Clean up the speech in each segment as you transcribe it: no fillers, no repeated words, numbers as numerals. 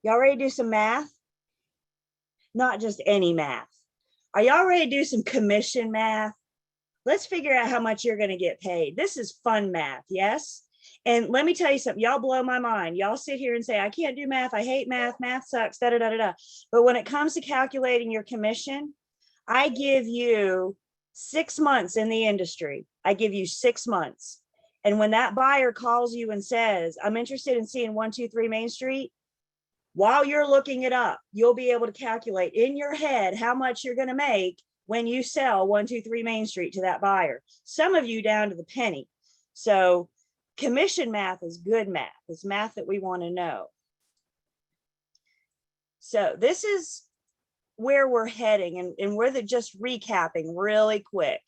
Y'all ready to do some math? Not just any math. Are y'all ready to do some commission math? Let's figure out how much you're going to get paid. This is fun math, yes? And let me tell you something, y'all blow my mind. Y'all sit here and say, I can't do math. I hate math. Math sucks, da, da, da, da, da. But when it comes to calculating your commission, I give you 6 months in the industry. I give you 6 months. And when that buyer calls you and says, I'm interested in seeing 123 Main Street, while you're looking it up, you'll be able to calculate in your head how much you're going to make when you sell 123 Main Street to that buyer. Some of you down to the penny. So commission math is good math. It's math that we want to know. So this is where we're heading, and we're just recapping really quick.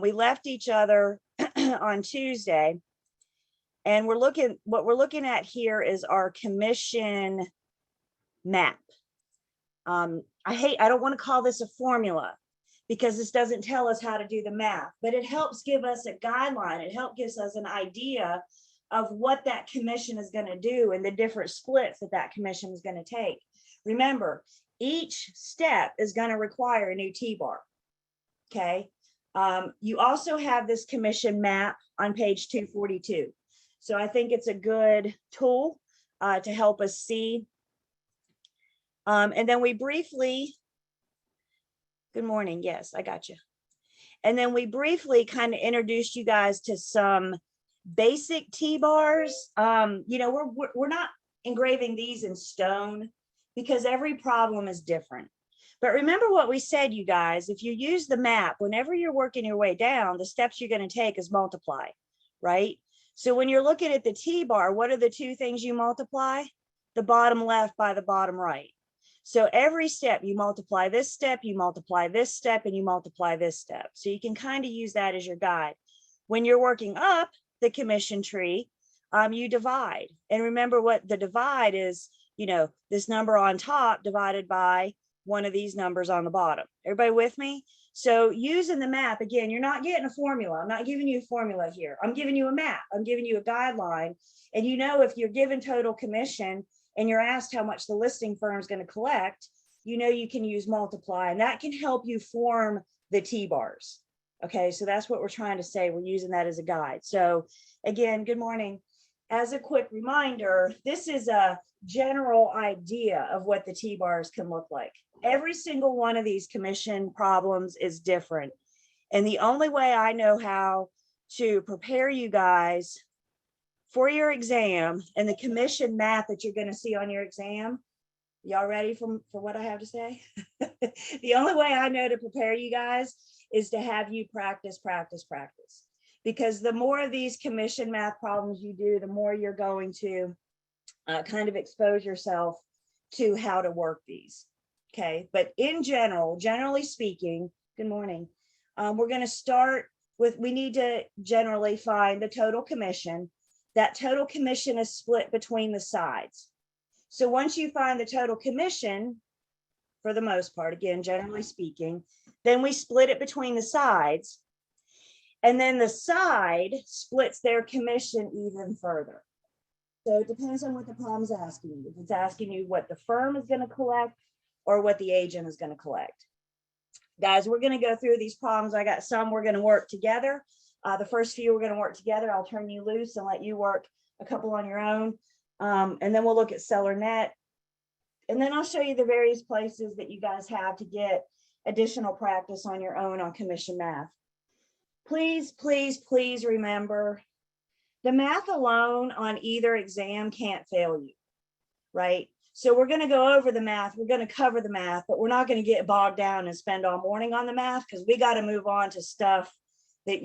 We left each other on Tuesday, and what we're looking at here is our commission map. I don't want to call this a formula because this doesn't tell us how to do the math, but it helps give us a guideline. It helps give us an idea of what that commission is going to do and the different splits that commission is going to take. Remember, each step is going to require a new T-bar. Okay. You also have this commission map on page 242. So I think it's a good tool to help us see. And then we briefly, good morning. Yes, I got you. And then we briefly kind of introduced you guys to some basic T-bars. We're not engraving these in stone because every problem is different. But remember what we said, you guys, if you use the map, whenever you're working your way down, the steps you're going to take is multiply, right? So when you're looking at the T-bar, what are the two things you multiply? The bottom left by the bottom right. So every step, you multiply this step, you multiply this step, and you multiply this step. So you can kind of use that as your guide. When you're working up the commission tree, you divide. And remember what the divide is, this number on top divided by one of these numbers on the bottom. Everybody with me? So using the map, again, you're not getting a formula. I'm not giving you a formula here. I'm giving you a map. I'm giving you a guideline. And if you're given total commission and you're asked how much the listing firm is going to collect, you can use multiply, and that can help you form the T-bars. Okay, so that's what we're trying to say. We're using that as a guide. So again, good morning. As a quick reminder, this is a general idea of what the T-bars can look like. Every single one of these commission problems is different. And the only way I know how to prepare you guys for your exam and the commission math that you're going to see on your exam, y'all ready for what I have to say? The only way I know to prepare you guys is to have you practice. Because the more of these commission math problems you do, the more you're going to kind of expose yourself to how to work these. Okay, but in generally speaking, good morning. We're going to start with, we need to generally find the total commission. That total commission is split between the sides. So once you find the total commission, for the most part, again, generally speaking, then we split it between the sides. And then the side splits their commission even further. So it depends on what the problem's asking you. If it's asking you what the firm is going to collect or what the agent is going to collect. Guys, we're going to go through these problems. I got some we're going to work together. The first few we're going to work together. I'll turn you loose and let you work a couple on your own. And then we'll look at seller net. And then I'll show you the various places that you guys have to get additional practice on your own on commission math. Please, please, please remember, the math alone on either exam can't fail you, right? So we're going to go over the math. We're going to cover the math, but we're not going to get bogged down and spend all morning on the math because we got to move on to stuff that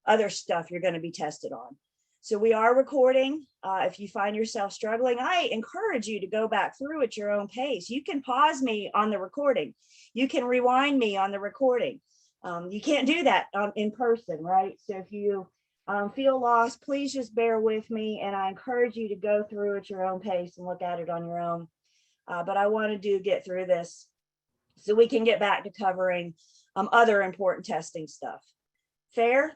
other stuff you're going to be tested on. So we are recording. If you find yourself struggling, I encourage you to go back through at your own pace. You can pause me on the recording. You can rewind me on the recording. You can't do that in person, right? So if you feel lost, please just bear with me. And I encourage you to go through at your own pace and look at it on your own. But I want to get through this so we can get back to covering other important testing stuff. Fair?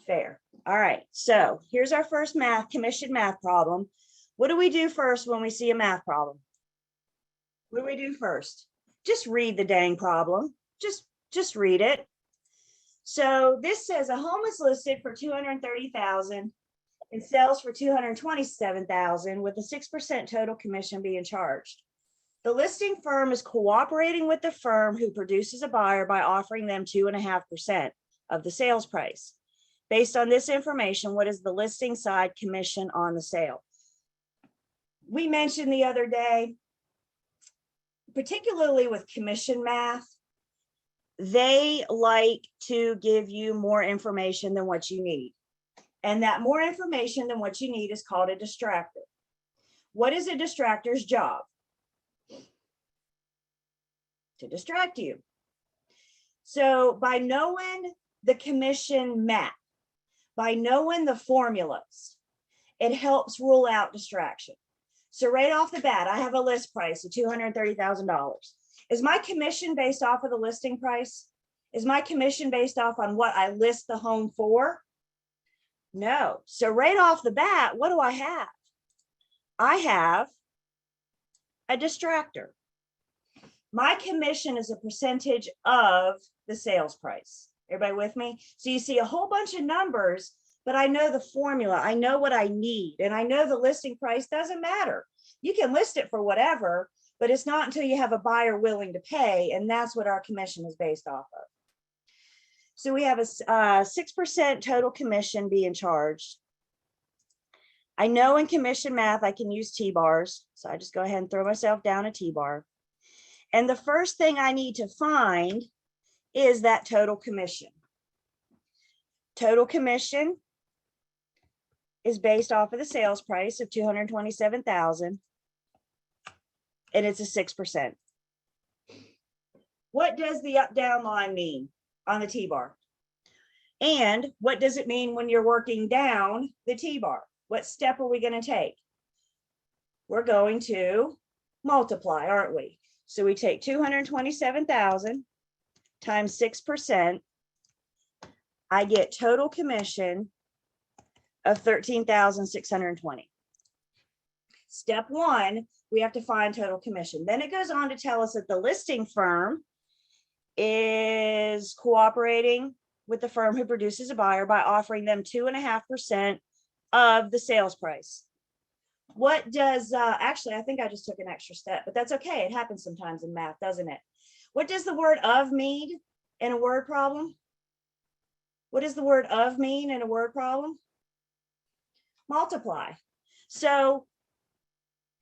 Fair. All right. So here's our first commission math problem. What do we do first when we see a math problem? What do we do first? Just read the dang problem. Just read it. So this says a home is listed for $230,000 and sells for $227,000 with a 6% total commission being charged. The listing firm is cooperating with the firm who produces a buyer by offering them 2.5% of the sales price. Based on this information, what is the listing side commission on the sale? We mentioned the other day, particularly with commission math, they like to give you more information than what you need. And that more information than what you need is called a distractor. What is a distractor's job? To distract you. So by knowing the commission math, by knowing the formulas, it helps rule out distraction. So right off the bat, I have a list price of $230,000. Is my commission based off of the listing price? Is my commission based off on what I list the home for? No. So right off the bat, what do I have? I have a distractor. My commission is a percentage of the sales price. Everybody with me? So you see a whole bunch of numbers, but I know the formula. I know what I need. And I know the listing price doesn't matter. You can list it for whatever, but it's not until you have a buyer willing to pay. And that's what our commission is based off of. So we have a 6% total commission being charged. I know in commission math, I can use T-bars. So I just go ahead and throw myself down a T-bar. And the first thing I need to find is that total commission. Total commission is based off of the sales price of $227,000, and it's a 6%. What does the up-down line mean on the T-bar? And what does it mean when you're working down the T-bar? What step are we going to take? We're going to multiply, aren't we? So we take 227,000 times 6%. I get total commission of 13,620. Step one, we have to find total commission. Then it goes on to tell us that the listing firm is cooperating with the firm who produces a buyer by offering them 2.5% of the sales price. What does, actually, I think I just took an extra step, but that's okay. It happens sometimes in math, doesn't it? What does the word of mean in a word problem? What does the word of mean in a word problem? Multiply. So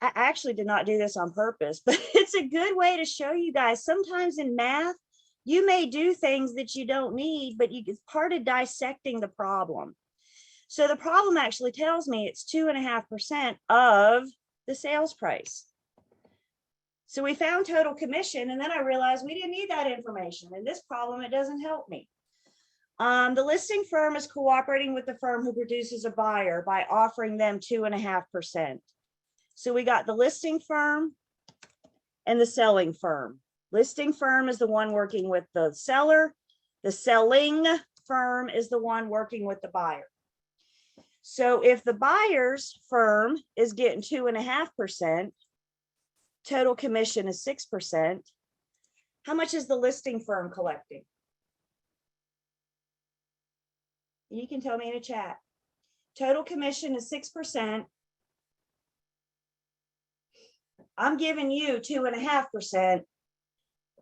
I actually did not do this on purpose, but it's a good way to show you guys. Sometimes in math, you may do things that you don't need, but it's part of dissecting the problem. So the problem actually tells me it's 2.5% of the sales price. So we found total commission, and then I realized we didn't need that information. In this problem, it doesn't help me. The listing firm is cooperating with the firm who produces a buyer by offering them 2.5%. So we got the listing firm and the selling firm. Listing firm is the one working with the seller. The selling firm is the one working with the buyer. So if the buyer's firm is getting 2.5%, total commission is 6%, how much is the listing firm collecting? You can tell me in a chat. Total commission is 6%. I'm giving you 2.5%.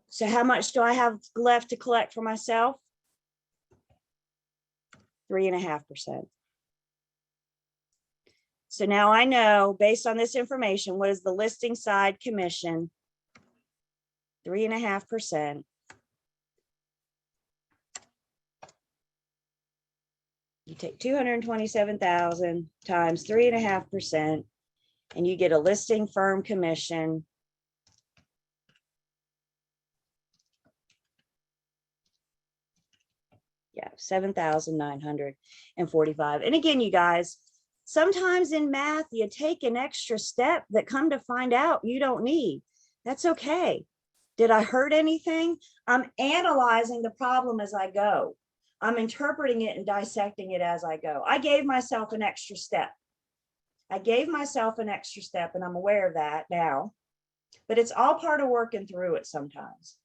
So how much do I have left to collect for myself? 3.5%. So now I know, based on this information, what is the listing side commission? 3.5%. You take 227,000 times 3.5%, and you get a listing firm commission . Yeah, 7,945. And again, you guys, sometimes in math, you take an extra step that come to find out you don't need. That's okay. Did I hurt anything? I'm analyzing the problem as I go. I'm interpreting it and dissecting it as I go. I gave myself an extra step. I gave myself an extra step, and I'm aware of that now, but it's all part of working through it sometimes.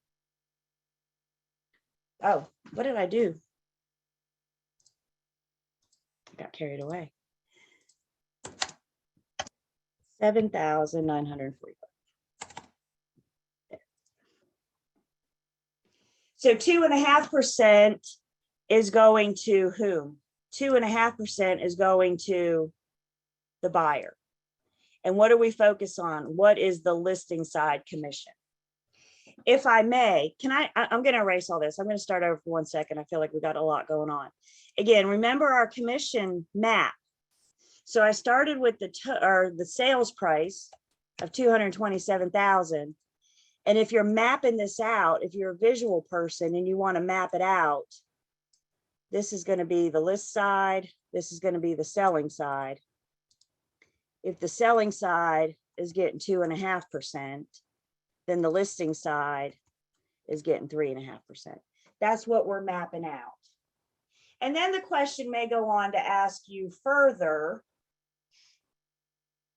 Oh, what did I do? I got carried away. 7,945. So 2.5% is going to whom? 2.5% is going to the buyer. And what do we focus on? What is the listing side commission? If I may, I'm going to erase all this. I'm going to start over for 1 second. I feel like we got a lot going on. Again, remember our commission map. So I started with the sales price of 227,000. And if you're mapping this out, if you're a visual person and you want to map it out, this is going to be the list side. This is going to be the selling side. If the selling side is getting 2.5%, then the listing side is getting 3.5%. That's what we're mapping out. And then the question may go on to ask you further,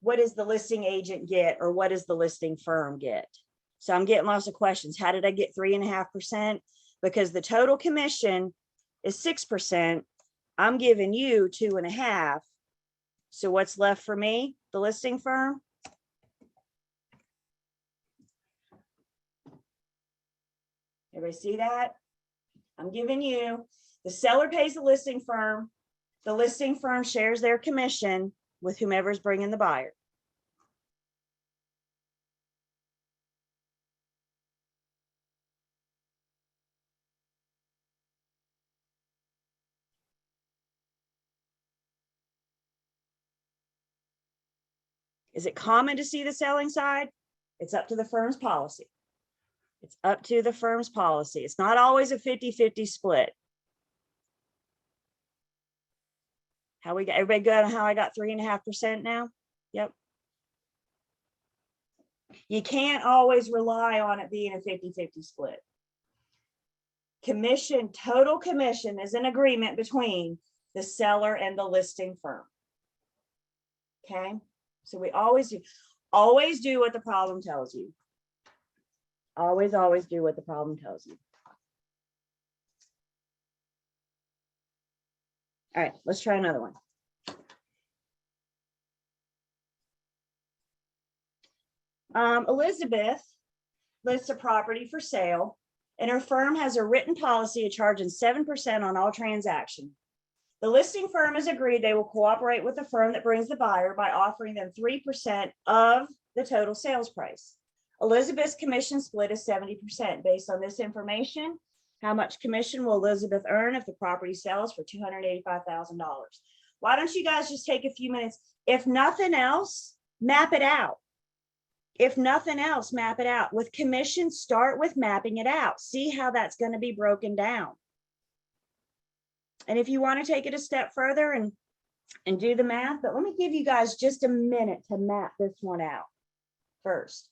what does the listing agent get, or what does the listing firm get? So I'm getting lots of questions. How did I get 3.5%? Because the total commission is 6%. I'm giving you 2.5%. So what's left for me? The listing firm. Everybody see that? I'm giving you, the seller pays the listing firm shares their commission with whomever's bringing the buyer. Is it common to see the selling side? It's up to the firm's policy. It's up to the firm's policy. It's not always a 50-50 split. How we got, everybody good on how I got 3.5% now? Yep. You can't always rely on it being a 50-50 split. Commission, total commission is an agreement between the seller and the listing firm. Okay, so we always do what the problem tells you. Always do what the problem tells you. All right, let's try another one. Elizabeth lists a property for sale, and her firm has a written policy of charging 7% on all transactions. The listing firm has agreed they will cooperate with the firm that brings the buyer by offering them 3% of the total sales price. Elizabeth's commission split is 70%. Based on this information, how much commission will Elizabeth earn if the property sells for $285,000? Why don't you guys just take a few minutes? If nothing else, map it out. If nothing else, map it out. With commission, start with mapping it out. See how that's going to be broken down. And if you want to take it a step further and do the math, but let me give you guys just a minute to map this one out first.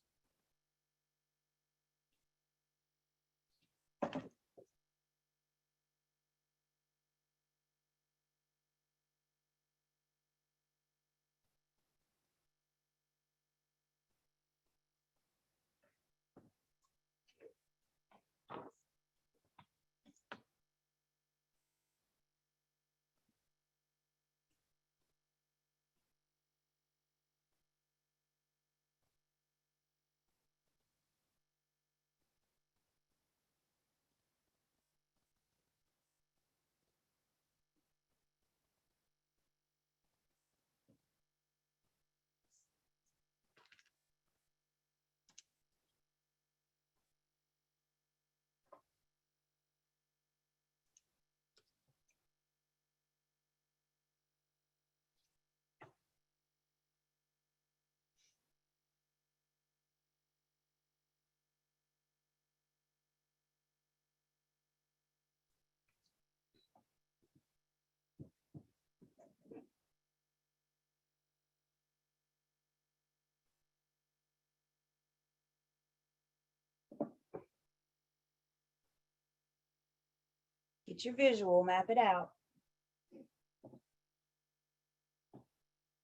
Get your visual, map it out.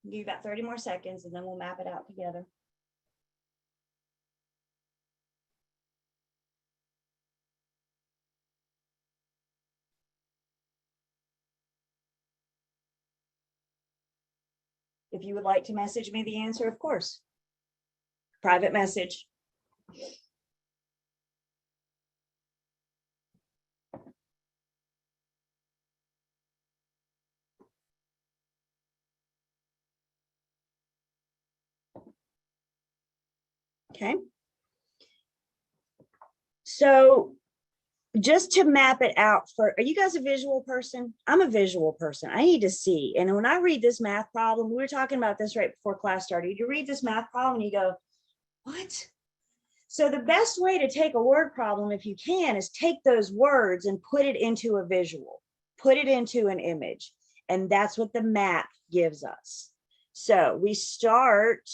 Give you about 30 more seconds and then we'll map it out together. If you would like to message me the answer, of course. Private message. Okay. So just to map it out for, are you guys a visual person? I'm a visual person. I need to see. And when I read this math problem, we were talking about this right before class started. You read this math problem and you go, what? So the best way to take a word problem, if you can, is take those words and put it into a visual, put it into an image. And that's what the map gives us. So we start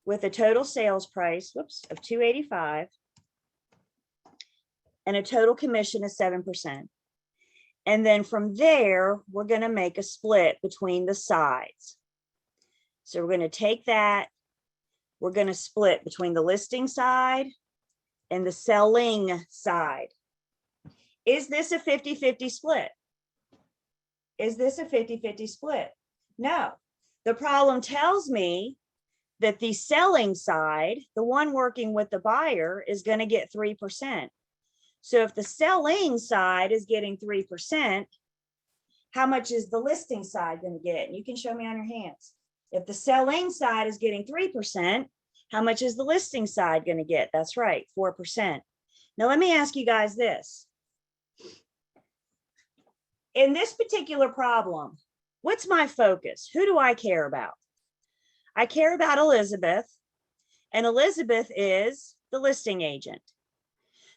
with a total sales price, of $285 and a total commission of 7%. And then from there, we're going to make a split between the sides. So we're going to take that, we're going to split between the listing side and the selling side. Is this a 50-50 split? Is this a 50-50 split? No. The problem tells me that the selling side, the one working with the buyer, is going to get 3%. So if the selling side is getting 3%, how much is the listing side going to get? And you can show me on your hands. If the selling side is getting 3%, how much is the listing side going to get? That's right, 4%. Now, let me ask you guys this. In this particular problem, what's my focus? Who do I care about? I care about Elizabeth, and Elizabeth is the listing agent.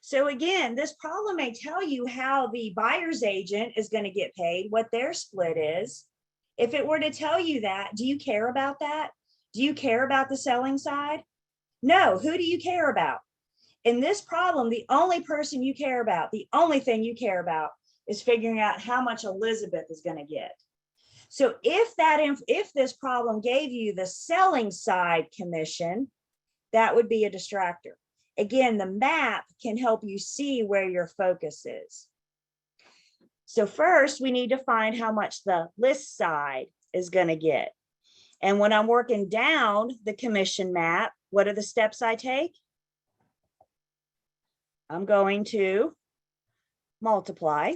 So again, this problem may tell you how the buyer's agent is going to get paid, what their split is. If it were to tell you that, do you care about that? Do you care about the selling side? No. Who do you care about? In this problem, the only person you care about, the only thing you care about is figuring out how much Elizabeth is going to get. So if this problem gave you the selling side commission, that would be a distractor. Again, the map can help you see where your focus is. So first, we need to find how much the list side is going to get. And when I'm working down the commission map, what are the steps I take? I'm going to multiply,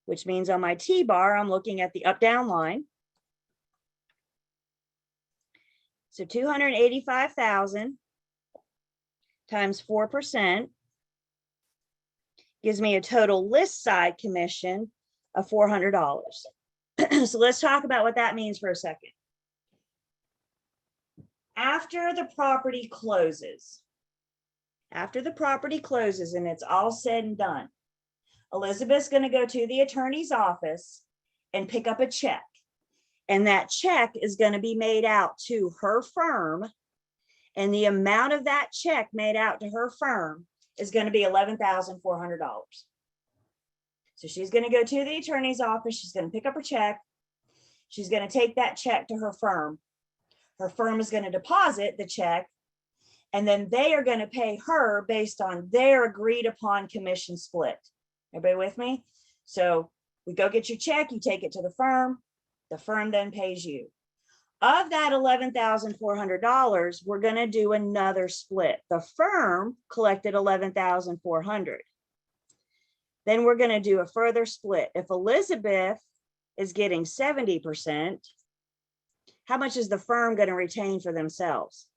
which means on my T-bar, I'm looking at the up-down line. So 285,000 times 4% gives me a total list side commission of $400. So let's talk about what that means for a second. After the property closes and it's all said and done, Elizabeth's going to go to the attorney's office and pick up a check. And that check is going to be made out to her firm. And the amount of that check made out to her firm is going to be $11,400. So she's going to go to the attorney's office. She's going to pick up her check. She's going to take that check to her firm. Her firm is going to deposit the check. And then they are going to pay her based on their agreed upon commission split. Everybody with me? So we go get your check. You take it to the firm. The firm then pays you. Of that $11,400, we're going to do another split. The firm collected $11,400. Then we're going to do a further split. If Elizabeth is getting 70%, how much is the firm going to retain for themselves?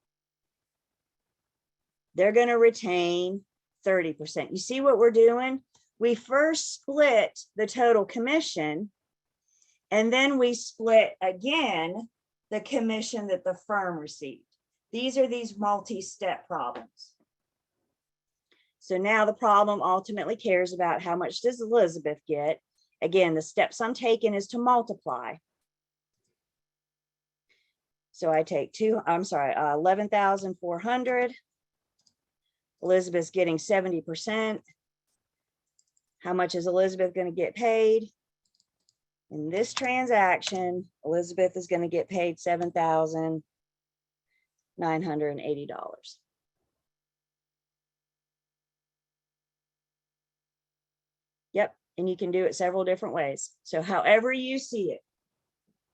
They're going to retain 30%. You see what we're doing? We first split the total commission, and then we split again the commission that the firm received. These are these multi-step problems. So now the problem ultimately cares about how much does Elizabeth get. Again, the steps I'm taking is to multiply. So I take 11,400. Elizabeth's getting 70%. How much is Elizabeth going to get paid? In this transaction, Elizabeth is going to get paid $7,980. Yep, and you can do it several different ways. So however you see it,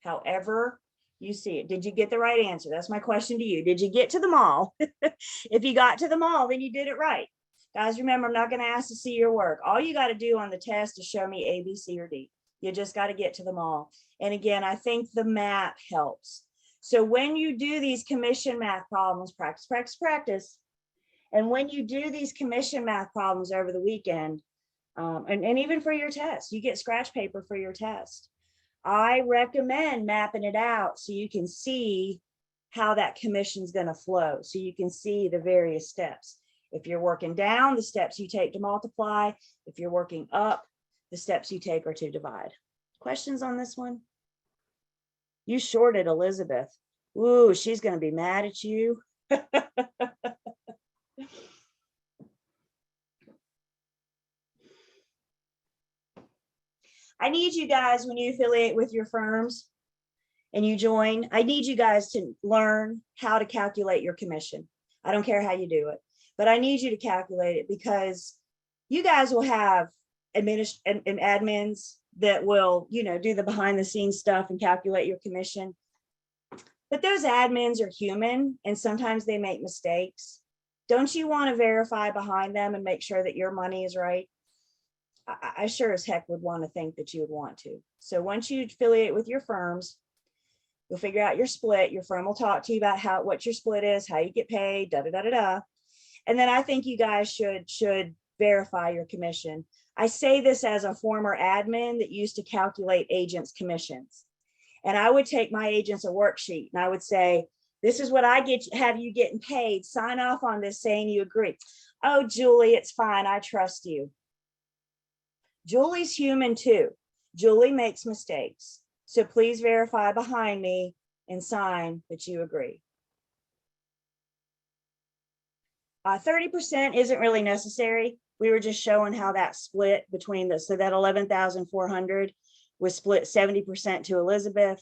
however you see it. Did you get the right answer? That's my question to you. Did you get to the mall? If you got to the mall, then you did it right. Guys, remember, I'm not going to ask to see your work. All you got to do on the test is show me A, B, C, or D. You just got to get to the mall. And again, I think the map helps. So when you do these commission math problems, practice, practice, practice. And when you do these commission math problems over the weekend, and even for your test, you get scratch paper for your test. I recommend mapping it out so you can see how that commission is going to flow. So you can see the various steps. If you're working down, the steps you take to multiply. If you're working up, the steps you take are to divide. Questions on this one? You shorted Elizabeth. Ooh, she's going to be mad at you. I need you guys, when you affiliate with your firms and you join, I need you guys to learn how to calculate your commission. I don't care how you do it, but I need you to calculate it, because you guys will have admins that will, do the behind the scenes stuff and calculate your commission. But those admins are human and sometimes they make mistakes. Don't you want to verify behind them and make sure that your money is right? I sure as heck would want to think that you would want to. So once you affiliate with your firms, you'll figure out your split. Your firm will talk to you about what your split is, how you get paid, da da da da da. And then I think you guys should verify your commission. I say this as a former admin that used to calculate agents' commissions. And I would take my agents a worksheet and I would say, this is what I have you getting paid. Sign off on this saying you agree. Oh, Julie, it's fine. I trust you. Julie's human too. Julie makes mistakes. So please verify behind me and sign that you agree. 30% isn't really necessary. We were just showing how that split between so that 11,400 was split 70% to Elizabeth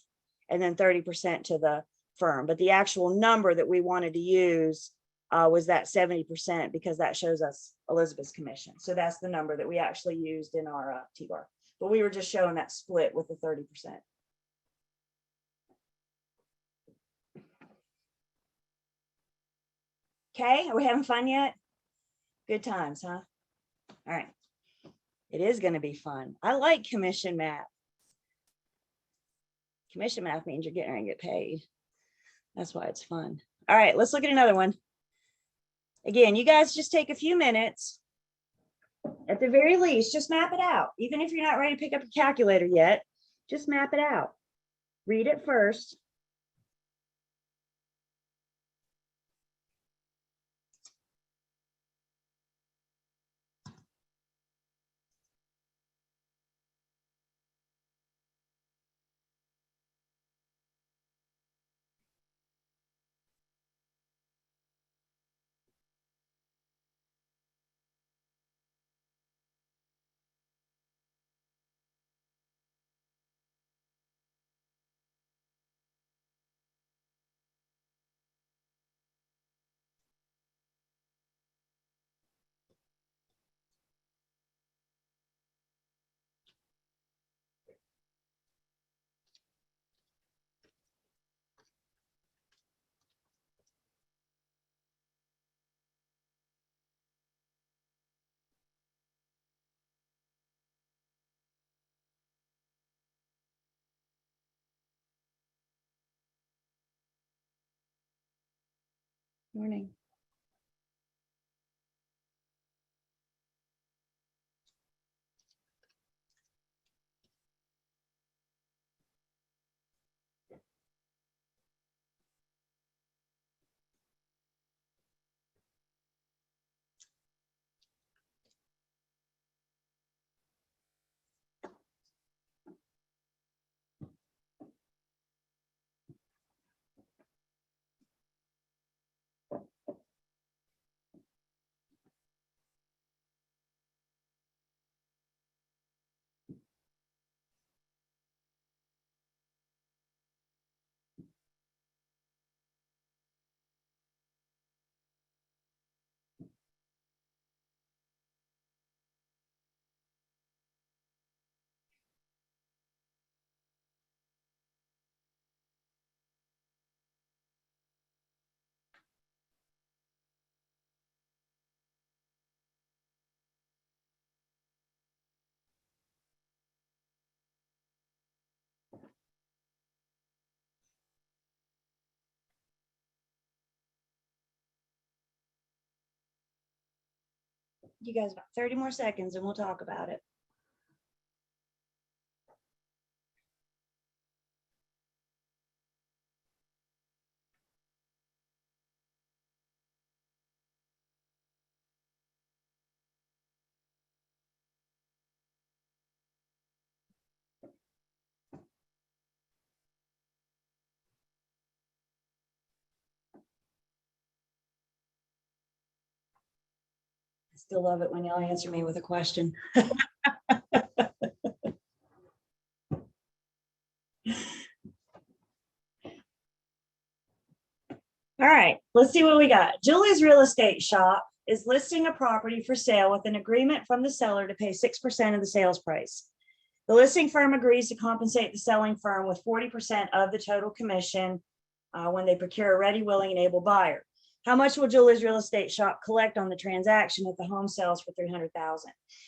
and then 30% to the firm. But the actual number that we wanted to use was that 70%, because that shows us Elizabeth's commission. So that's the number that we actually used in our T-bar. But we were just showing that split with the 30%. Okay, are we having fun yet? Good times, huh? All right. It is going to be fun. I like commission math. Commission math means you're getting ready to get paid. That's why it's fun. All right, let's look at another one. Again, you guys just take a few minutes. At the very least, just map it out. Even if you're not ready to pick up a calculator yet, just map it out. Read it first. Morning. you guys about 30 more seconds and we'll talk about it. I still love it when y'all answer me with a question. All right, let's see what we got. Julie's Real Estate Shop is listing a property for sale with an agreement from the seller to pay 6% of the sales price. The listing firm agrees to compensate the selling firm with 40% of the total commission when they procure a ready, willing, and able buyer. How much will Julie's Real Estate Shop collect on the transaction if the home sells for $300,000?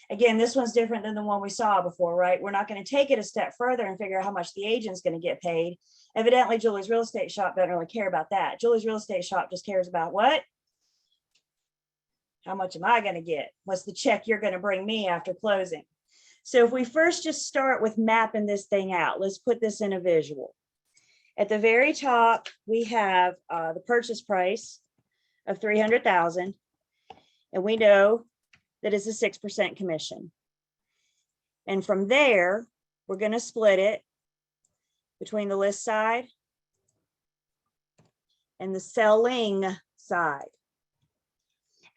Again, this one's different than the one we saw before, right? We're not going to take it a step further and figure out how much the agent's going to get paid. Evidently, Julie's Real Estate Shop doesn't really care about that. Julie's Real Estate Shop just cares about what? How much am I going to get? What's the check you're going to bring me after closing? So if we first just start with mapping this thing out, let's put this in a visual. At the very top, we have the purchase price of $300,000, and we know that it's a 6% commission. And from there, we're going to split it between the list side and the selling side.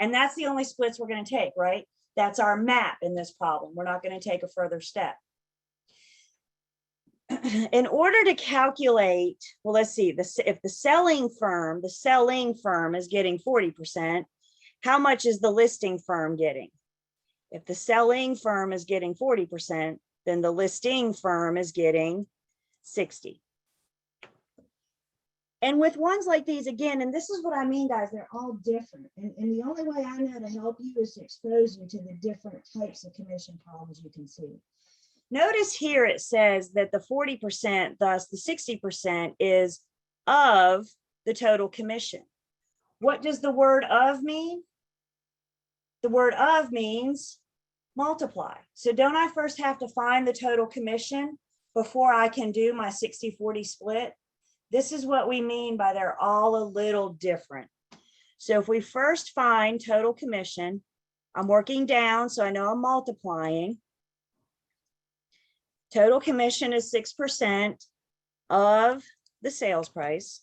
And that's the only splits we're going to take, right? That's our map in this problem. We're not going to take a further step. In order to calculate, well, let's see, if the selling firm is getting 40%, how much is the listing firm getting? If the selling firm is getting 40%, then the listing firm is getting 60. And with ones like these, again, and this is what I mean, guys, they're all different. And the only way I know to help you is to expose you to the different types of commission problems you can see. Notice here it says that the 40%, thus the 60% is of the total commission. What does the word of mean? The word of means multiply. So don't I first have to find the total commission before I can do my 60-40 split? This is what we mean by they're all a little different. So if we first find total commission, I'm working down, so I know I'm multiplying. Total commission is 6% of the sales price.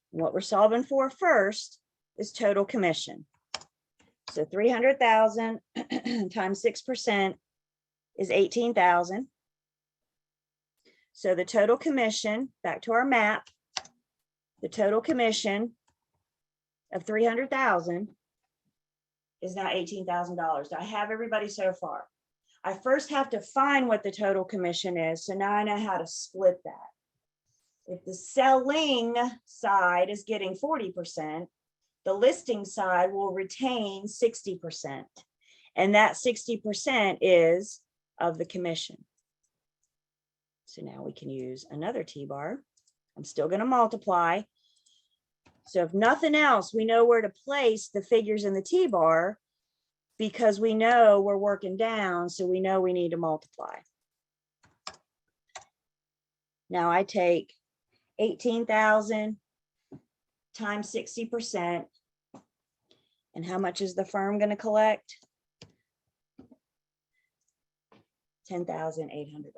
What we're solving for first is total commission. So 300,000 times 6% is 18,000. So the total commission, back to our map, the total commission of 300,000 is now $18,000. Do I have everybody so far? I first have to find what the total commission is. So now I know how to split that. If the selling side is getting 40%, the listing side will retain 60%. And that 60% is of the commission. So now we can use another T-bar. I'm still going to multiply. So if nothing else, we know where to place the figures in the T-bar because we know we're working down, so we know we need to multiply. Now I take 18,000 times 60%. And how much is the firm going to collect? $10,800.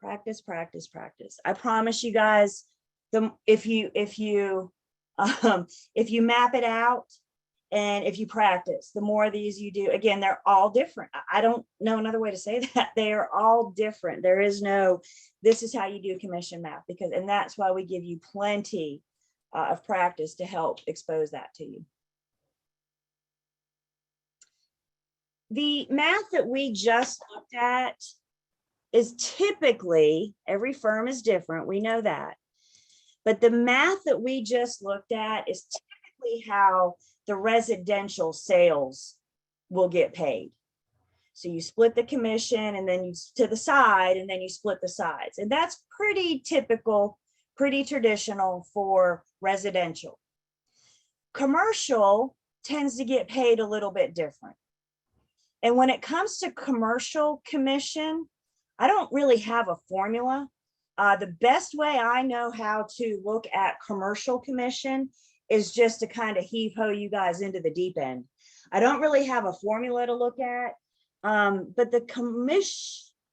Practice, practice, practice. I promise you guys, if you map it out and if you practice, the more of these you do, again, they're all different. I don't know another way to say that. They are all different. There is no, this is how you do a commission map, because, and that's why we give you plenty of practice to help expose that to you. The math that we just looked at is typically, every firm is different, we know that. But the math that we just looked at is typically how the residential sales will get paid. So you split the commission and then you to the side and then you split the sides. And that's pretty typical, pretty traditional for residential. Commercial tends to get paid a little bit different. And when it comes to commercial commission, I don't really have a formula. The best way I know how to look at commercial commission is just to kind of heave-ho you guys into the deep end. I don't really have a formula to look at, but the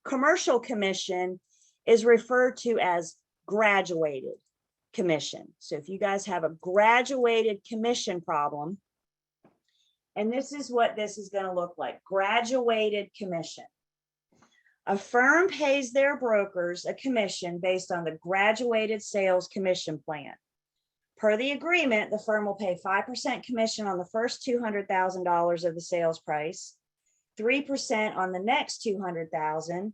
commercial commission is referred to as graduated commission. So if you guys have a graduated commission problem, and this is what this is going to look like, graduated commission. A firm pays their brokers a commission based on the graduated sales commission plan. Per the agreement, the firm will pay 5% commission on the first $200,000 of the sales price, 3% on the next $200,000,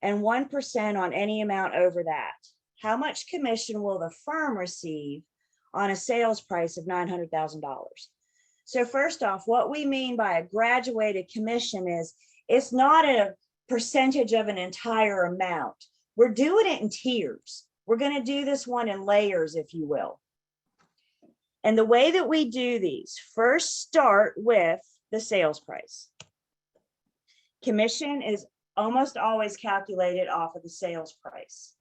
and 1% on any amount over that. How much commission will the firm receive on a sales price of $900,000? So first off, what we mean by a graduated commission is it's not a percentage of an entire amount. We're doing it in tiers. We're going to do this one in layers, if you will. And the way that we do these, first start with the sales price. Commission is almost always calculated off of the sales price.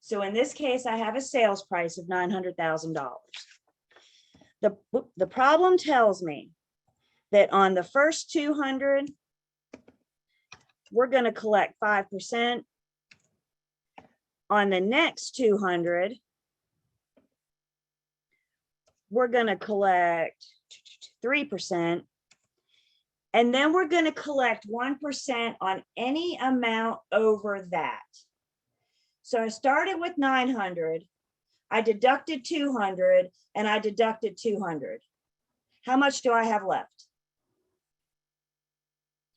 So in this case, I have a sales price of $900,000. The problem tells me that on the first 200, we're going to collect 5%. On the next 200, we're going to collect 3%. And then we're going to collect 1% on any amount over that. So I started with 900, I deducted 200, and I deducted 200. How much do I have left?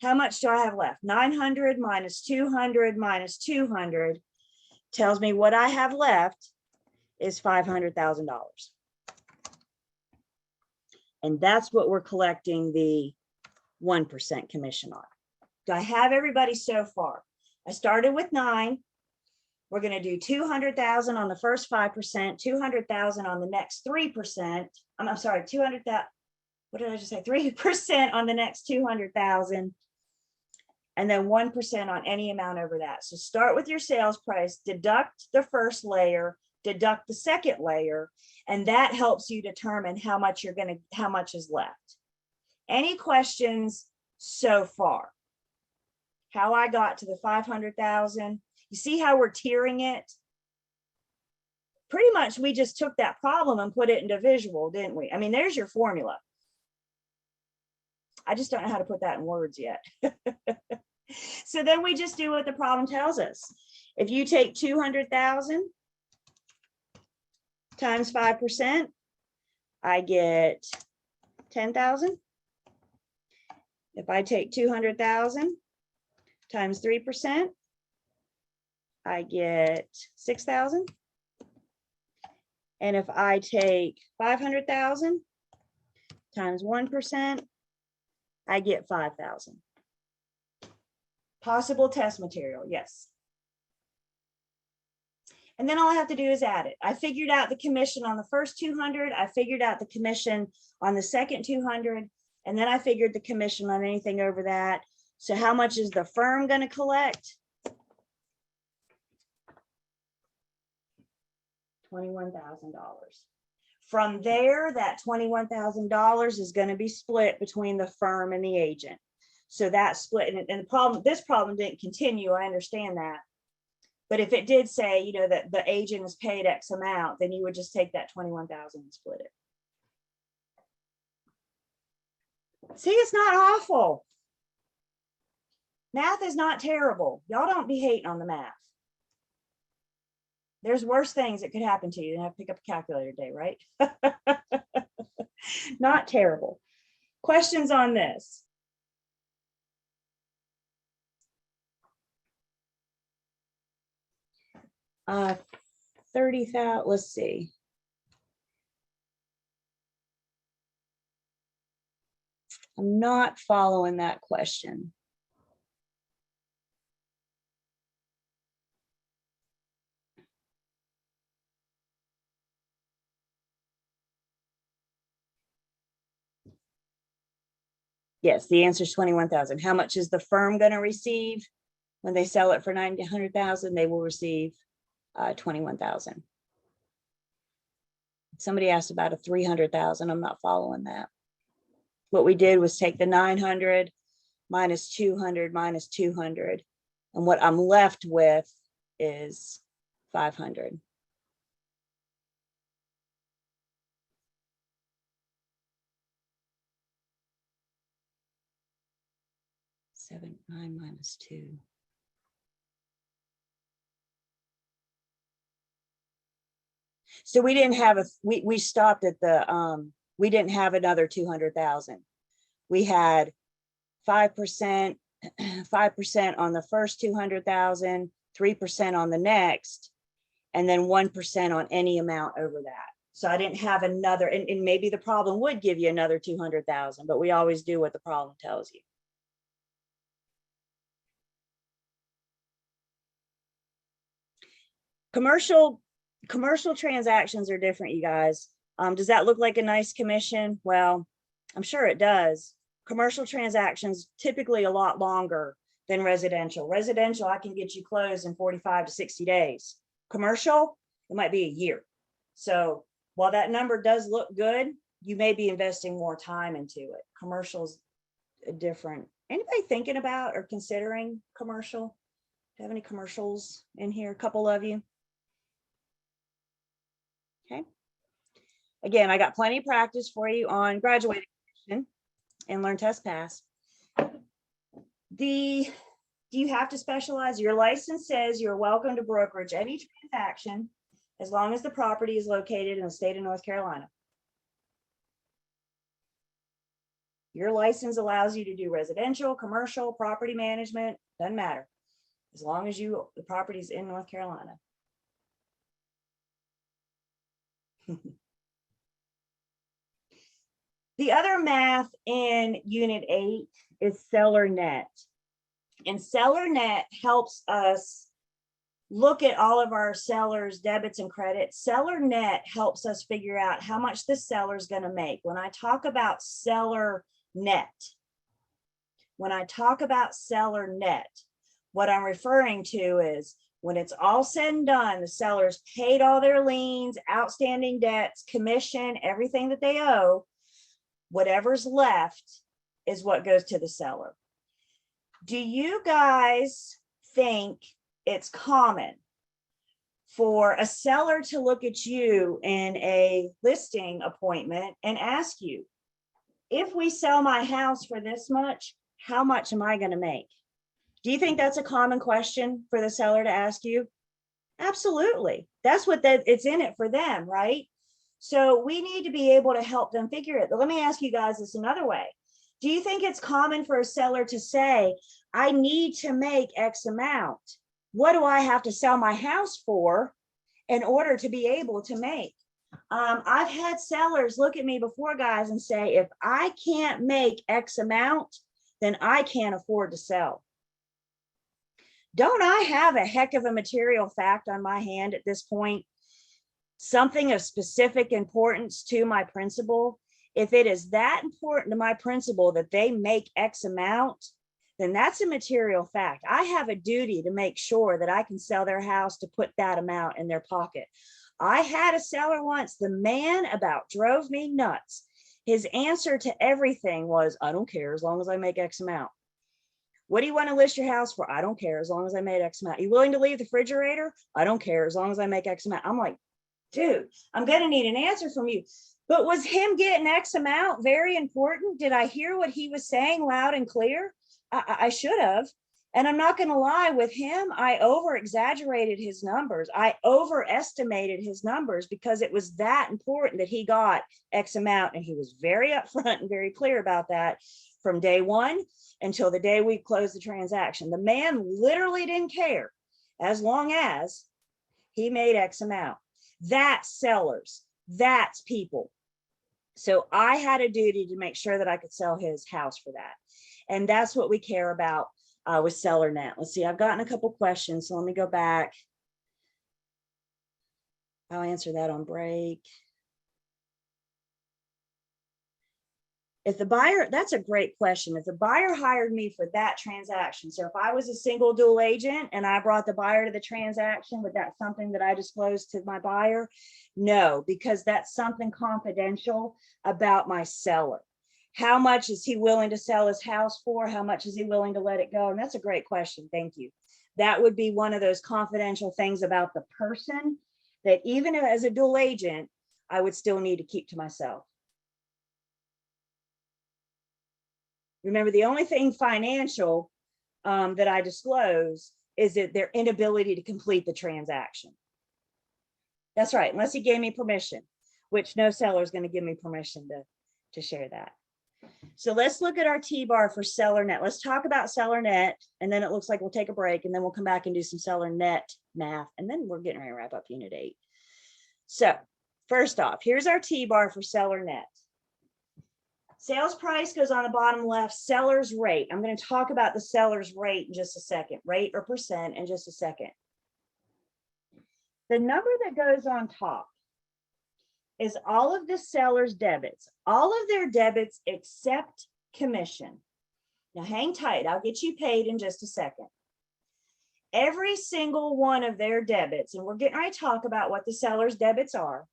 How much do I have left? 900 minus 200 minus 200 tells me what I have left is $500,000. And that's what we're collecting the 1% commission on. Do I have everybody so far? I started with 9. We're going to do 200,000 on the first 5%, 200,000 on the next 3%. I'm sorry, 200,000. What did I just say? 3% on the next 200,000. And then 1% on any amount over that. So start with your sales price, deduct the first layer, deduct the second layer, and that helps you determine how much is left. Any questions so far? How I got to the 500,000? You see how we're tiering it? Pretty much we just took that problem and put it into visual, didn't we? I mean, there's your formula. I just don't know how to put that in words yet. So then we just do what the problem tells us. If you take 200,000 times 5%, I get 10,000. If I take 200,000 times 3%, I get 6,000. And if I take 500,000 times 1%, I get 5,000. Possible test material, yes. And then all I have to do is add it. I figured out the commission on the first 200. I figured out the commission on the second 200. And then I figured the commission on anything over that. So how much is the firm going to collect? $21,000. From there, that $21,000 is going to be split between the firm and the agent. So that split, and the problem, this problem didn't continue. I understand that. But if it did say, you know, that the agent is paid X amount, then you would just take that 21,000 and split it. See, it's not awful. Math is not terrible. Y'all don't be hating on the math. There's worse things that could happen to you than have to pick up a calculator today, right? Not terrible. Questions on this? 30,000, let's see. I'm not following that question. Yes, the answer is 21,000. How much is the firm going to receive when they sell it for 900,000? They will receive 21,000. Somebody asked about a 300,000. I'm not following that. What we did was take the 900 minus 200 minus 200, and what I'm left with is 500. Seven, 9 minus 2. So we didn't have we stopped at the we didn't have another 200,000. We had 5%, 5% on the first 200,000, 3% on the next, and then 1% on any amount over that. So I didn't have another, and maybe the problem would give you another 200,000, but we always do what the problem tells you. Commercial transactions are different, you guys. Does that look like a nice commission? Well, I'm sure it does. Commercial transactions typically a lot longer than residential. Residential, I can get you closed in 45 to 60 days. Commercial, it might be a year. So while that number does look good, you may be investing more time into it. Commercial's different. Anybody thinking about or considering commercial? Do you have any commercials in here? A couple of you. Okay. Again, I got plenty of practice for you on graduating and learn test pass. Do you have to specialize? Your license says you're welcome to brokerage any transaction as long as the property is located in the state of North Carolina. Your license allows you to do residential, commercial, property management, doesn't matter, as long as the property's in North Carolina. The other math in Unit 8 is seller net. And seller net helps us look at all of our sellers' debits and credits. Seller net helps us figure out how much the seller is going to make. When I talk about seller net, what I'm referring to is when it's all said and done, the sellers paid all their liens, outstanding debts, commission, everything that they owe. Whatever's left is what goes to the seller. Do you guys think it's common for a seller to look at you in a listing appointment and ask you, if we sell my house for this much, how much am I going to make? Do you think that's a common question for the seller to ask you? Absolutely. That's what it's in it for them, right? So we need to be able to help them figure it. But let me ask you guys this another way. Do you think it's common for a seller to say, I need to make X amount? What do I have to sell my house for in order to be able to make? I've had sellers look at me before, guys, and say, if I can't make X amount, then I can't afford to sell. Don't I have a heck of a material fact on my hand at this point? Something of specific importance to my principal. If it is that important to my principal that they make X amount, then that's a material fact. I have a duty to make sure that I can sell their house to put that amount in their pocket. I had a seller once, the man about drove me nuts. His answer to everything was, I don't care as long as I make X amount. What do you want to list your house for? I don't care as long as I made X amount. Are you willing to leave the refrigerator? I don't care as long as I make X amount. I'm like, dude, I'm going to need an answer from you. But was him getting X amount very important? Did I hear what he was saying loud and clear? I should have. And I'm not going to lie, with him, I over exaggerated his numbers. I overestimated his numbers because it was that important that he got X amount. And he was very upfront and very clear about that from day one until the day we closed the transaction. The man literally didn't care as long as he made X amount. That's sellers. That's people. So I had a duty to make sure that I could sell his house for that. And that's what we care about with seller net. Let's see, I've gotten a couple questions, so let me go back. I'll answer that on break. If the buyer, that's a great question. If the buyer hired me for that transaction, so if I was a single dual agent and I brought the buyer to the transaction, would that something that I disclosed to my buyer? No, because that's something confidential about my seller. How much is he willing to sell his house for? How much is he willing to let it go? And that's a great question. Thank you. That would be one of those confidential things about the person that even as a dual agent, I would still need to keep to myself. Remember, the only thing financial that I disclose is that their inability to complete the transaction. That's right, unless he gave me permission, which no seller is going to give me permission to share that. So let's look at our T-bar for seller net. Let's talk about seller net, and then it looks like we'll take a break, and then we'll come back and do some seller net math, and then we're getting ready to wrap up Unit 8. So first off, here's our T-bar for seller net. Sales price goes on the bottom left, seller's rate. I'm going to talk about the seller's rate in just a second, rate or percent in just a second. The number that goes on top is all of the seller's debits, all of their debits except commission. Now hang tight, I'll get you paid in just a second. Every single one of their debits, and we're getting ready to talk about what the seller's debits are.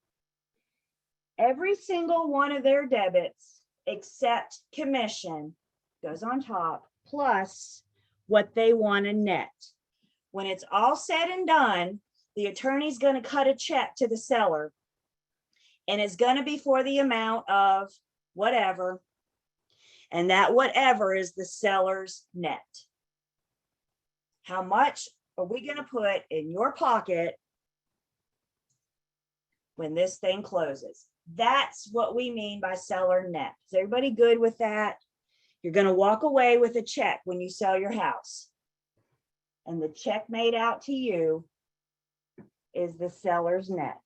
Every single one of their debits except commission goes on top, plus what they want to net. When it's all said and done, the attorney's going to cut a check to the seller, and it's going to be for the amount of whatever, and that whatever is the seller's net. How much are we going to put in your pocket when this thing closes? That's what we mean by seller net. Is everybody good with that? You're going to walk away with a check when you sell your house, and the check made out to you is the seller's net.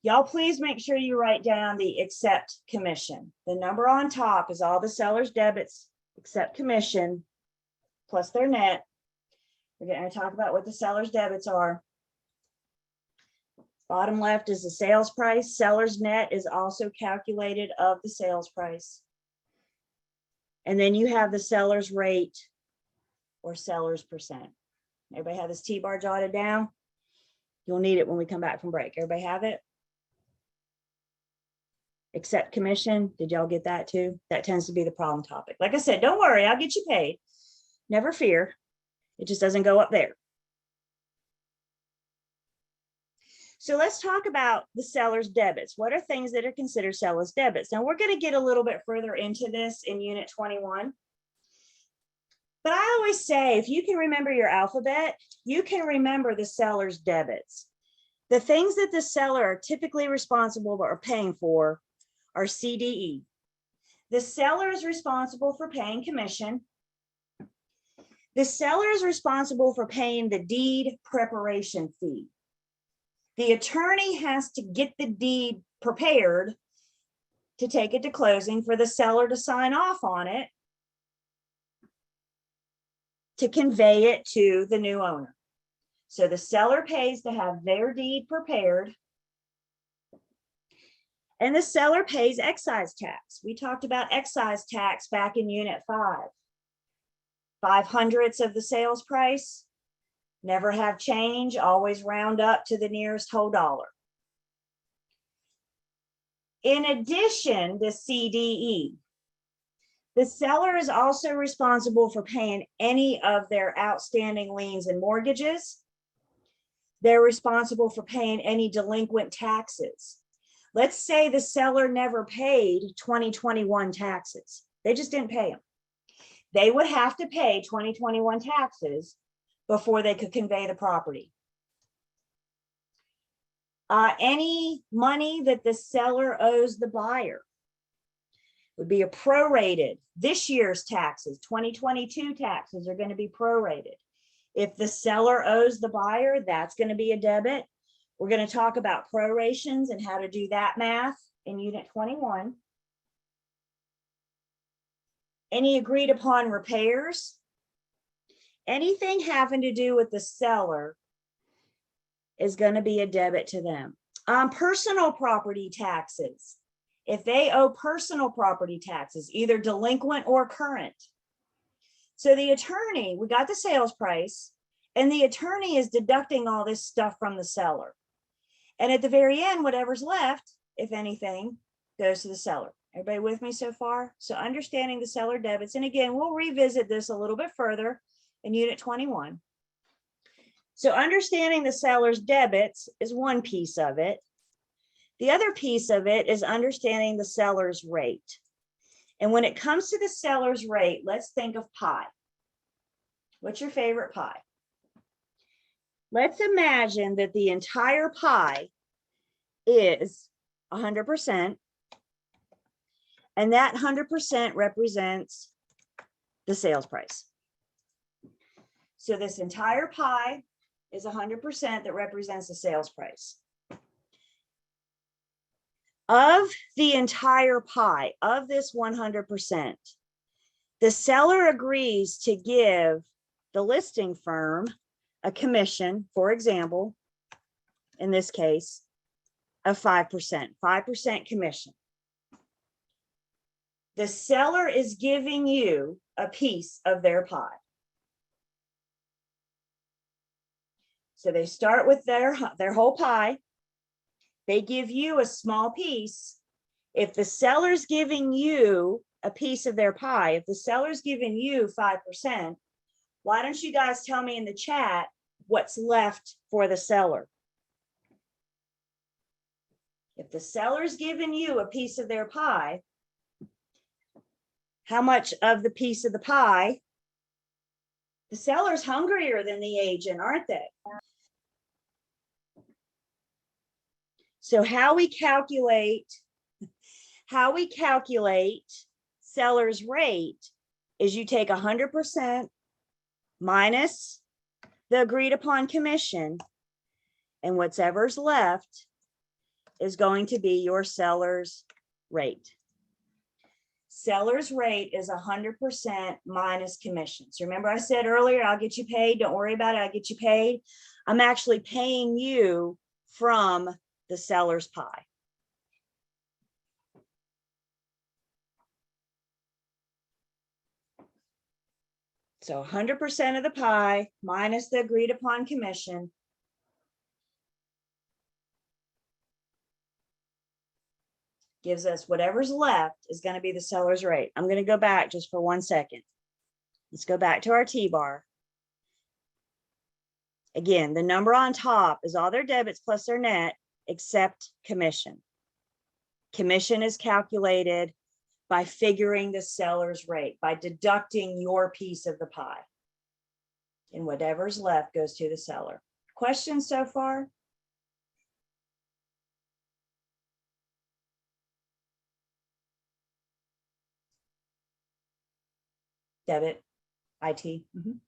Y'all, please make sure you write down the except commission. The number on top is all the seller's debits except commission plus their net. We're going to talk about what the seller's debits are. Bottom left is the sales price. Seller's net is also calculated of the sales price. And then you have the seller's rate or seller's percent. Everybody have this T-bar jotted down? You'll need it when we come back from break. Everybody have it? Except commission. Did y'all get that too? That tends to be the problem topic. Like I said, don't worry, I'll get you paid. Never fear. It just doesn't go up there. So let's talk about the seller's debits. What are things that are considered seller's debits? Now we're going to get a little bit further into this in Unit 21. But I always say, if you can remember your alphabet, you can remember the seller's debits. The things that the seller are typically responsible or paying for are CDE. The seller is responsible for paying commission. The seller is responsible for paying the deed preparation fee. The attorney has to get the deed prepared to take it to closing for the seller to sign off on it to convey it to the new owner. So the seller pays to have their deed prepared, and the seller pays excise tax. We talked about excise tax back in Unit 5. 5/100ths of the sales price. Never have change, always round up to the nearest whole dollar. In addition to CDE, the seller is also responsible for paying any of their outstanding liens and mortgages. They're responsible for paying any delinquent taxes. Let's say the seller never paid 2021 taxes. They just didn't pay them. They would have to pay 2021 taxes before they could convey the property. Any money that the seller owes the buyer would be a prorated. This year's taxes, 2022 taxes, are going to be prorated. If the seller owes the buyer, that's going to be a debit. We're going to talk about prorations and how to do that math in Unit 21. Any agreed upon repairs, anything having to do with the seller is going to be a debit to them. Personal property taxes, if they owe personal property taxes, either delinquent or current. So the attorney, we got the sales price, and the attorney is deducting all this stuff from the seller. And at the very end, whatever's left, if anything, goes to the seller. Everybody with me so far? So understanding the seller debits. And again, we'll revisit this a little bit further in Unit 21. So understanding the seller's debits is one piece of it. The other piece of it is understanding the seller's rate. And when it comes to the seller's rate, let's think of pie. What's your favorite pie? Let's imagine that the entire pie is 100%, and that 100% represents the sales price. So this entire pie is 100% that represents the sales price. Of the entire pie, of this 100%, the seller agrees to give the listing firm a commission, for example, in this case, of 5% commission. The seller is giving you a piece of their pie. So they start with their whole pie. They give you a small piece. If the seller's giving you a piece of their pie, if the seller's giving you 5%, why don't you guys tell me in the chat what's left for the seller? If the seller's giving you a piece of their pie, how much of the piece of the pie? The seller's hungrier than the agent, aren't they? So how we calculate seller's rate is you take 100% minus the agreed upon commission, and whatever's left is going to be your seller's rate. Seller's rate is 100% minus commission. So remember I said earlier, I'll get you paid. Don't worry about it. I'll get you paid. I'm actually paying you from the seller's pie. So 100% of the pie minus the agreed upon commission gives us whatever's left is going to be the seller's rate. I'm going to go back just for 1 second. Let's go back to our T-bar. Again, the number on top is all their debits plus their net except commission. Commission is calculated by figuring the seller's rate, by deducting your piece of the pie. And whatever's left goes to the seller. Questions so far? Debit, IT. Did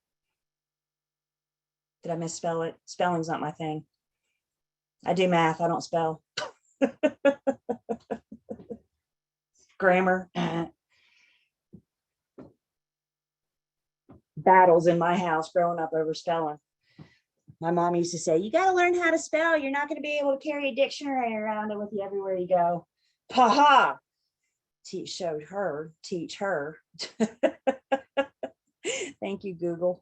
I misspell it? Spelling's not my thing. I do math, I don't spell. Grammar. Battles in my house growing up over spelling. My mom used to say, you got to learn how to spell. You're not going to be able to carry a dictionary around with you everywhere you go. Ha! Teach her. Thank you, Google.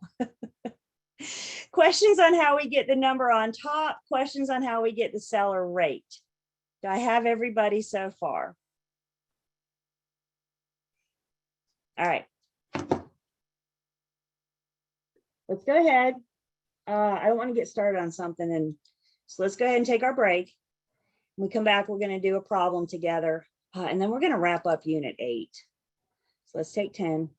Questions on how we get the number on top, questions on how we get the seller rate. Do I have everybody so far? All right. Let's go ahead. I don't want to get started on something, and so let's go ahead and take our break. When we come back, we're going to do a problem together, and then we're going to wrap up Unit 8. So let's take 10.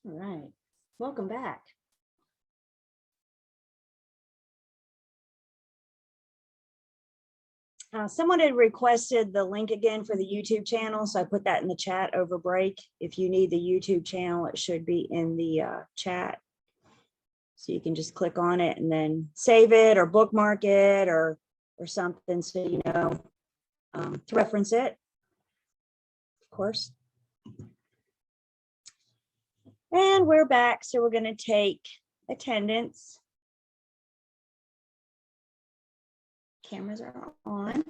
All right, welcome back. Someone had requested the link again for the YouTube channel, so I put that in the chat over break. If you need the YouTube channel, it should be in the chat. So you can just click on it and then save it or bookmark it or something so you know to reference it, of course. And we're back, so we're going to take attendance. Cameras are on.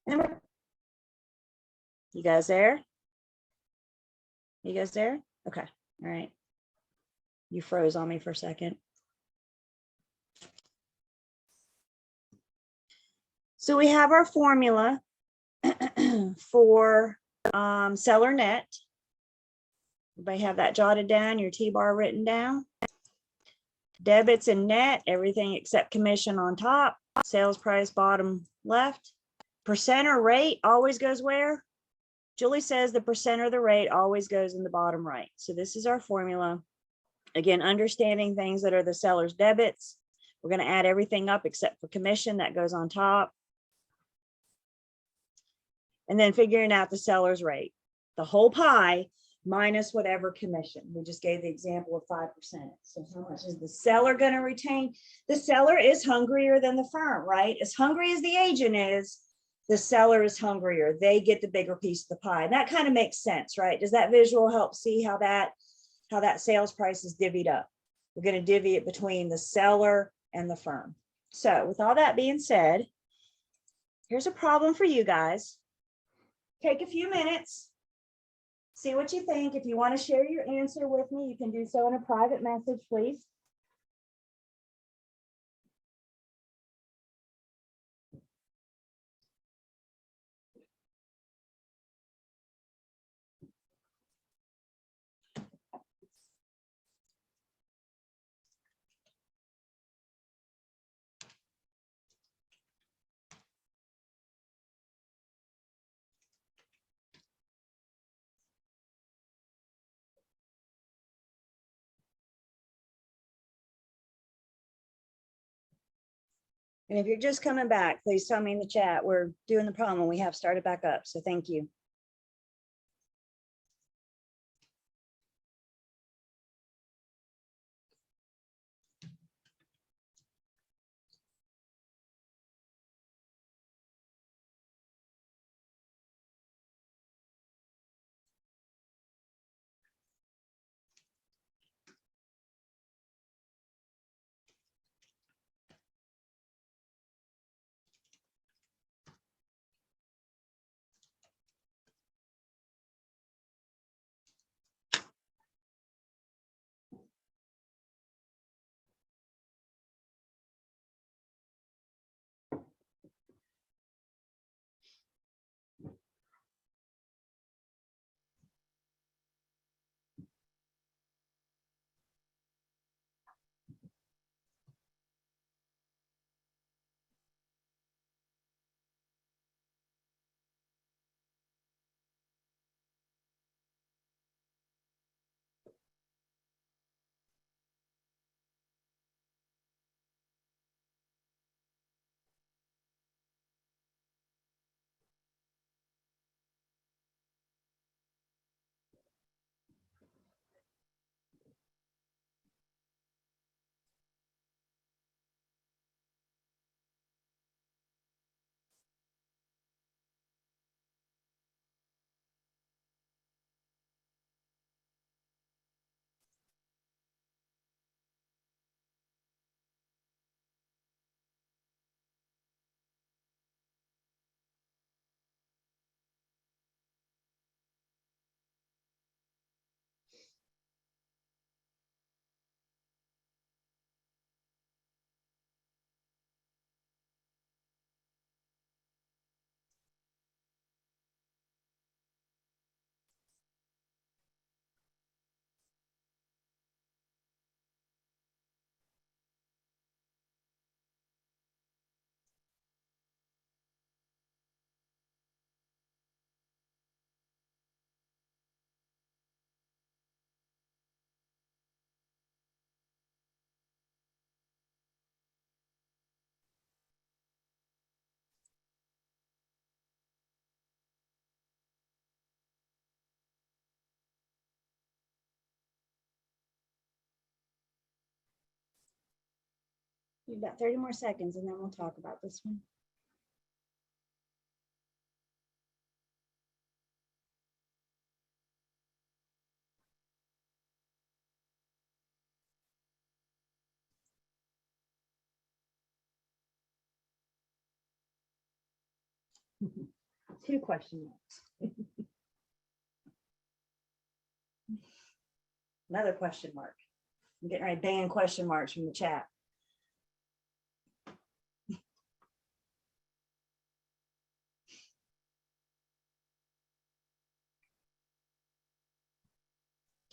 And you guys there? You guys there? Okay. All right. You froze on me for a second. So we have our formula for seller net. Everybody have that jotted down, your T-bar written down. Debits and net, everything except commission on top. Sales price bottom left. Percent or rate always goes where? Julie says the percent or the rate always goes in the bottom right. So this is our formula. Again, understanding things that are the seller's debits. We're going to add everything up except for commission that goes on top. And then figuring out the seller's rate. The whole pie minus whatever commission. We just gave the example of 5%. So how much is the seller going to retain? The seller is hungrier than the firm, right? As hungry as the agent is, the seller is hungrier. They get the bigger piece of the pie. And that kind of makes sense, right? Does that visual help see how that sales price is divvied up? We're going to divvy it between the seller and the firm. So with all that being said, here's a problem for you guys. Take a few minutes. See what you think. If you want to share your answer with me, you can do so in a private message, please. And if you're just coming back, please tell me in the chat. We're doing the problem and we have started back up. So thank you. We've got 30 more seconds and then we'll talk about this one. Two question marks. Another question mark. I'm getting ready to ban question marks from the chat.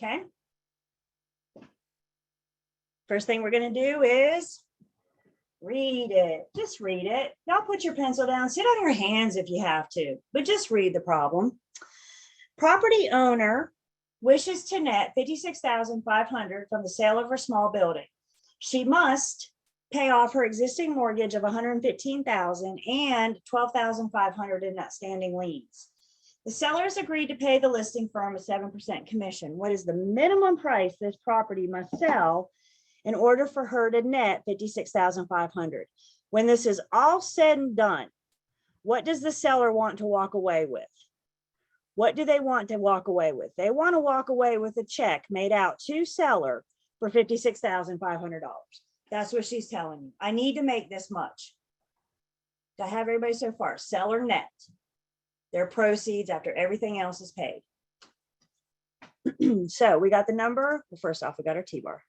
Okay. First thing we're going to do is read it. Just read it. Y'all put your pencil down, sit on your hands if you have to, but just read the problem. Property owner wishes to net $56,500 from the sale of her small building. She must pay off her existing mortgage of $115,000 and $12,500 in outstanding liens. The sellers agreed to pay the listing firm a 7% commission. What is the minimum price this property must sell in order for her to net $56,500? When this is all said and done, what does the seller want to walk away with? What do they want to walk away with? They want to walk away with a check made out to seller for $56,500. That's what she's telling you. I need to make this much. Do I have everybody so far? Seller net. Their proceeds after everything else is paid. So we got the number. Well, first off, we got our T-bar.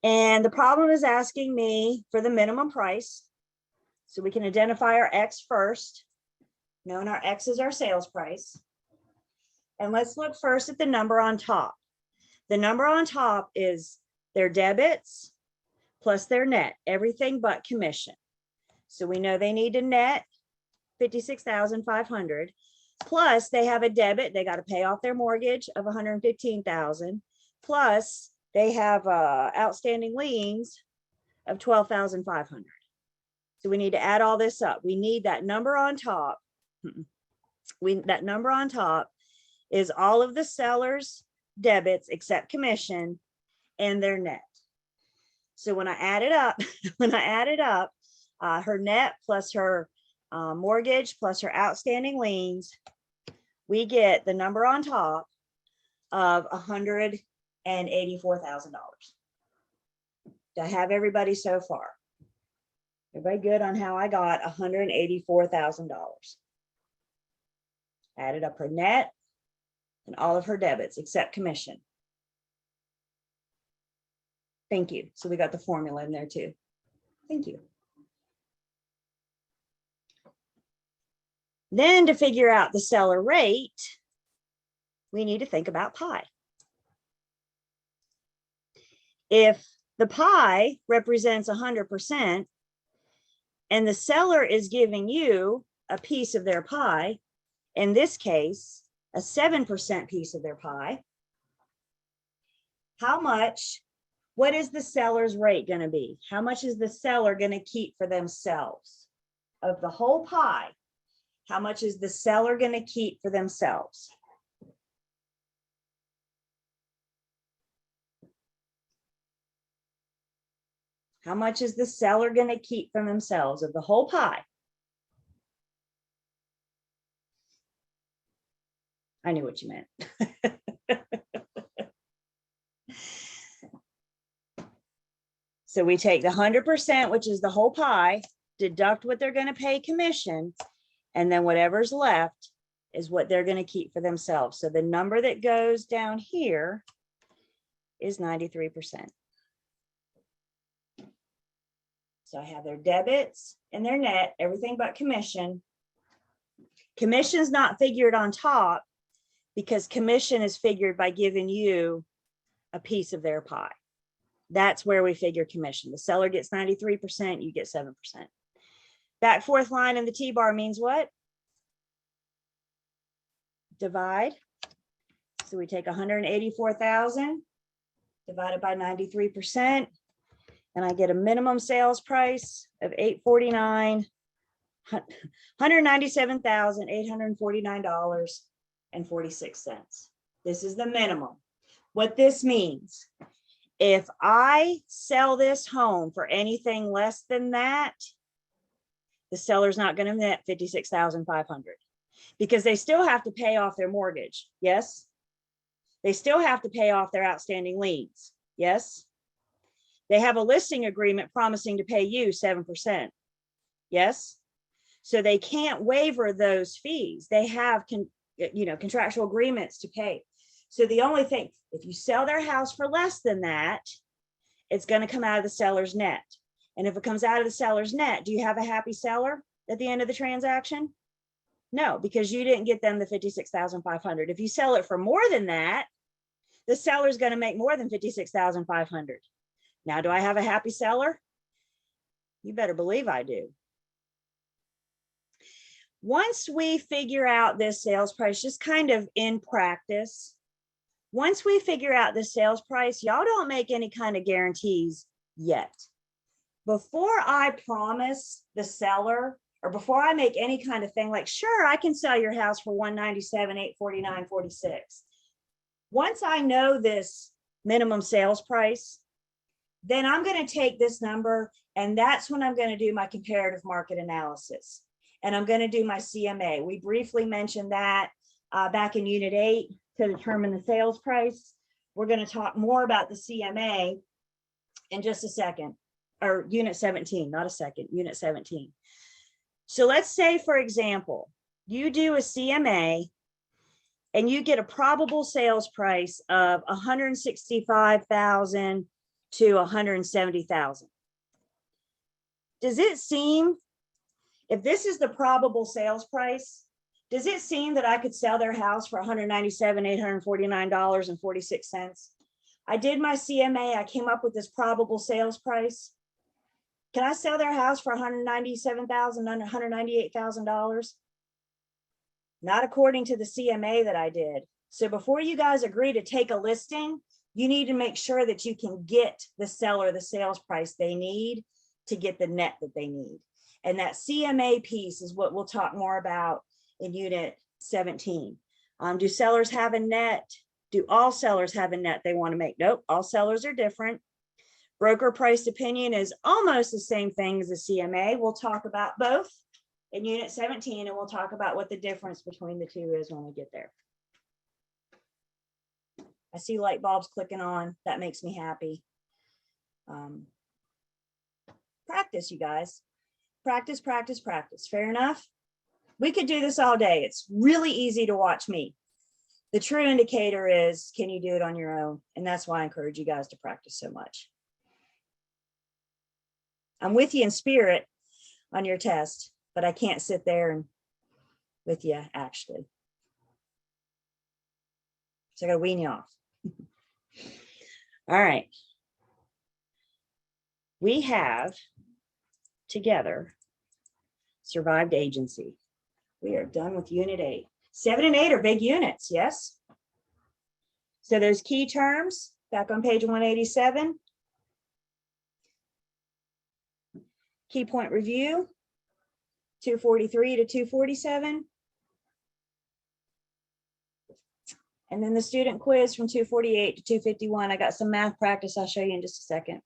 And the problem is asking me for the minimum price. So we can identify our X first. Knowing our X is our sales price. And let's look first at the number on top. The number on top is their debits plus their net, everything but commission. So we know they need to net $56,500, plus they have a debit. They got to pay off their mortgage of $115,000, plus they have outstanding liens of $12,500. So we need to add all this up. We need that number on top. That number on top is all of the seller's debits except commission and their net. So when I add it up, her net plus her mortgage plus her outstanding liens, we get the number on top of $184,000. Do I have everybody so far? Everybody good on how I got $184,000? Added up her net and all of her debits except commission. Thank you. So we got the formula in there too. Thank you. Then to figure out the seller rate, we need to think about pi. If the pi represents 100% and the seller is giving you a piece of their pie, in this case, a 7% piece of their pie, what is the seller's rate going to be? How much is the seller going to keep for themselves? Of the whole pie, how much is the seller going to keep for themselves? How much is the seller going to keep for themselves of the whole pie? I knew what you meant. So we take the 100%, which is the whole pie, deduct what they're going to pay commission, and then whatever's left is what they're going to keep for themselves. So the number that goes down here is 93%. So I have their debits and their net, everything but commission. Commission is not figured on top because commission is figured by giving you a piece of their pie. That's where we figure commission. The seller gets 93%, you get 7%. Back fourth line in the T-bar means what? Divide. So we take 184,000 divided by 93%, and I get a minimum sales price of $197,849.46. This is the minimum. What this means If I sell this home for anything less than that, the seller's not going to net $56,500 because they still have to pay off their mortgage. Yes. They still have to pay off their outstanding liens. Yes. They have a listing agreement promising to pay you 7%. Yes. So they can't waiver those fees. They have contractual agreements to pay. So the only thing, if you sell their house for less than that, it's going to come out of the seller's net. And if it comes out of the seller's net, do you have a happy seller at the end of the transaction? No, because you didn't get them the $56,500. If you sell it for more than that, the seller's going to make more than $56,500. Now, do I have a happy seller? You better believe I do. Once we figure out this sales price, just kind of in practice, once we figure out the sales price, y'all don't make any kind of guarantees yet. Before I promise the seller, or before I make any kind of thing like, sure, I can sell your house for $197,849, $46. Once I know this minimum sales price, then I'm going to take this number, and that's when I'm going to do my comparative market analysis. And I'm going to do my CMA. We briefly mentioned that back in Unit 8 to determine the sales price. We're going to talk more about the CMA in just a second, or Unit 17, not a second, Unit 17. So let's say, for example, you do a CMA and you get a probable sales price of $165,000 to $170,000. Does it seem, if this is the probable sales price, does it seem that I could sell their house for $197,849.46? I did my CMA. I came up with this probable sales price. Can I sell their house for $197,000, $198,000? Not according to the CMA that I did. So before you guys agree to take a listing, you need to make sure that you can get the seller the sales price they need to get the net that they need. And that CMA piece is what we'll talk more about in Unit 17. Do sellers have a net? Do all sellers have a net they want to make? Nope, all sellers are different. Broker priced opinion is almost the same thing as a CMA. We'll talk about both in Unit 17, and we'll talk about what the difference between the two is when we get there. I see light bulbs clicking on. That makes me happy. Practice, you guys. Practice, practice, practice. Fair enough? We could do this all day. It's really easy to watch me. The true indicator is, can you do it on your own? And that's why I encourage you guys to practice so much. I'm with you in spirit on your test, but I can't sit there and with you actually. So I gotta wean you off. All right. We have together survived agency. We are done with Unit 8. 7 and 8 are big units, yes? So those key terms, back on page 187. Key point review, 243 to 247. And then the student quiz from 248 to 251. I got some math practice I'll show you in just a second.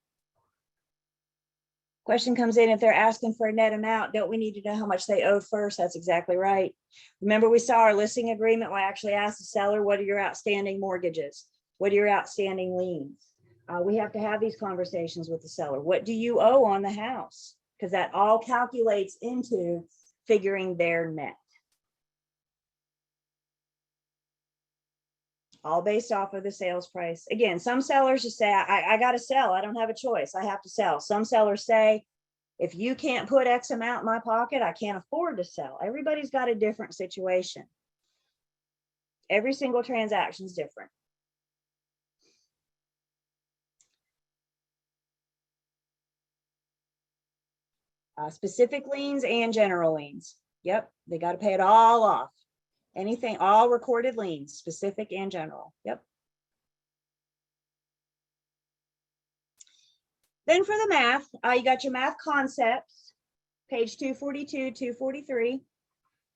Question comes in, if they're asking for a net amount, don't we need to know how much they owe first? That's exactly right. Remember, we saw our listing agreement where I actually asked the seller, what are your outstanding mortgages? What are your outstanding liens? We have to have these conversations with the seller. What do you owe on the house? Because that all calculates into figuring their net. All based off of the sales price. Again, some sellers just say, I got to sell. I don't have a choice. I have to sell. Some sellers say, if you can't put X amount in my pocket, I can't afford to sell. Everybody's got a different situation. Every single transaction is different. Specific liens and general liens. Yep, they got to pay it all off. Anything, all recorded liens, specific and general. Yep. Then for the math, you got your math concepts, page 242, 243,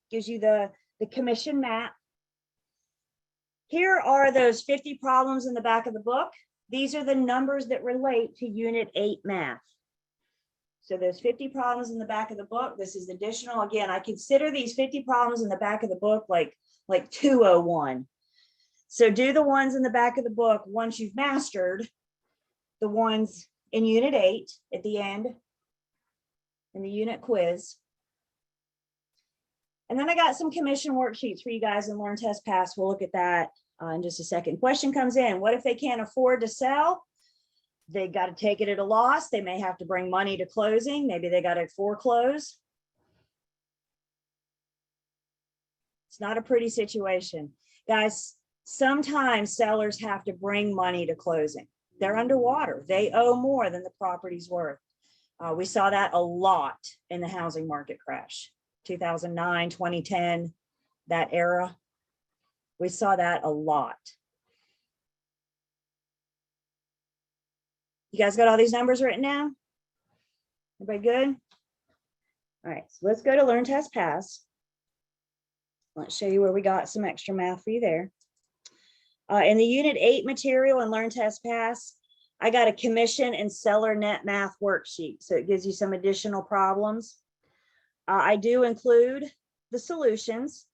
gives you the commission map. Here are those 50 problems in the back of the book These are the numbers that relate to Unit 8 math. So there's 50 problems in the back of the book. This is additional. Again, I consider these 50 problems in the back of the book like 201. So do the ones in the back of the book once you've mastered the ones in Unit 8 at the end in the unit quiz. And then I got some commission worksheets for you guys in Learn, Test, Pass. We'll look at that in just a second. Question comes in. What if they can't afford to sell? They got to take it at a loss. They may have to bring money to closing. Maybe they got to foreclose. It's not a pretty situation. Guys, sometimes sellers have to bring money to closing. They're underwater. They owe more than the property's worth. We saw that a lot in the housing market crash, 2009, 2010, that era. We saw that a lot. You guys got all these numbers written down? Everybody good? All right, so let's go to Learn, Test, Pass. Let's show you where we got some extra math for you there. In the Unit 8 material and Learn, Test, Pass, I got a commission and seller net math worksheet. So it gives you some additional problems. I do include the solutions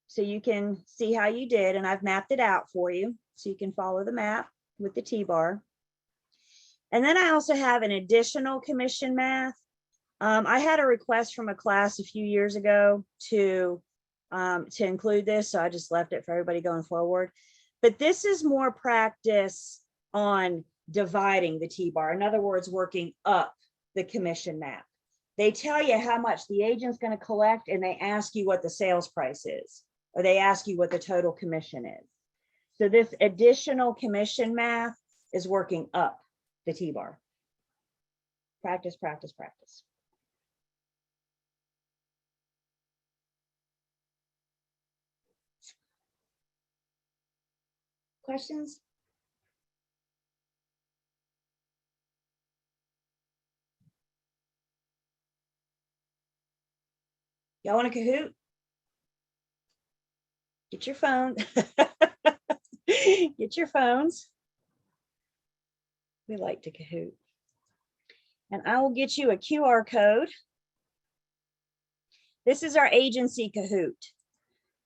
so you can see how you did, and I've mapped it out for you so you can follow the map with the T-bar. And then I also have an additional commission math. I had a request from a class a few years ago to include this, so I just left it for everybody going forward. But this is more practice on dividing the T-bar. In other words, working up the commission map. They tell you how much the agent's going to collect, and they ask you what the sales price is, or they ask you what the total commission is. So this additional commission math is working up the T-bar. Practice, practice, practice. Questions? Y'all want a Kahoot? Get your phone. Get your phones. We like to Kahoot. And I will get you a QR code. This is our agency Kahoot.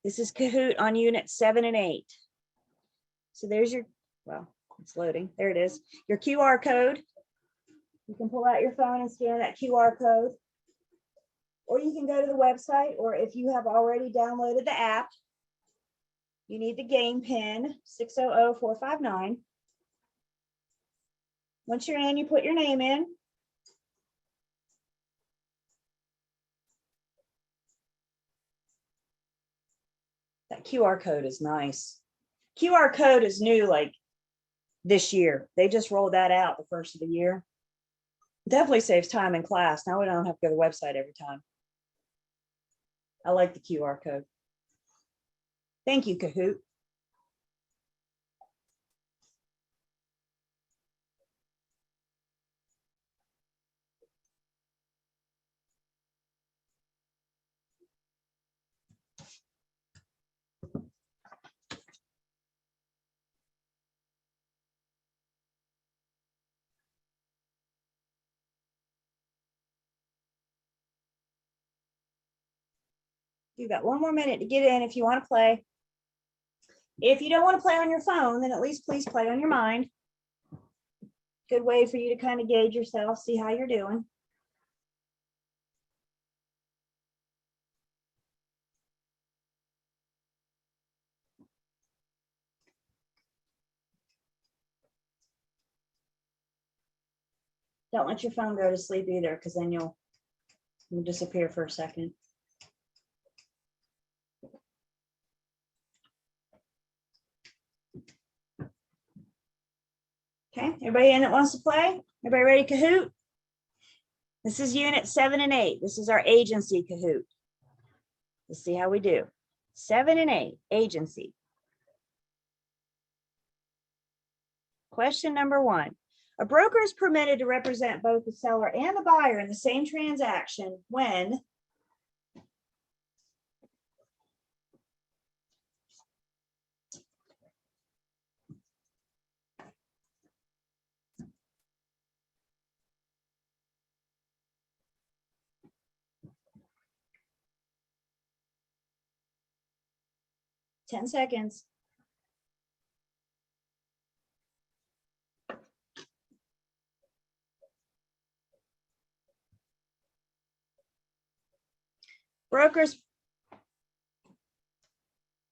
This is Kahoot on Unit 7 and 8. So there's your, well, it's loading. There it is. Your QR code. You can pull out your phone and scan that QR code. Or you can go to the website, or if you have already downloaded the app, you need the game pin 600459. Once you're in, you put your name in. That QR code is nice. QR code is new, like this year. They just rolled that out the first of the year. Definitely saves time in class. Now we don't have to go to the website every time. I like the QR code. Thank you, Kahoot. You've got one more minute to get in if you want to play. If you don't want to play on your phone, then at least please play on your mind. Good way for you to kind of gauge yourself, see how you're doing. Don't let your phone go to sleep either, because then you'll disappear for a second. Okay, everybody in that wants to play? Everybody ready, Kahoot? This is Unit 7 and 8. This is our agency Kahoot. Let's see how we do. 7 and 8, agency. Question number 1. A broker is permitted to represent both the seller and the buyer in the same transaction when 10 seconds. Brokers,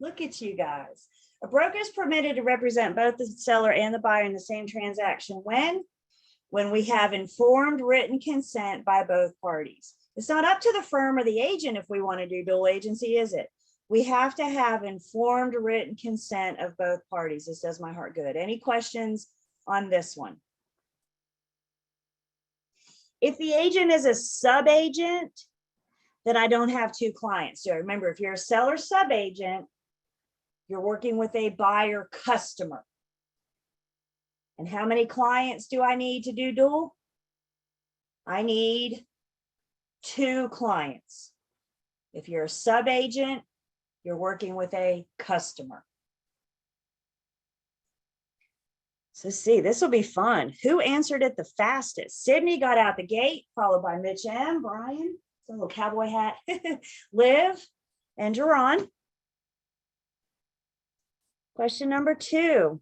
look at you guys. A broker is permitted to represent both the seller and the buyer in the same transaction when we have informed written consent by both parties. It's not up to the firm or the agent if we want to do dual agency, is it? We have to have informed written consent of both parties. This does my heart good. Any questions on this one? If the agent is a sub-agent, then I don't have two clients. So remember, if you're a seller sub-agent, you're working with a buyer customer. And how many clients do I need to do dual? I need 2 clients. If you're a sub-agent, you're working with a customer. So see, this will be fun. Who answered it the fastest? Sydney got out the gate, followed by Mitch M, Brian, a little cowboy hat, Liv, and Jerron. Question number 2.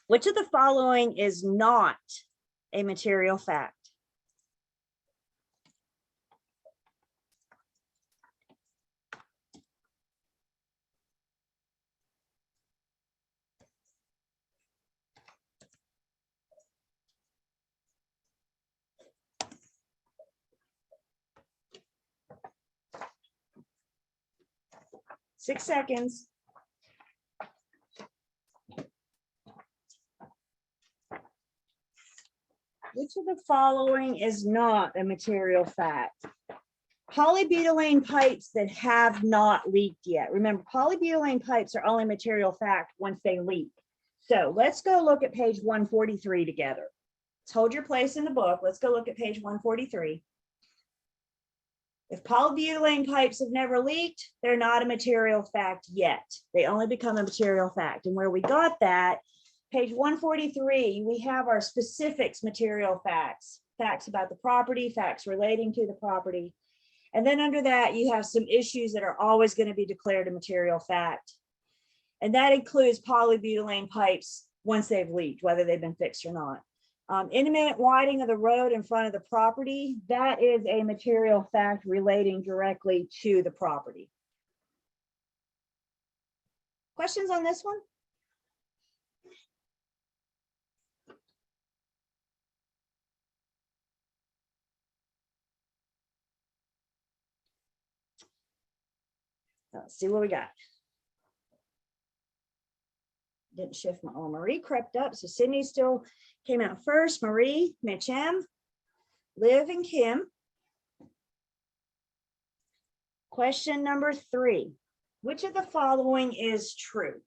Which of the following is not a material fact? Six seconds. Which of the following is not a material fact? Polybutylene pipes that have not leaked yet. Remember, polybutylene pipes are only material fact once they leak. So let's go look at page 143 together. Let's hold your place in the book. Let's go look at page 143. If polybutylene pipes have never leaked, they're not a material fact yet. They only become a material fact. And where we got that, page 143, we have our specifics material facts, facts about the property, facts relating to the property. And then under that, you have some issues that are always going to be declared a material fact. And that includes polybutylene pipes once they've leaked, whether they've been fixed or not. Intermittent widening of the road in front of the property, that is a material fact relating directly to the property. Questions on this one? Let's see what we got. Didn't shift my, oh, Marie crept up. So Sydney still came out first. Marie, Mitch M, Liv, and Kim. Question number 3. Which of the following is true?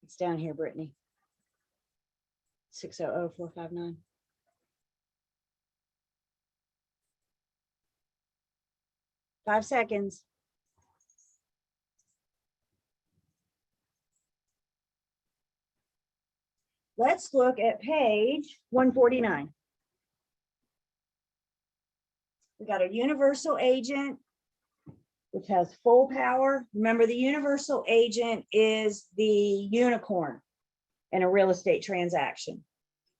It's down here, Brittany. 600-459. Five seconds. Let's look at page 149. We got a universal agent, which has full power. Remember, the universal agent is the unicorn in a real estate transaction.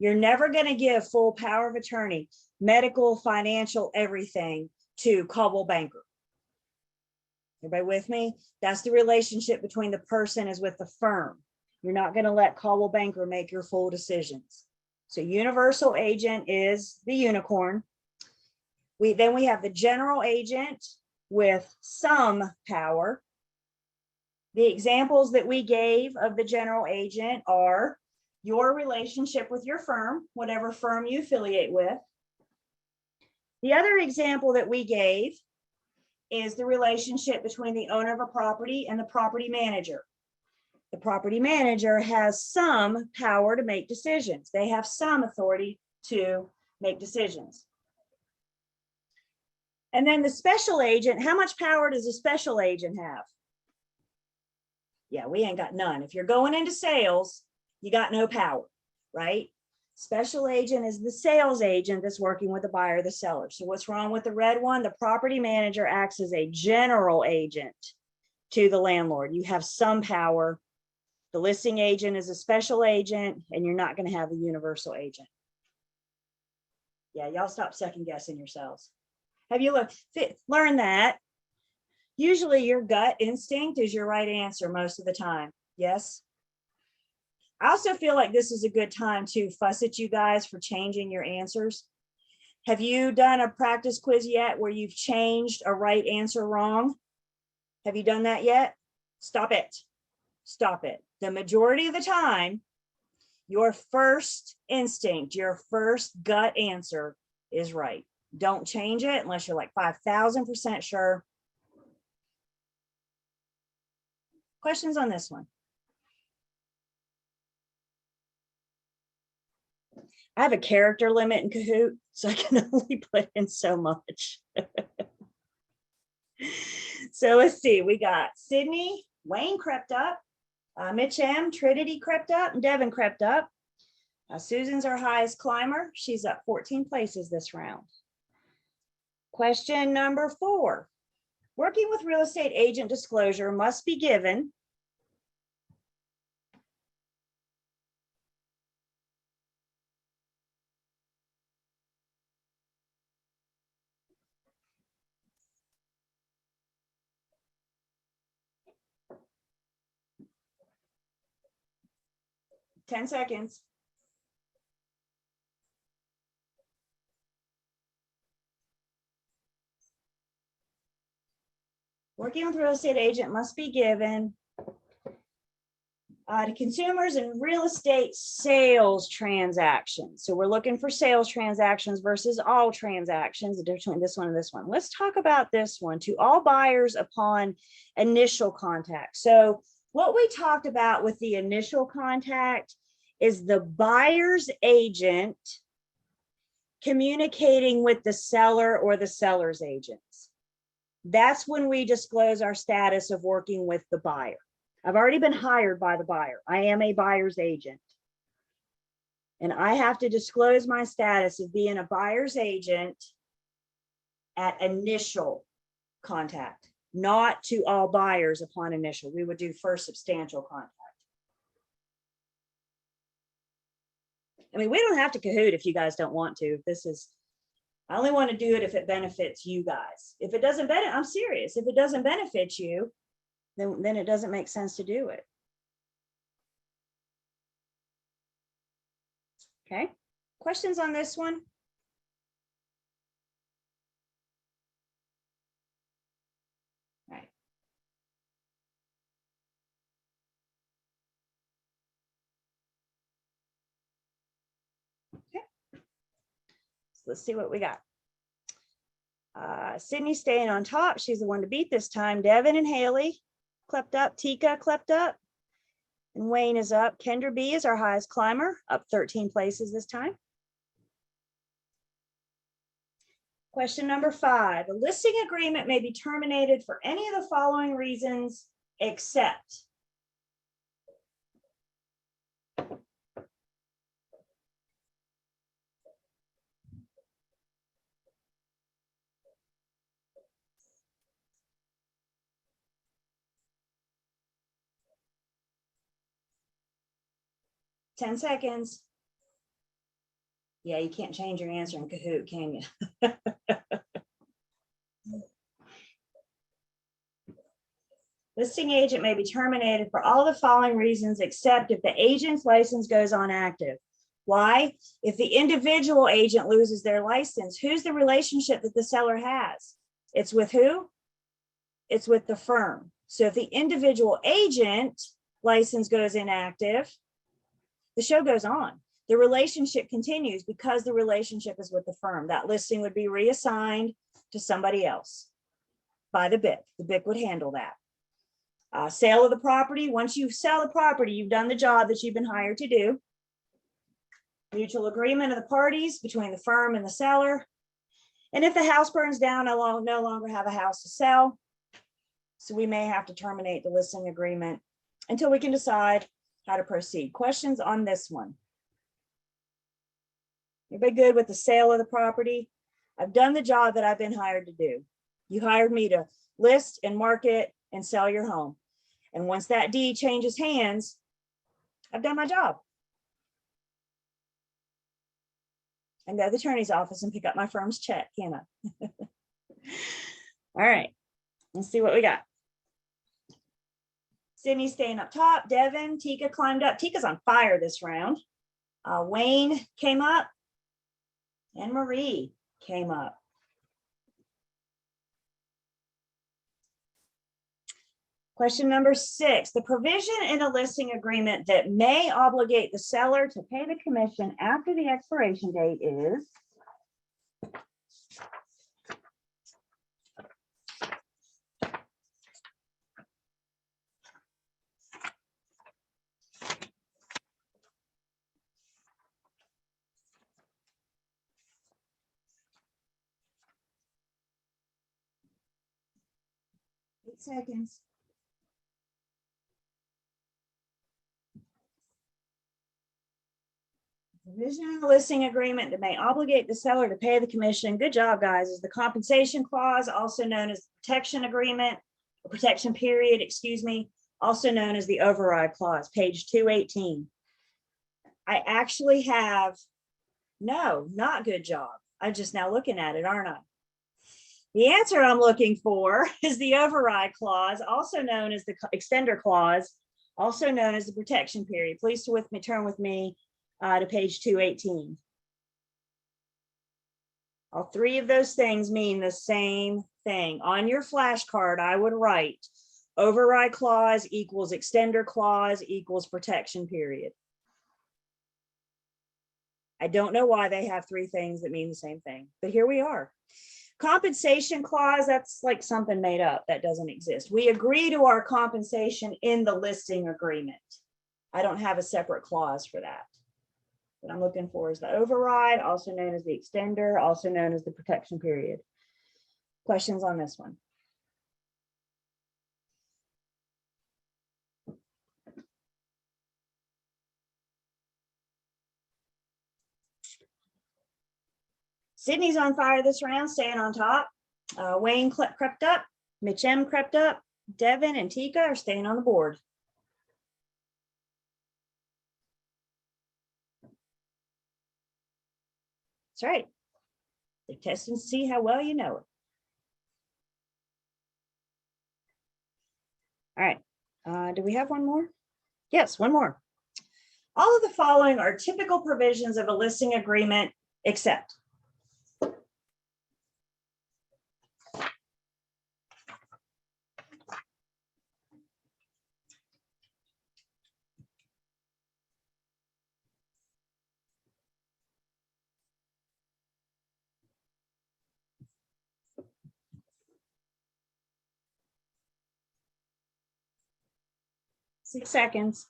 You're never going to give full power of attorney, medical, financial, everything to Coldwell Banker. Everybody with me? That's the relationship between the person as with the firm. You're not going to let Coldwell Banker make your full decisions. So universal agent is the unicorn. Then we have the general agent with some power. The examples that we gave of the general agent are your relationship with your firm, whatever firm you affiliate with. The other example that we gave is the relationship between the owner of a property and the property manager. The property manager has some power to make decisions. They have some authority to make decisions. And then the special agent, how much power does a special agent have? Yeah, we ain't got none. If you're going into sales, you got no power, right? Special agent is the sales agent that's working with the buyer or the seller. So what's wrong with the red one? The property manager acts as a general agent to the landlord. You have some power. The listing agent is a special agent, and you're not going to have a universal agent. Yeah, y'all stop second guessing yourselves. Have you learned that? Usually your gut instinct is your right answer most of the time. Yes. I also feel like this is a good time to fuss at you guys for changing your answers. Have you done a practice quiz yet where you've changed a right answer wrong? Have you done that yet? Stop it. Stop it. The majority of the time, your first instinct, your first gut answer is right. Don't change it unless you're like 5,000% sure. Questions on this one? I have a character limit in Kahoot, so I can only put in so much. So let's see, we got Sydney, Wayne crept up, Mitch M, Trinity crept up, and Devin crept up. Susan's our highest climber. She's up 14 places this round. Question number 4. Working with real estate agent disclosure must be given. Ten seconds. Working with real estate agent must be given to consumers in real estate sales transactions. So we're looking for sales transactions versus all transactions, the difference between this one and this one. Let's talk about this one. To all buyers upon initial contact. So what we talked about with the initial contact is the buyer's agent communicating with the seller or the seller's agents. That's when we disclose our status of working with the buyer. I've already been hired by the buyer. I am a buyer's agent. And I have to disclose my status of being a buyer's agent at initial contact, not to all buyers upon initial. We would do first substantial contact. I mean, we don't have to Kahoot if you guys don't want to. I only want to do it if it benefits you guys. If it doesn't benefit, I'm serious. If it doesn't benefit you, then it doesn't make sense to do it. Okay. Questions on this one? All right. Okay. So let's see what we got. Sydney's staying on top. She's the one to beat this time. Devin and Haley clept up. Tika clept up. And Wayne is up. Kendra B is our highest climber, up 13 places this time. Question number 5. A listing agreement may be terminated for any of the following reasons, except. Ten seconds. Yeah, you can't change your answer in Kahoot, can you? Listing agent may be terminated for all the following reasons, except if the agent's license goes on active. Why? If the individual agent loses their license, who's the relationship that the seller has? It's with who? It's with the firm. So if the individual agent license goes inactive, the show goes on. The relationship continues because the relationship is with the firm. That listing would be reassigned to somebody else by the BIC. The BIC would handle that. Sale of the property. Once you sell the property, you've done the job that you've been hired to do. Mutual agreement of the parties between the firm and the seller. And if the house burns down, I will no longer have a house to sell. So we may have to terminate the listing agreement until we can decide how to proceed. Questions on this one? Everybody good with the sale of the property? I've done the job that I've been hired to do. You hired me to list and market and sell your home. And once that deed changes hands, I've done my job. I can go to the attorney's office and pick up my firm's check, can't I? All right, let's see what we got. Sydney's staying up top. Devin, Tika climbed up. Tika's on fire this round. Wayne came up. And Marie came up. Question number 6, the provision in a listing agreement that may obligate the seller to pay the commission after the expiration date is. Seconds. Provision in the listing agreement that may obligate the seller to pay the commission. Good job, guys. Is the compensation clause, also known as protection agreement, or protection period, excuse me, also known as the override clause, page 218. I actually have, no, not good job. I'm just now looking at it, aren't I? The answer I'm looking for is the override clause, also known as the extender clause, also known as the protection period. Please turn with me to page 218. All three of those things mean the same thing. On your flashcard, I would write override clause equals extender clause equals protection period. I don't know why they have three things that mean the same thing, but here we are. Compensation clause, that's like something made up that doesn't exist. We agree to our compensation in the listing agreement. I don't have a separate clause for that. What I'm looking for is the override, also known as the extender, also known as the protection period. Questions on this one? Sydney's on fire this round, staying on top. Wayne crept up, Mitch M crept up, Devin and Tika are staying on the board. That's right. They're testing to see how well you know it. All right, do we have one more? Yes, one more. All of the following are typical provisions of a listing agreement, except. Six seconds.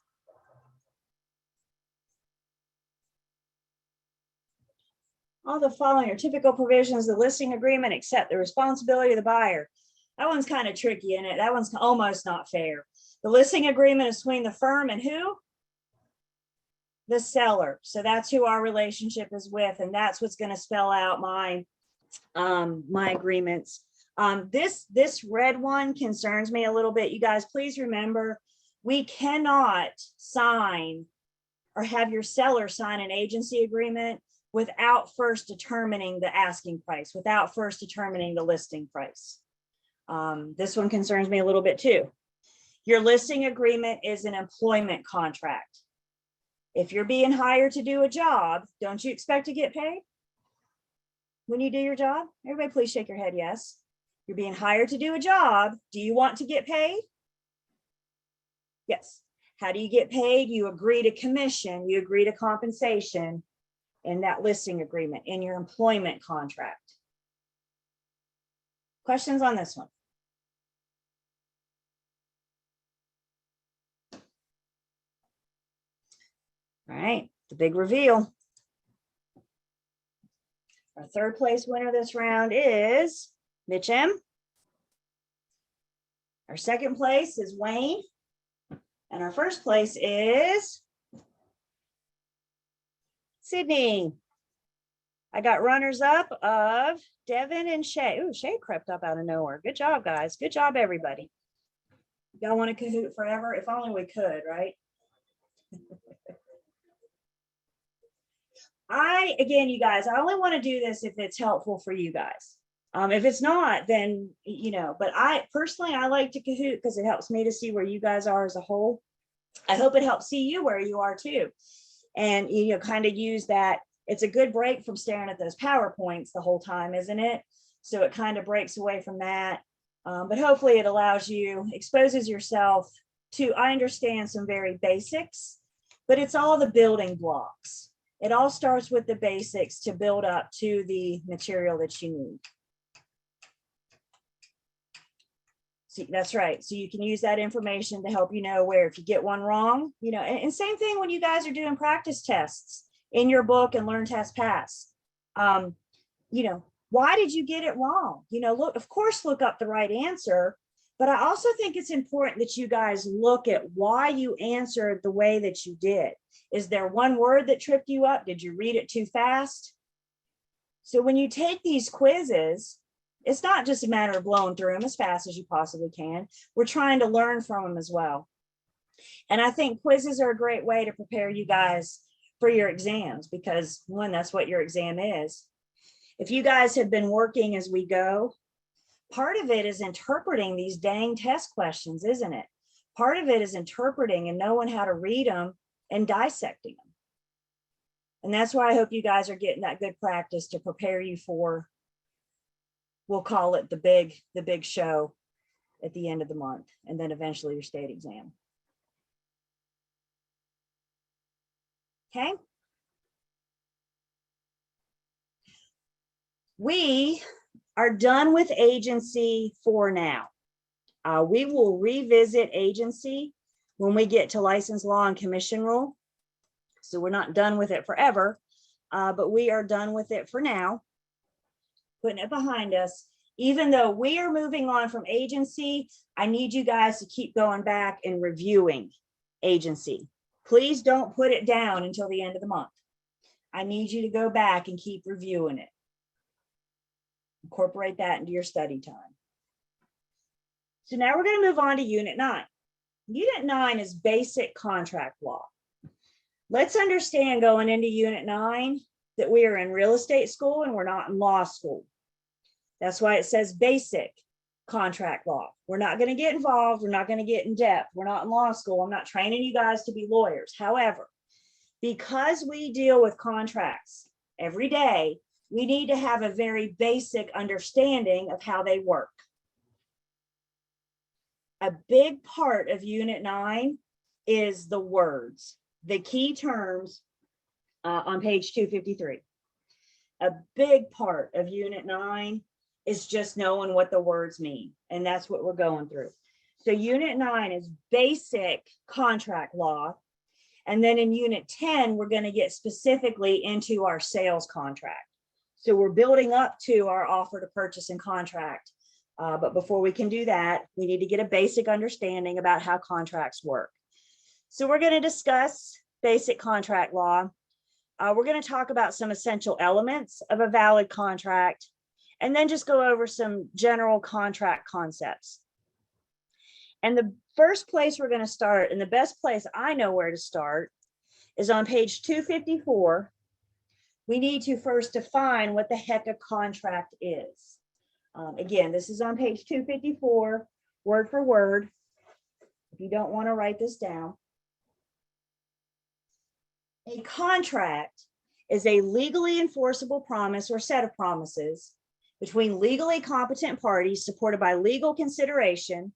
All the following are typical provisions of the listing agreement, except the responsibility of the buyer. That one's kind of tricky, isn't it? That one's almost not fair. The listing agreement is between the firm and who? The seller. So that's who our relationship is with, and that's what's going to spell out my agreements. This red one concerns me a little bit. You guys, please remember, we cannot sign or have your seller sign an agency agreement without first determining the asking price, without first determining the listing price. This one concerns me a little bit too. Your listing agreement is an employment contract. If you're being hired to do a job, don't you expect to get paid when you do your job? Everybody please shake your head yes. You're being hired to do a job. Do you want to get paid? Yes. How do you get paid? You agree to commission, you agree to compensation in that listing agreement, in your employment contract. Questions on this one? All right, the big reveal. Our third place winner this round is Mitch M. Our second place is Wayne. And our first place is Sydney. I got runners up of Devin and Shay. Ooh, Shay crept up out of nowhere. Good job, guys. Good job, everybody. Y'all want to Kahoot forever? If only we could, right? Again, you guys, I only want to do this if it's helpful for you guys. If it's not, then, but I personally like to Kahoot because it helps me to see where you guys are as a whole. I hope it helps see you where you are too. And, kind of use that. It's a good break from staring at those PowerPoints the whole time, isn't it? So it kind of breaks away from that. But hopefully it allows you, exposes yourself to, I understand some very basics, but it's all the building blocks. It all starts with the basics to build up to the material that you need. See, that's right. So you can use that information to help you know where, if you get one wrong, and same thing when you guys are doing practice tests in your book and Learn, Test, Pass. Why did you get it wrong? Look, of course, look up the right answer, but I also think it's important that you guys look at why you answered the way that you did. Is there one word that tripped you up? Did you read it too fast? So when you take these quizzes, it's not just a matter of blowing through them as fast as you possibly can. We're trying to learn from them as well. And I think quizzes are a great way to prepare you guys for your exams because, one, that's what your exam is. If you guys have been working as we go, part of it is interpreting these dang test questions, isn't it? Part of it is interpreting and knowing how to read them and dissecting them. And that's why I hope you guys are getting that good practice to prepare you for, we'll call it the big show at the end of the month, and then eventually your state exam. Okay. We are done with agency for now. We will revisit agency when we get to license law and commission rule. So we're not done with it forever, but we are done with it for now, putting it behind us. Even though we are moving on from agency, I need you guys to keep going back and reviewing agency. Please don't put it down until the end of the month. I need you to go back and keep reviewing it. Incorporate that into your study time. So now we're going to move on to Unit 9. Unit 9 is basic contract law. Let's understand going into Unit 9 that we are in real estate school and we're not in law school. That's why it says basic contract law. We're not going to get involved. We're not going to get in depth. We're not in law school. I'm not training you guys to be lawyers. However, because we deal with contracts every day, we need to have a very basic understanding of how they work. A big part of Unit 9 is the words, the key terms on page 253. A big part of Unit 9 is just knowing what the words mean, and that's what we're going through. So Unit 9 is basic contract law, and then in Unit 10, we're going to get specifically into our sales contract. So we're building up to our offer to purchase and contract. But before we can do that, we need to get a basic understanding about how contracts work. So we're going to discuss basic contract law. We're going to talk about some essential elements of a valid contract, and then just go over some general contract concepts. And the first place we're going to start, and the best place I know where to start, is on page 254. We need to first define what the heck a contract is. Again, this is on page 254, word for word, if you don't want to write this down. A contract is a legally enforceable promise or set of promises between legally competent parties supported by legal consideration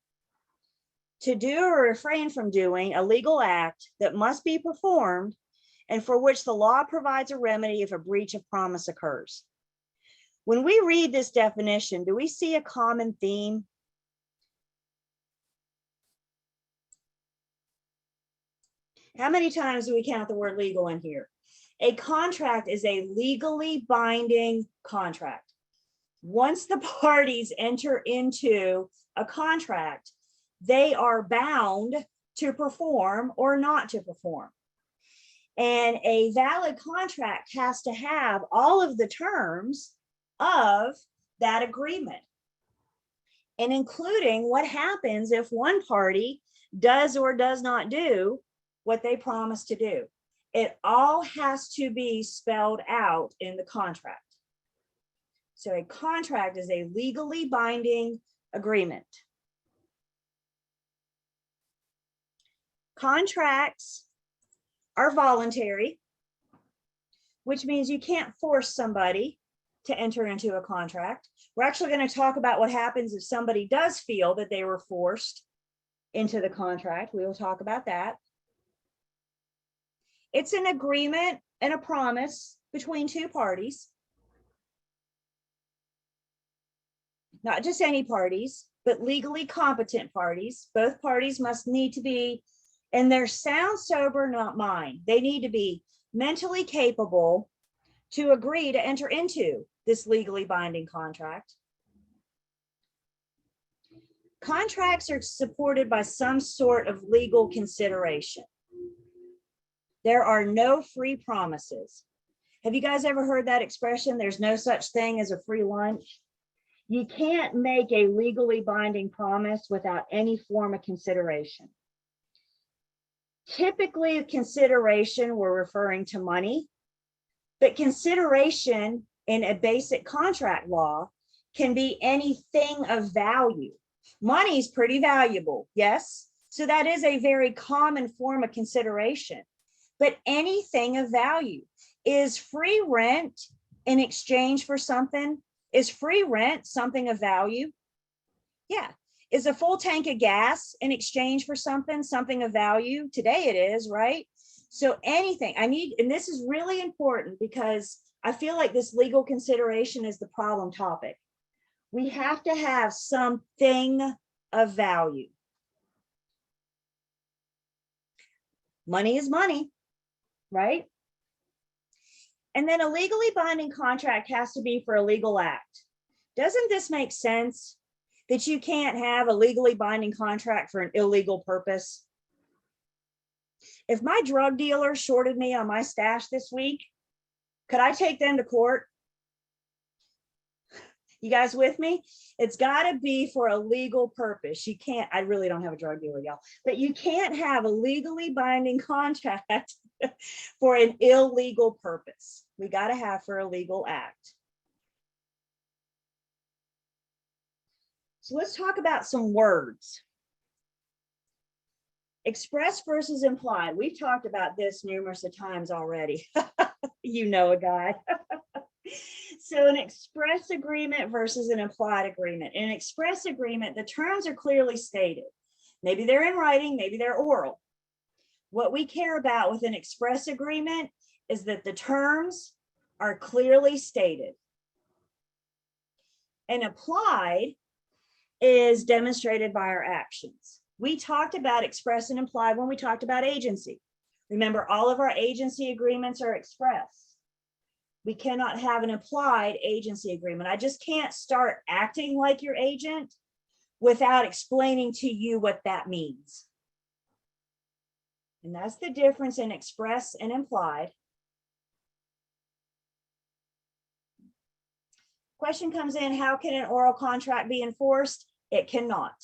to do or refrain from doing a legal act that must be performed and for which the law provides a remedy if a breach of promise occurs. When we read this definition, do we see a common theme? How many times do we count the word legal in here? A contract is a legally binding contract. Once the parties enter into a contract, they are bound to perform or not to perform. And a valid contract has to have all of the terms of that agreement, and including what happens if one party does or does not do what they promised to do. It all has to be spelled out in the contract. So a contract is a legally binding agreement. Contracts are voluntary, which means you can't force somebody to enter into a contract. We're actually going to talk about what happens if somebody does feel that they were forced into the contract. We will talk about that. It's an agreement and a promise between two parties. Not just any parties, but legally competent parties. Both parties must need to be in their sound, sober, not mind. They need to be mentally capable to agree to enter into this legally binding contract. Contracts are supported by some sort of legal consideration. There are no free promises. Have you guys ever heard that expression? There's no such thing as a free lunch. You can't make a legally binding promise without any form of consideration. Typically, consideration, we're referring to money, but consideration in a basic contract law can be anything of value. Money is pretty valuable, yes? So that is a very common form of consideration, but anything of value. Is free rent in exchange for something? Is free rent something of value? Yeah. Is a full tank of gas in exchange for something of value? Today it is, right? So anything and this is really important because I feel like this legal consideration is the problem topic. We have to have something of value. Money is money, right? And then a legally binding contract has to be for a legal act. Doesn't this make sense? That you can't have a legally binding contract for an illegal purpose. If my drug dealer shorted me on my stash this week, could I take them to court? You guys with me? It's got to be for a legal purpose. You can't, I really don't have a drug dealer, y'all, but you can't have a legally binding contract for an illegal purpose. We got to have for a legal act. So let's talk about some words. Express versus implied. We've talked about this numerous of times already. You know a guy. So an express agreement versus an implied agreement. In an express agreement, the terms are clearly stated. Maybe they're in writing, maybe they're oral. What we care about with an express agreement is that the terms are clearly stated. And applied is demonstrated by our actions. We talked about express and implied when we talked about agency. Remember, all of our agency agreements are express. We cannot have an implied agency agreement. I just can't start acting like your agent without explaining to you what that means. And that's the difference in express and implied. Question comes in, how can an oral contract be enforced? It cannot.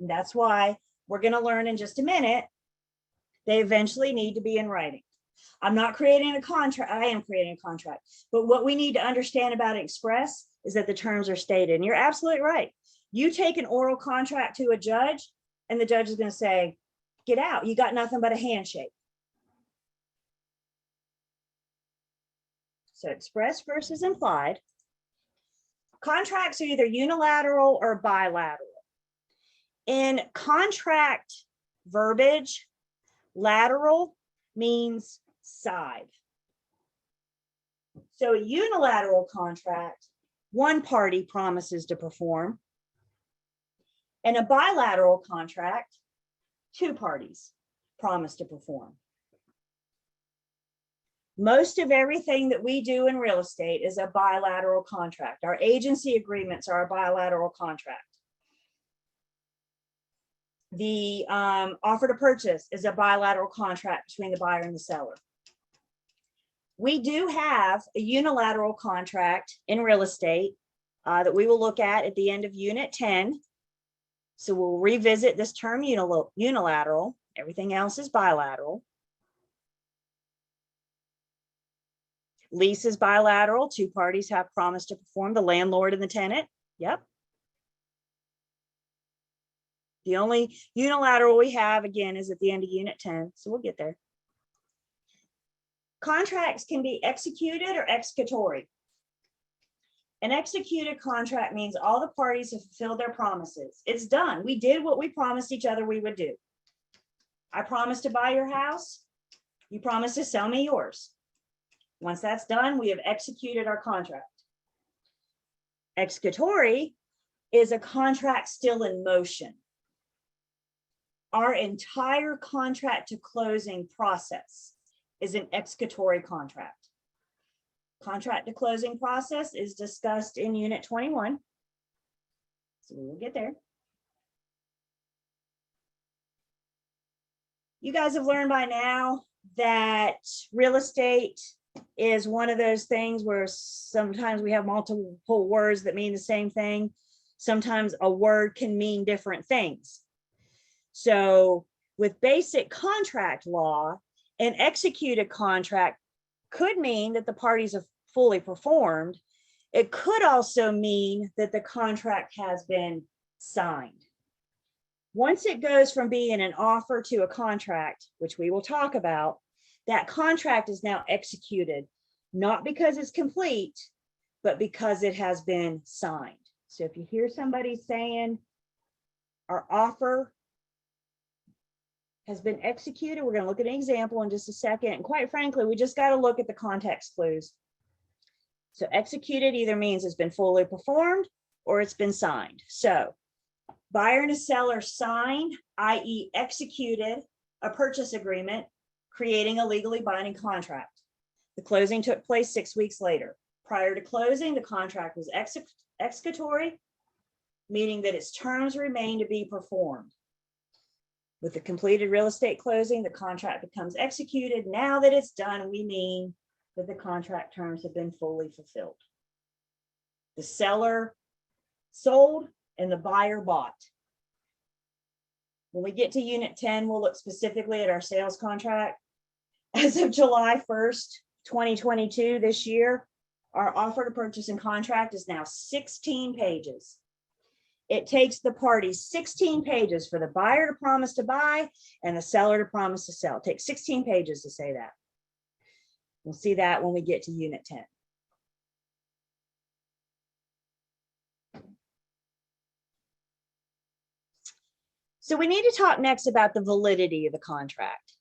And that's why we're going to learn in just a minute, they eventually need to be in writing. I'm not creating a contract, I am creating a contract. But what we need to understand about express is that the terms are stated. And you're absolutely right. You take an oral contract to a judge, and the judge is going to say, get out, you got nothing but a handshake. So express versus implied. Contracts are either unilateral or bilateral. In contract verbiage, lateral means side. So a unilateral contract, one party promises to perform. And a bilateral contract, two parties promise to perform. Most of everything that we do in real estate is a bilateral contract. Our agency agreements are a bilateral contract. The offer to purchase is a bilateral contract between the buyer and the seller. We do have a unilateral contract in real estate that we will look at the end of Unit 10. So we'll revisit this term unilateral. Everything else is bilateral. Lease is bilateral. Two parties have promised to perform, the landlord and the tenant. Yep. The only unilateral we have, again, is at the end of Unit 10, so we'll get there. Contracts can be executed or executory. An executed contract means all the parties have fulfilled their promises. It's done. We did what we promised each other we would do. I promised to buy your house. You promised to sell me yours. Once that's done, we have executed our contract. Executory is a contract still in motion. Our entire contract to closing process is an executory contract. Contract to closing process is discussed in Unit 21. So we will get there. You guys have learned by now that real estate is one of those things where sometimes we have multiple words that mean the same thing. Sometimes a word can mean different things. So with basic contract law, an executed contract could mean that the parties have fully performed. It could also mean that the contract has been signed. Once it goes from being an offer to a contract, which we will talk about, that contract is now executed, not because it's complete, but because it has been signed. So if you hear somebody saying our offer has been executed, we're going to look at an example in just a second. And quite frankly, we just got to look at the context clues. So executed either means it's been fully performed or it's been signed. So buyer and a seller signed, i.e. executed a purchase agreement, creating a legally binding contract. The closing took place 6 weeks later. Prior to closing, the contract was executory, meaning that its terms remain to be performed. With the completed real estate closing, the contract becomes executed. Now that it's done, we mean that the contract terms have been fully fulfilled. The seller sold and the buyer bought. When we get to Unit 10, we'll look specifically at our sales contract. As of July 1st, 2022, this year, our offer to purchase and contract is now 16 pages. It takes the parties 16 pages for the buyer to promise to buy and the seller to promise to sell. It takes 16 pages to say that. We'll see that when we get to Unit 10. So we need to talk next about the validity of the contract.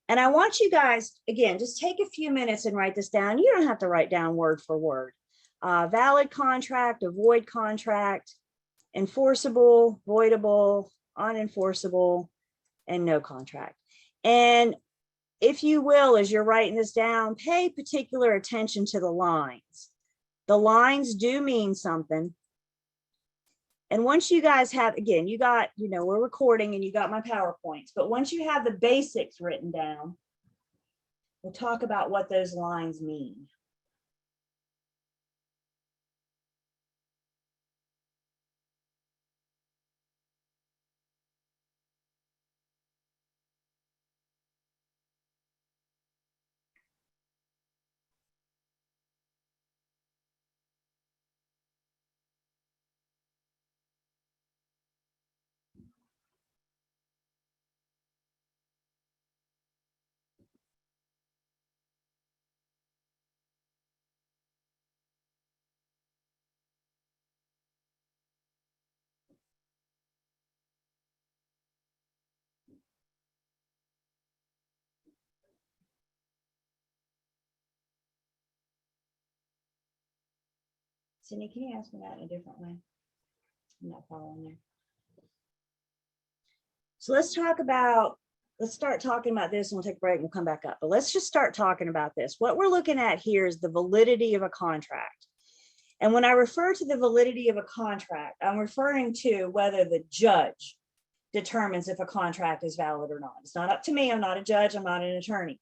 And I want you guys, again, just take a few minutes and write this down. You don't have to write down word for word. Valid contract, a void contract, enforceable, voidable, unenforceable, and no contract. And if you will, as you're writing this down, pay particular attention to the lines. The lines do mean something. And once you guys have, again, you got, we're recording and you got my PowerPoints, but once you have the basics written down, we'll talk about what those lines mean. Cindy, can you ask me that in a different way? I'm not following there. So let's start talking about this, and we'll take a break and we'll come back up. But let's just start talking about this. What we're looking at here is the validity of a contract. And when I refer to the validity of a contract, I'm referring to whether the judge determines if a contract is valid or not. It's not up to me. I'm not a judge. I'm not an attorney.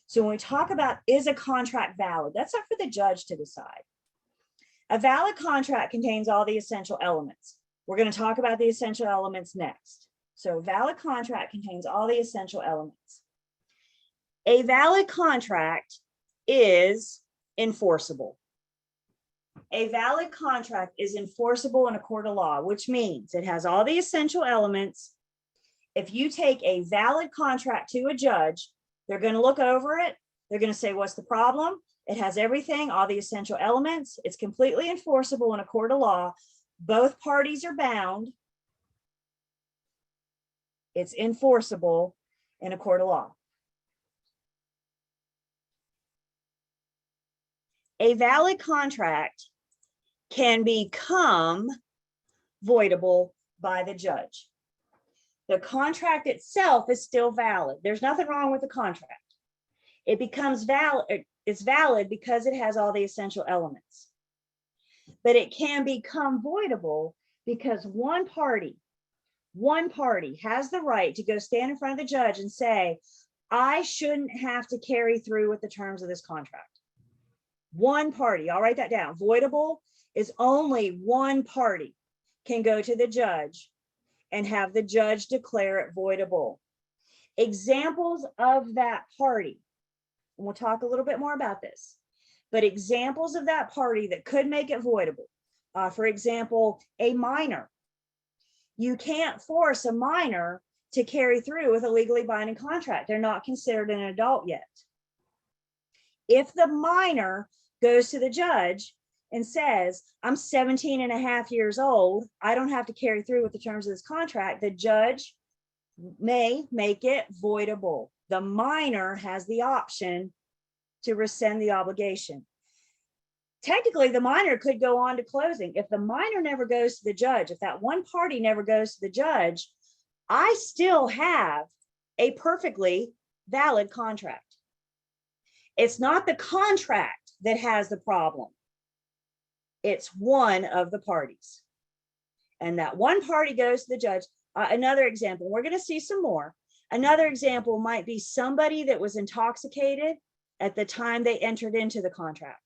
So when we talk about, is a contract valid, that's up for the judge to decide. A valid contract contains all the essential elements. We're going to talk about the essential elements next. So a valid contract contains all the essential elements. A valid contract is enforceable. A valid contract is enforceable in a court of law, which means it has all the essential elements. If you take a valid contract to a judge, they're going to look over it. They're going to say, what's the problem? It has everything, all the essential elements. It's completely enforceable in a court of law. Both parties are bound. It's enforceable in a court of law. A valid contract can become voidable by the judge. The contract itself is still valid. There's nothing wrong with the contract. It becomes valid. It's valid because it has all the essential elements. But it can become voidable because one party has the right to go stand in front of the judge and say, I shouldn't have to carry through with the terms of this contract. One party, I'll write that down. Voidable is only one party can go to the judge and have the judge declare it voidable. Examples of that party, and we'll talk a little bit more about this, but examples of that party that could make it voidable. For example, a minor. You can't force a minor to carry through with a legally binding contract. They're not considered an adult yet. If the minor goes to the judge and says, I'm 17 and a half years old, I don't have to carry through with the terms of this contract, the judge may make it voidable. The minor has the option to rescind the obligation. Technically, the minor could go on to closing. If the minor never goes to the judge, if that one party never goes to the judge, I still have a perfectly valid contract. It's not the contract that has the problem. It's one of the parties. And that one party goes to the judge. Another example, we're going to see some more. Another example might be somebody that was intoxicated at the time they entered into the contract.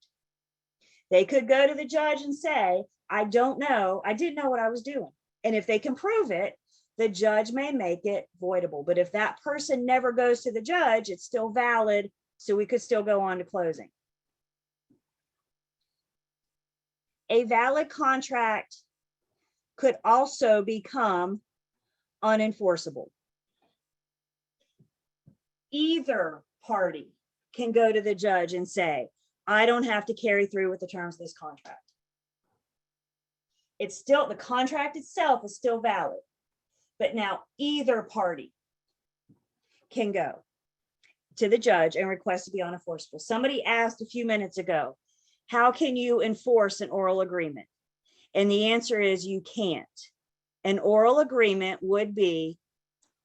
They could go to the judge and say, I don't know, I didn't know what I was doing. And if they can prove it, the judge may make it voidable. But if that person never goes to the judge, it's still valid. So we could still go on to closing. A valid contract could also become unenforceable. Either party can go to the judge and say, I don't have to carry through with the terms of this contract. It's still, the contract itself is still valid, but now either party can go to the judge and request to be unenforceable. Somebody asked a few minutes ago, how can you enforce an oral agreement? And the answer is you can't. An oral agreement would be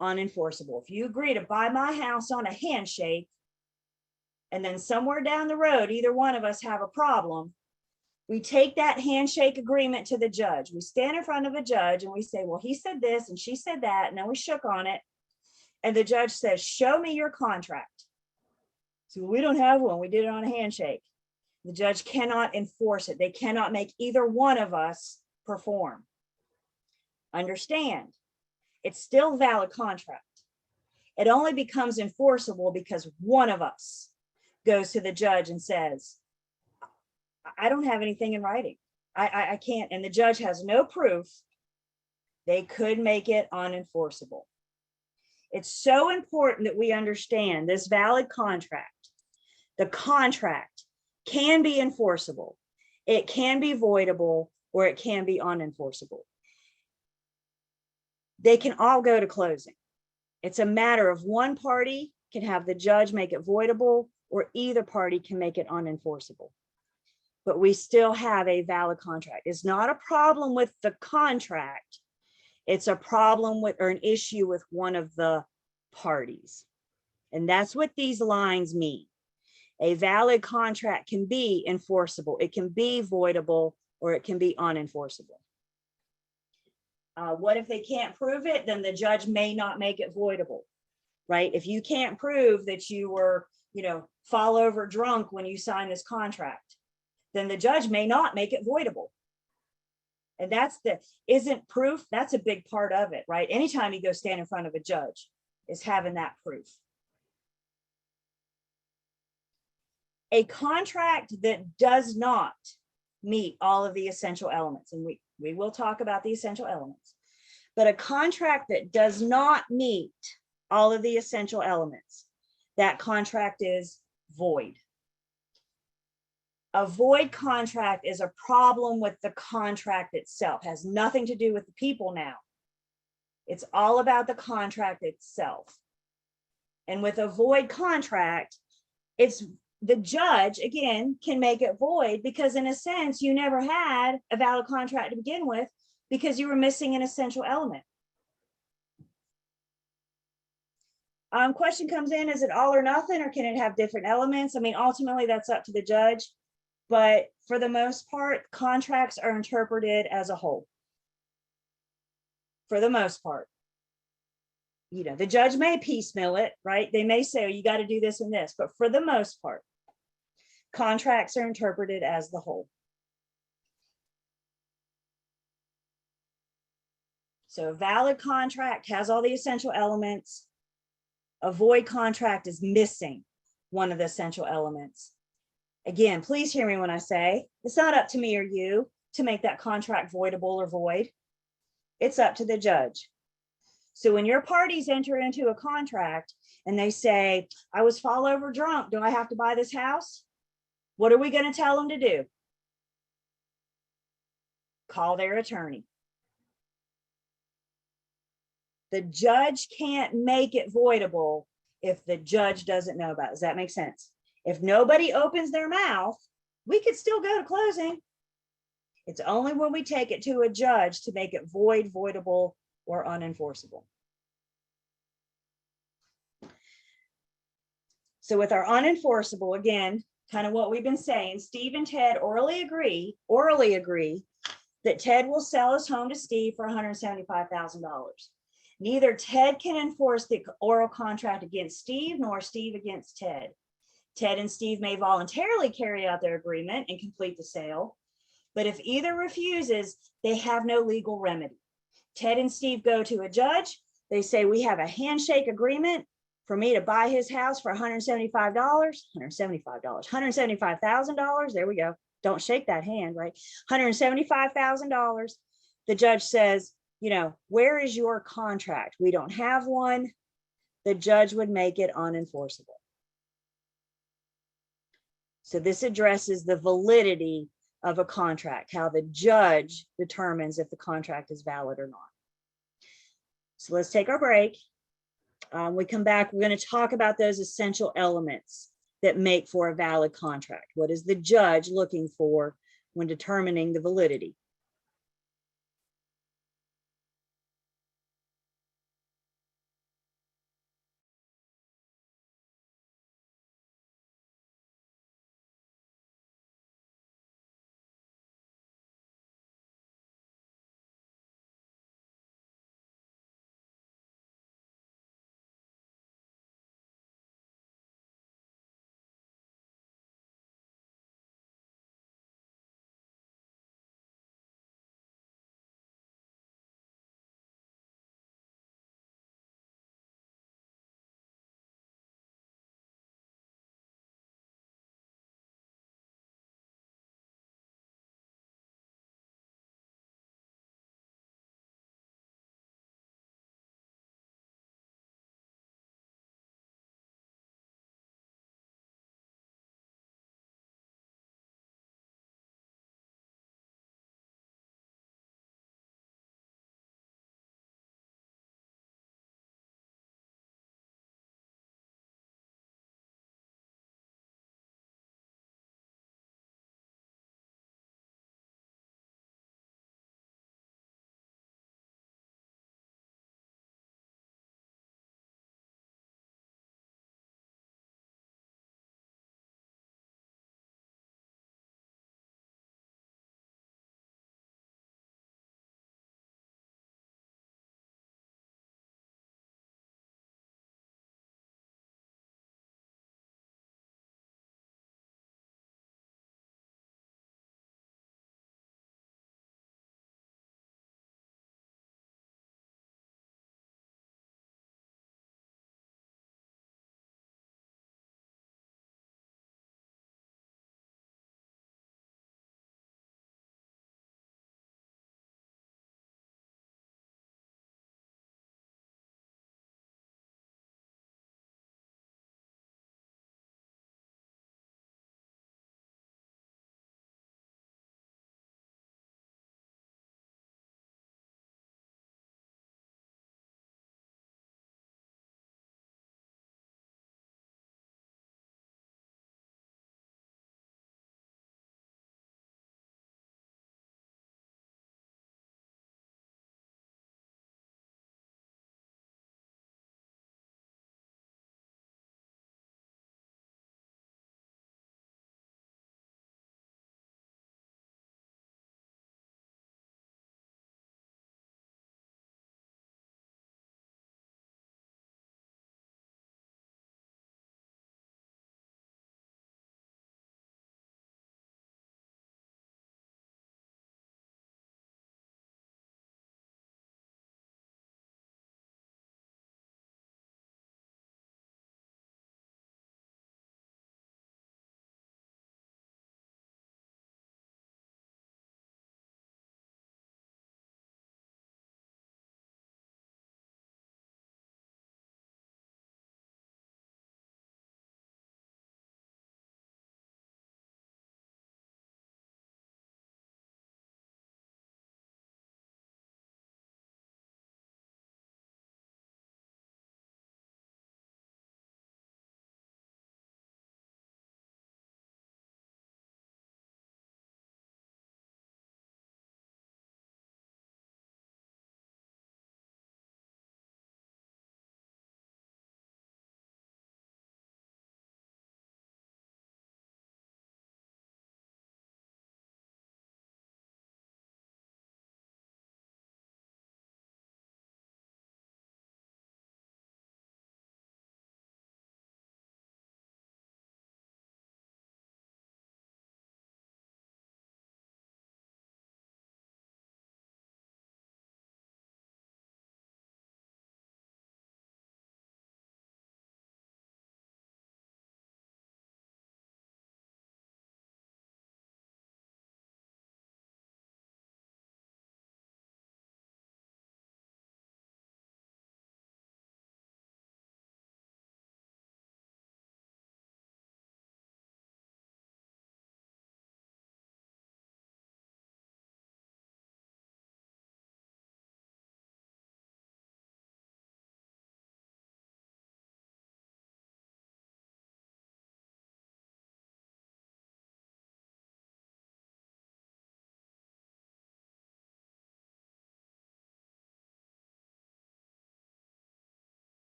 unenforceable. If you agree to buy my house on a handshake, and then somewhere down the road, either one of us have a problem, we take that handshake agreement to the judge. We stand in front of a judge and we say, well, he said this and she said that, and then we shook on it. And the judge says, show me your contract. So we don't have one. We did it on a handshake. The judge cannot enforce it. They cannot make either one of us perform. Understand, it's still a valid contract. It only becomes enforceable because one of us goes to the judge and says, I don't have anything in writing. I can't. And the judge has no proof. They could make it unenforceable. It's so important that we understand this valid contract. The contract can be enforceable. It can be voidable, or it can be unenforceable. They can all go to closing. It's a matter of one party can have the judge make it voidable, or either party can make it unenforceable. But we still have a valid contract. It's not a problem with the contract. It's a problem with, or an issue with, one of the parties. And that's what these lines mean. A valid contract can be enforceable. It can be voidable, or it can be unenforceable. What if they can't prove it? Then the judge may not make it voidable, right? If you can't prove that you were, fall over drunk when you signed this contract, then the judge may not make it voidable. And isn't proof, that's a big part of it, right? Anytime you go stand in front of a judge is having that proof. A contract that does not meet all of the essential elements, and we will talk about the essential elements, but a contract that does not meet all of the essential elements, that contract is void. A void contract is a problem with the contract itself. It has nothing to do with the people now. It's all about the contract itself. And with a void contract, it's the judge, again, can make it void because in a sense, you never had a valid contract to begin with because you were missing an essential element. Question comes in, is it all or nothing, or can it have different elements? I mean, ultimately that's up to the judge, but for the most part, contracts are interpreted as a whole. For the most part, the judge may piecemeal it, right? They may say, oh, you got to do this and this, but for the most part, contracts are interpreted as the whole. So a valid contract has all the essential elements. A void contract is missing one of the essential elements. Again, please hear me when I say it's not up to me or you to make that contract voidable or void. It's up to the judge. So when your parties enter into a contract and they say, I was fall over drunk, do I have to buy this house? What are we going to tell them to do? Call their attorney. The judge can't make it voidable if the judge doesn't know about it. Does that make sense? If nobody opens their mouth, we could still go to closing. It's only when we take it to a judge to make it void, voidable, or unenforceable. So with our unenforceable, again, kind of what we've been saying, Steve and Ted orally agree that Ted will sell his home to Steve for $175,000. Neither Ted can enforce the oral contract against Steve nor Steve against Ted. Ted and Steve may voluntarily carry out their agreement and complete the sale, but if either refuses, they have no legal remedy. Ted and Steve go to a judge. They say, we have a handshake agreement for me to buy his house for $175,000. There we go. Don't shake that hand, right? $175,000. The judge says, where is your contract? We don't have one. The judge would make it unenforceable. So this addresses the validity of a contract, how the judge determines if the contract is valid or not. So let's take our break. We come back, we're going to talk about those essential elements that make for a valid contract. What is the judge looking for when determining the validity?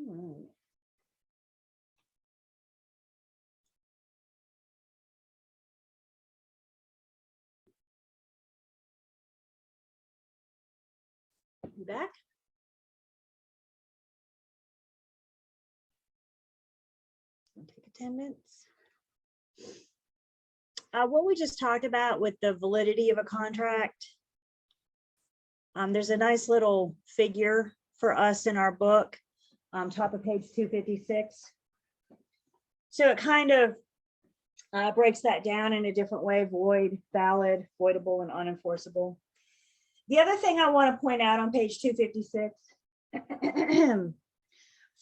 right. You back? Take attendance. What we just talked about with the validity of a contract. There's a nice little figure for us in our book, top of page 256. So it kind of breaks that down in a different way: void, valid, voidable, and unenforceable. The other thing I want to point out on page 256,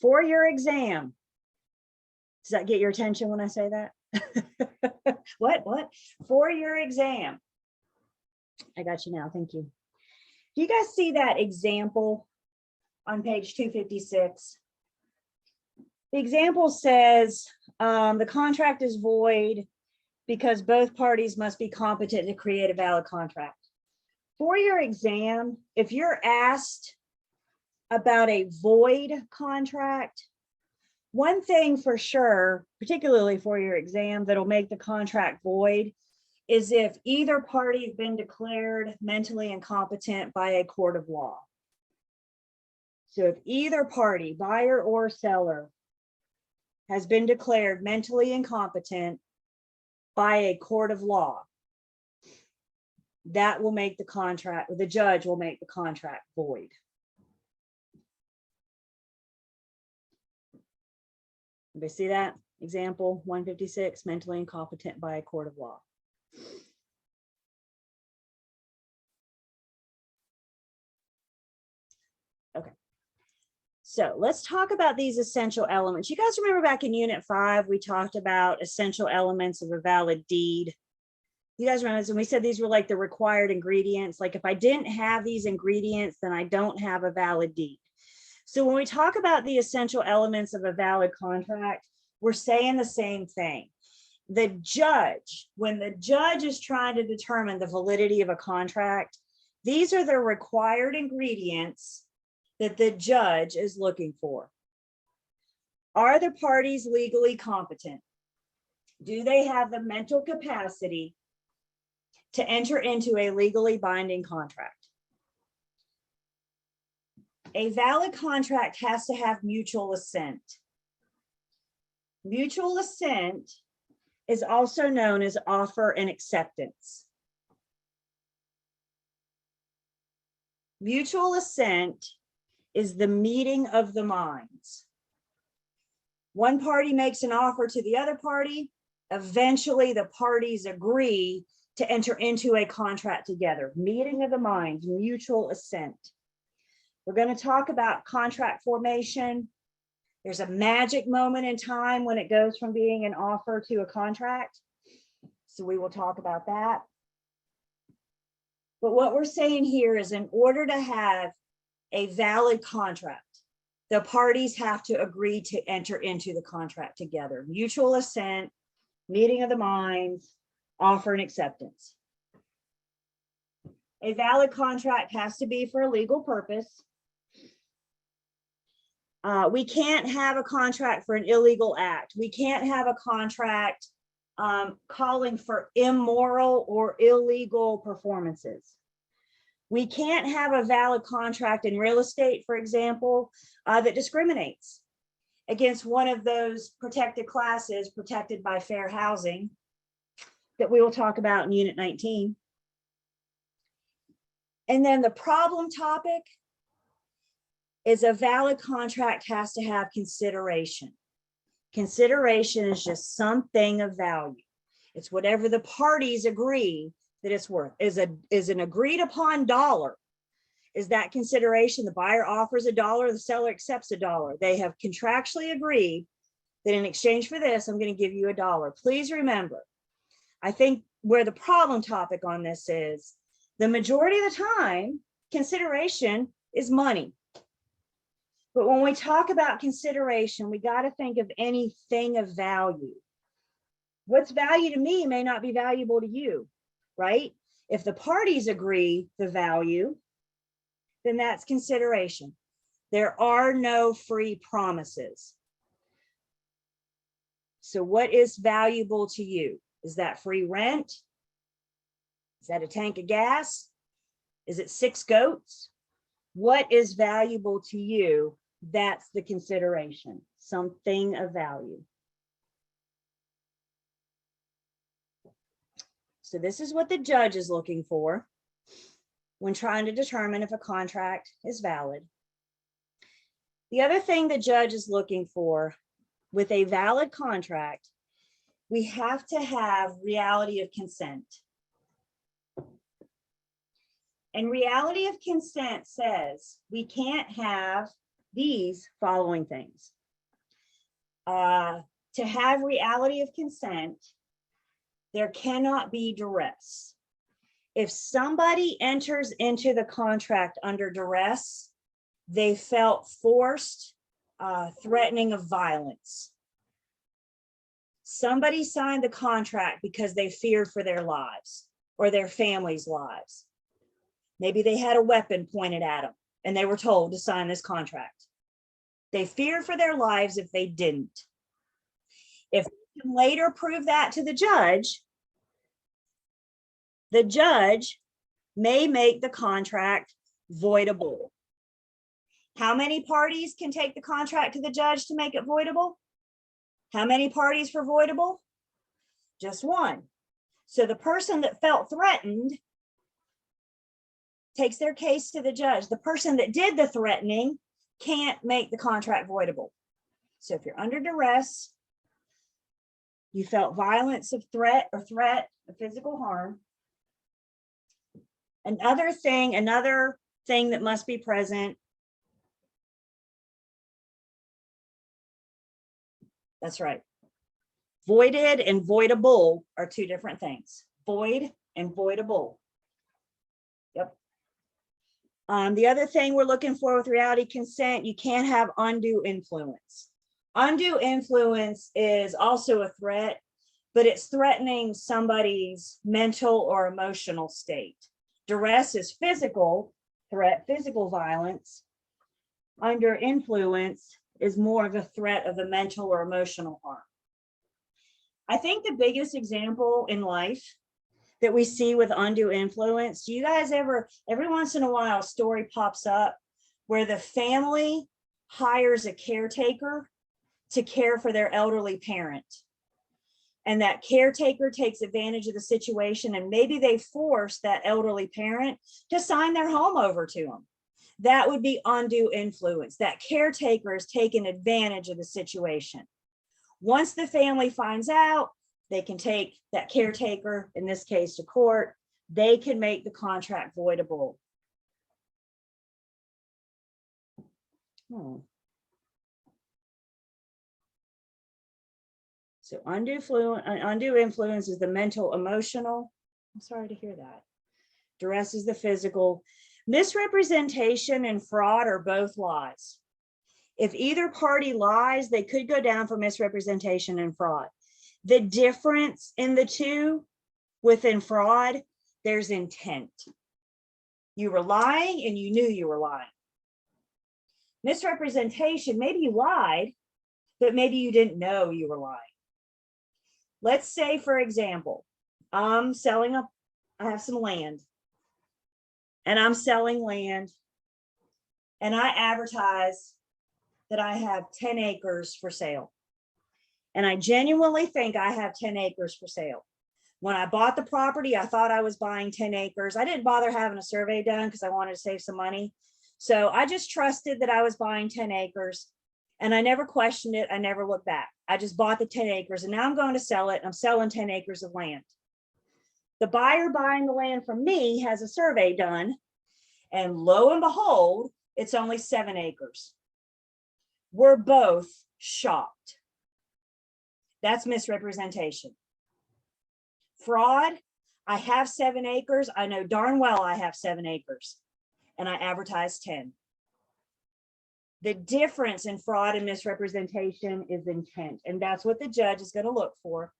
for your exam. Does that get your attention when I say that? What? For your exam. I got you now. Thank you. Do you guys see that example on page 256? The example says the contract is void because both parties must be competent to create a valid contract. For your exam, if you're asked about a void contract, one thing for sure, particularly for your exam, that'll make the contract void is if either party has been declared mentally incompetent by a court of law. So if either party, buyer or seller, has been declared mentally incompetent by a court of law, that will make the contract, the judge will make the contract void. Anybody see that? Example 156, mentally incompetent by a court of law. Okay. So let's talk about these essential elements. You guys remember back in Unit 5, we talked about essential elements of a valid deed. You guys remember, and we said these were like the required ingredients. Like if I didn't have these ingredients, then I don't have a valid deed. So when we talk about the essential elements of a valid contract, we're saying the same thing. The judge, when the judge is trying to determine the validity of a contract, these are the required ingredients that the judge is looking for. Are the parties legally competent? Do they have the mental capacity to enter into a legally binding contract? A valid contract has to have mutual assent. Mutual assent is also known as offer and acceptance. Mutual assent is the meeting of the minds. One party makes an offer to the other party. Eventually, the parties agree to enter into a contract together. Meeting of the minds, mutual assent. We're going to talk about contract formation. There's a magic moment in time when it goes from being an offer to a contract. So we will talk about that. But what we're saying here is in order to have a valid contract, the parties have to agree to enter into the contract together. Mutual assent, meeting of the minds, offer and acceptance. A valid contract has to be for a legal purpose. We can't have a contract for an illegal act. We can't have a contract calling for immoral or illegal performances. We can't have a valid contract in real estate, for example, that discriminates against one of those protected classes protected by fair housing that we will talk about in Unit 19. And then the problem topic is a valid contract has to have consideration. Consideration is just something of value. It's whatever the parties agree that it's worth. Is an agreed upon dollar. Is that consideration? The buyer offers $1, the seller accepts $1. They have contractually agreed that in exchange for this, I'm going to give you $1. Please remember, I think where the problem topic on this is, the majority of the time, consideration is money. But when we talk about consideration, we got to think of anything of value. What's value to me may not be valuable to you, right? If the parties agree the value, then that's consideration. There are no free promises. So what is valuable to you? Is that free rent? Is that a tank of gas? Is it 6 goats? What is valuable to you? That's the consideration, something of value. So this is what the judge is looking for when trying to determine if a contract is valid. The other thing the judge is looking for with a valid contract, we have to have reality of consent. And reality of consent says we can't have these following things. To have reality of consent, there cannot be duress. If somebody enters into the contract under duress, they felt forced, threatening of violence. Somebody signed the contract because they feared for their lives or their family's lives. Maybe they had a weapon pointed at them and they were told to sign this contract. They feared for their lives if they didn't. If they can later prove that to the judge may make the contract voidable. How many parties can take the contract to the judge to make it voidable? How many parties for voidable? Just one. So the person that felt threatened takes their case to the judge. The person that did the threatening can't make the contract voidable. So if you're under duress, you felt violence of threat of physical harm. Another thing that must be present. That's right. Voided and voidable are two different things. Void and voidable. Yep. The other thing we're looking for with reality consent, you can't have undue influence. Undue influence is also a threat, but it's threatening somebody's mental or emotional state. Duress is physical threat, physical violence. Under influence is more of a threat of the mental or emotional harm. I think the biggest example in life that we see with undue influence, do you guys ever, every once in a while, a story pops up where the family hires a caretaker to care for their elderly parent. And that caretaker takes advantage of the situation, and maybe they force that elderly parent to sign their home over to them. That would be undue influence. That caretaker is taking advantage of the situation. Once the family finds out, they can take that caretaker, in this case, to court. They can make the contract voidable. So undue influence is the mental, emotional. I'm sorry to hear that. Duress is the physical. Misrepresentation and fraud are both lies. If either party lies, they could go down for misrepresentation and fraud. The difference in the two within fraud, there's intent. You were lying and you knew you were lying. Misrepresentation, maybe you lied, but maybe you didn't know you were lying. Let's say, for example, I have some land and I'm selling land and I advertise that I have 10 acres for sale. And I genuinely think I have 10 acres for sale. When I bought the property, I thought I was buying 10 acres. I didn't bother having a survey done because I wanted to save some money. So I just trusted that I was buying 10 acres and I never questioned it. I never looked back. I just bought the 10 acres and now I'm going to sell it. I'm selling 10 acres of land. The buyer buying the land from me has a survey done, and lo and behold, it's only 7 acres. We're both shocked. That's misrepresentation. Fraud, I have 7 acres. I know darn well I have 7 acres and I advertise 10. The difference in fraud and misrepresentation is intent, and that's what the judge is going to look for.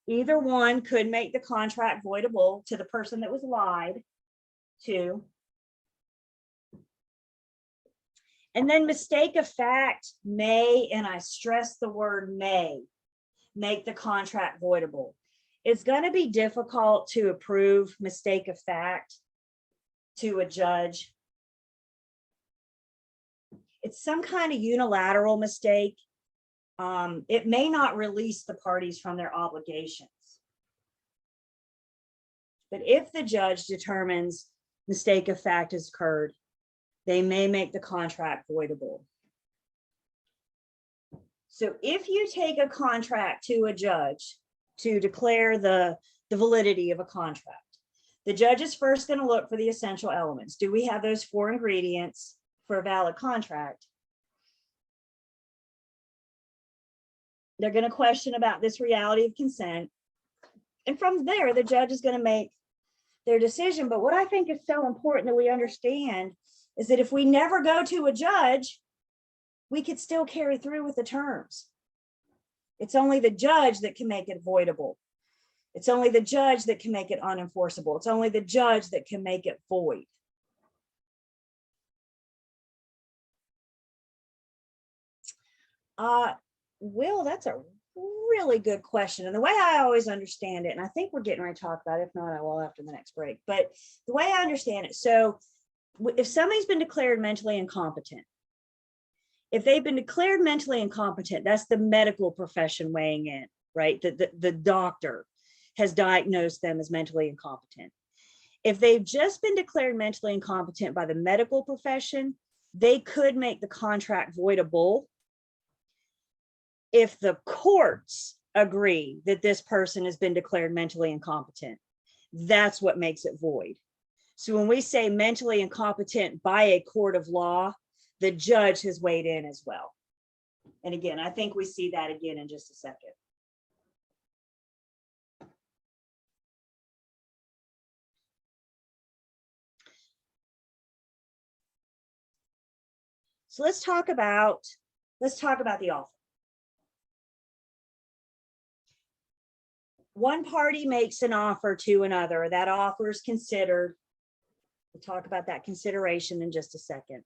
Either one could make the contract voidable to the person that was lied to. And then mistake of fact may, and I stress the word may, make the contract voidable. It's going to be difficult to approve mistake of fact to a judge. It's some kind of unilateral mistake. It may not release the parties from their obligations. But if the judge determines mistake of fact has occurred, they may make the contract voidable. So if you take a contract to a judge to declare the validity of a contract, the judge is first going to look for the essential elements. Do we have those 4 ingredients for a valid contract? They're going to question about this reality of consent. And from there, the judge is going to make their decision. But what I think is so important that we understand is that if we never go to a judge, we could still carry through with the terms. It's only the judge that can make it voidable. It's only the judge that can make it unenforceable. It's only the judge that can make it void. Will, that's a really good question. And the way I always understand it, and I think we're getting ready to talk about it, if not, I will after the next break, but the way I understand it, so if somebody's been declared mentally incompetent, if they've been declared mentally incompetent, that's the medical profession weighing in, right? The doctor has diagnosed them as mentally incompetent. If they've just been declared mentally incompetent by the medical profession, they could make the contract voidable if the courts agree that this person has been declared mentally incompetent. That's what makes it void. So when we say mentally incompetent by a court of law, the judge has weighed in as well. And again, I think we see that again in just a second. So let's talk about the offer. One party makes an offer to another. That offer is considered. We'll talk about that consideration in just a second.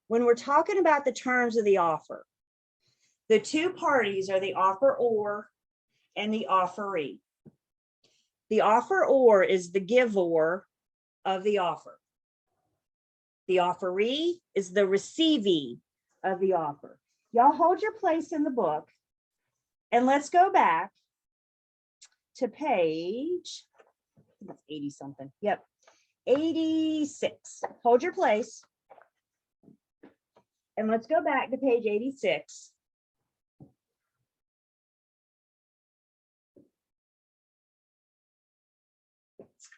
When we're talking about the terms of the offer, the 2 parties are the offeror and the offeree. The offeror is the giver of the offer. The offeree is the receivee of the offer. Y'all hold your place in the book, and let's go back to page 80 something. Yep, 86. Hold your place. And let's go back to page 86.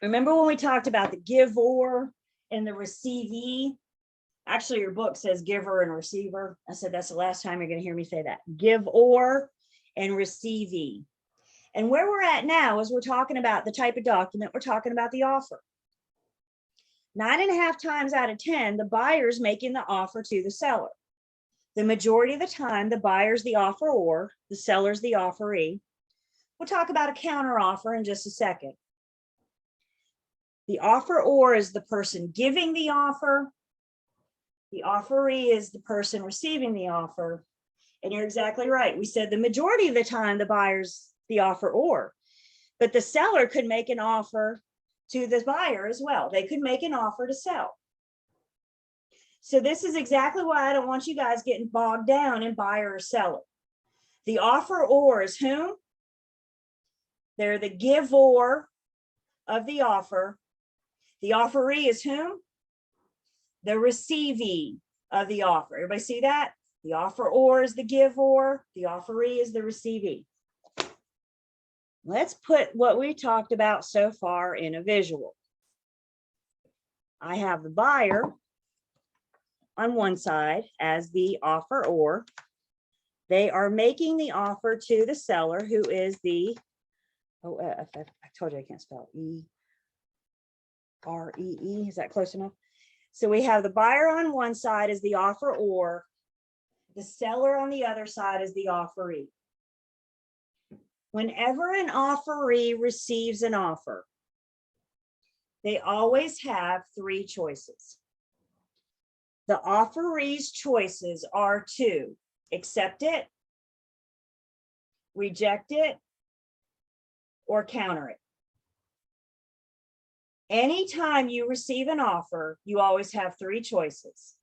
Remember when we talked about the giver and the receivee? Actually, your book says giver and receiver. I said that's the last time you're going to hear me say that. Giver and receivee. And where we're at now is we're talking about the type of document, we're talking about the offer. 9.5 times out of 10, the buyer's making the offer to the seller. The majority of the time, the buyer's the offeror, the seller's the offeree. We'll talk about a counteroffer in just a second. The offeror is the person giving the offer. The offeree is the person receiving the offer. And you're exactly right. We said the majority of the time, the buyer's the offeror, but the seller could make an offer to the buyer as well. They could make an offer to sell. So this is exactly why I don't want you guys getting bogged down in buyer or seller. The offeror is whom? They're the giver of the offer. The offeree is whom? The receivee of the offer. Everybody see that? The offeror is the giver. The offeree is the receivee. Let's put what we talked about so far in a visual. I have the buyer on one side as the offeror. They are making the offer to the seller, who is the, I told you I can't spell E-R-E-E. Is that close enough? So we have the buyer on one side as the offeror. The seller on the other side is the offeree. Whenever an offeree receives an offer, they always have 3 choices. The offeree's choices are to accept it, reject it, or counter it. Anytime you receive an offer, you always have three choices.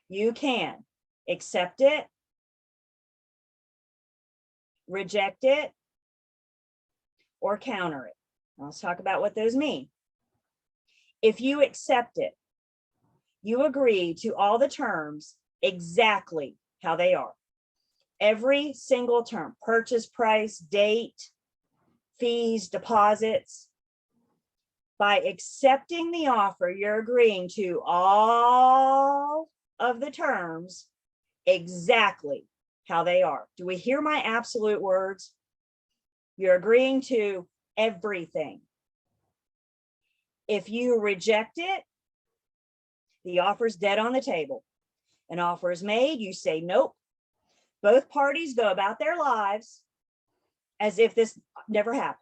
You can accept it, reject it, or counter it. Let's talk about what those mean. If you accept it, you agree to all the terms exactly how they are. Every single term, purchase price, date, fees, deposits. By accepting the offer, you're agreeing to all of the terms exactly how they are. Do we hear my absolute words? You're agreeing to everything. If you reject it, the offer's dead on the table. An offer is made, you say nope. Both parties go about their lives as if this never happened.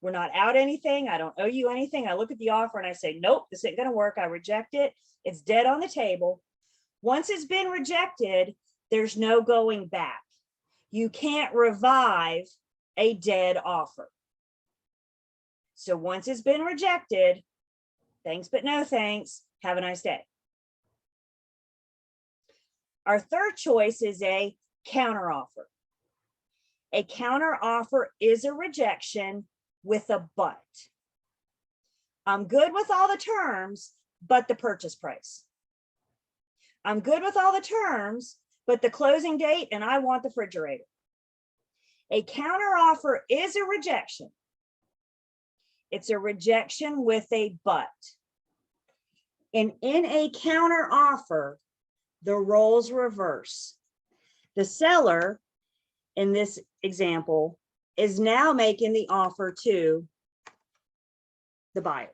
We're not out anything. I don't owe you anything. I look at the offer and I say, nope, this ain't going to work. I reject it. It's dead on the table. Once it's been rejected, there's no going back. You can't revive a dead offer. So once it's been rejected, thanks, but no thanks. Have a nice day. Our third choice is a counteroffer. A counteroffer is a rejection with a but. I'm good with all the terms, but the purchase price. I'm good with all the terms, but the closing date, and I want the refrigerator. A counteroffer is a rejection. It's a rejection with a but. And in a counteroffer, the roles reverse. The seller, in this example, is now making the offer to the buyer.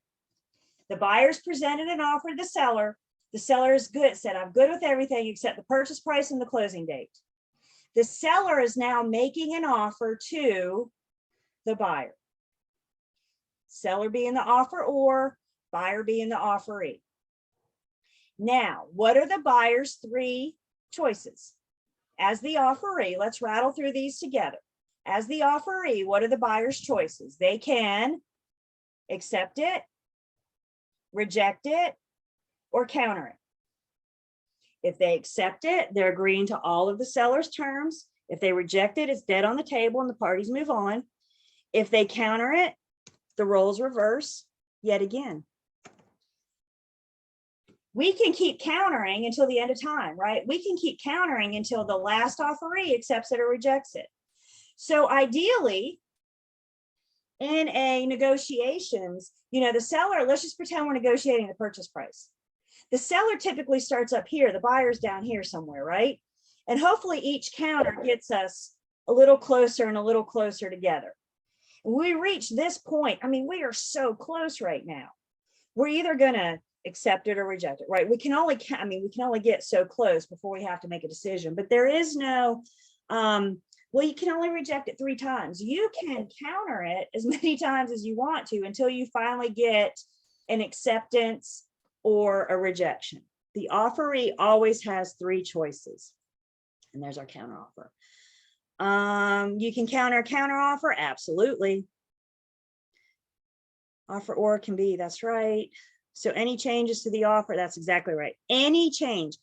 The buyer's presented an offer to the seller. The seller is good, said, I'm good with everything except the purchase price and the closing date. The seller is now making an offer to the buyer. Seller being the offeror, buyer being the offeree. Now, what are the buyer's three choices? As the offeree, let's rattle through these together. As the offeree, what are the buyer's choices? They can accept it, reject it, or counter it. If they accept it, they're agreeing to all of the seller's terms. If they reject it, it's dead on the table and the parties move on. If they counter it, the roles reverse yet again. We can keep countering until the end of time, right? We can keep countering until the last offeree accepts it or rejects it. So ideally, in a negotiations, the seller, let's just pretend we're negotiating the purchase price. The seller typically starts up here, the buyer's down here somewhere, right? And hopefully each counter gets us a little closer and a little closer together. We reach this point, we are so close right now. We're either gonna accept it or reject it, right? We can only get so close before we have to make a decision, but there is no, well, you can only reject it 3 times. You can counter it as many times as you want to until you finally get an acceptance or a rejection. The offeree always has 3 choices. And there's our counteroffer. You can counter a counteroffer, absolutely. Offeror can be, that's right. So any changes to the offer, that's exactly right. Any change.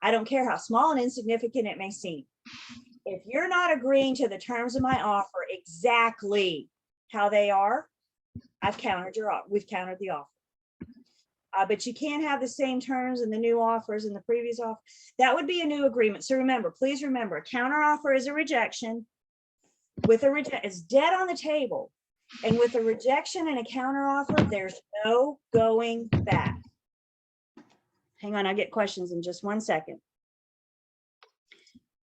I don't care how small and insignificant it may seem. If you're not agreeing to the terms of my offer exactly how they are, I've countered your offer. We've countered the offer. But you can't have the same terms in the new offers and the previous offer. That would be a new agreement. So remember, please remember, a counteroffer is a rejection. With a rejection, it's dead on the table. And with a rejection and a counteroffer, there's no going back. Hang on, I'll get questions in just 1 second.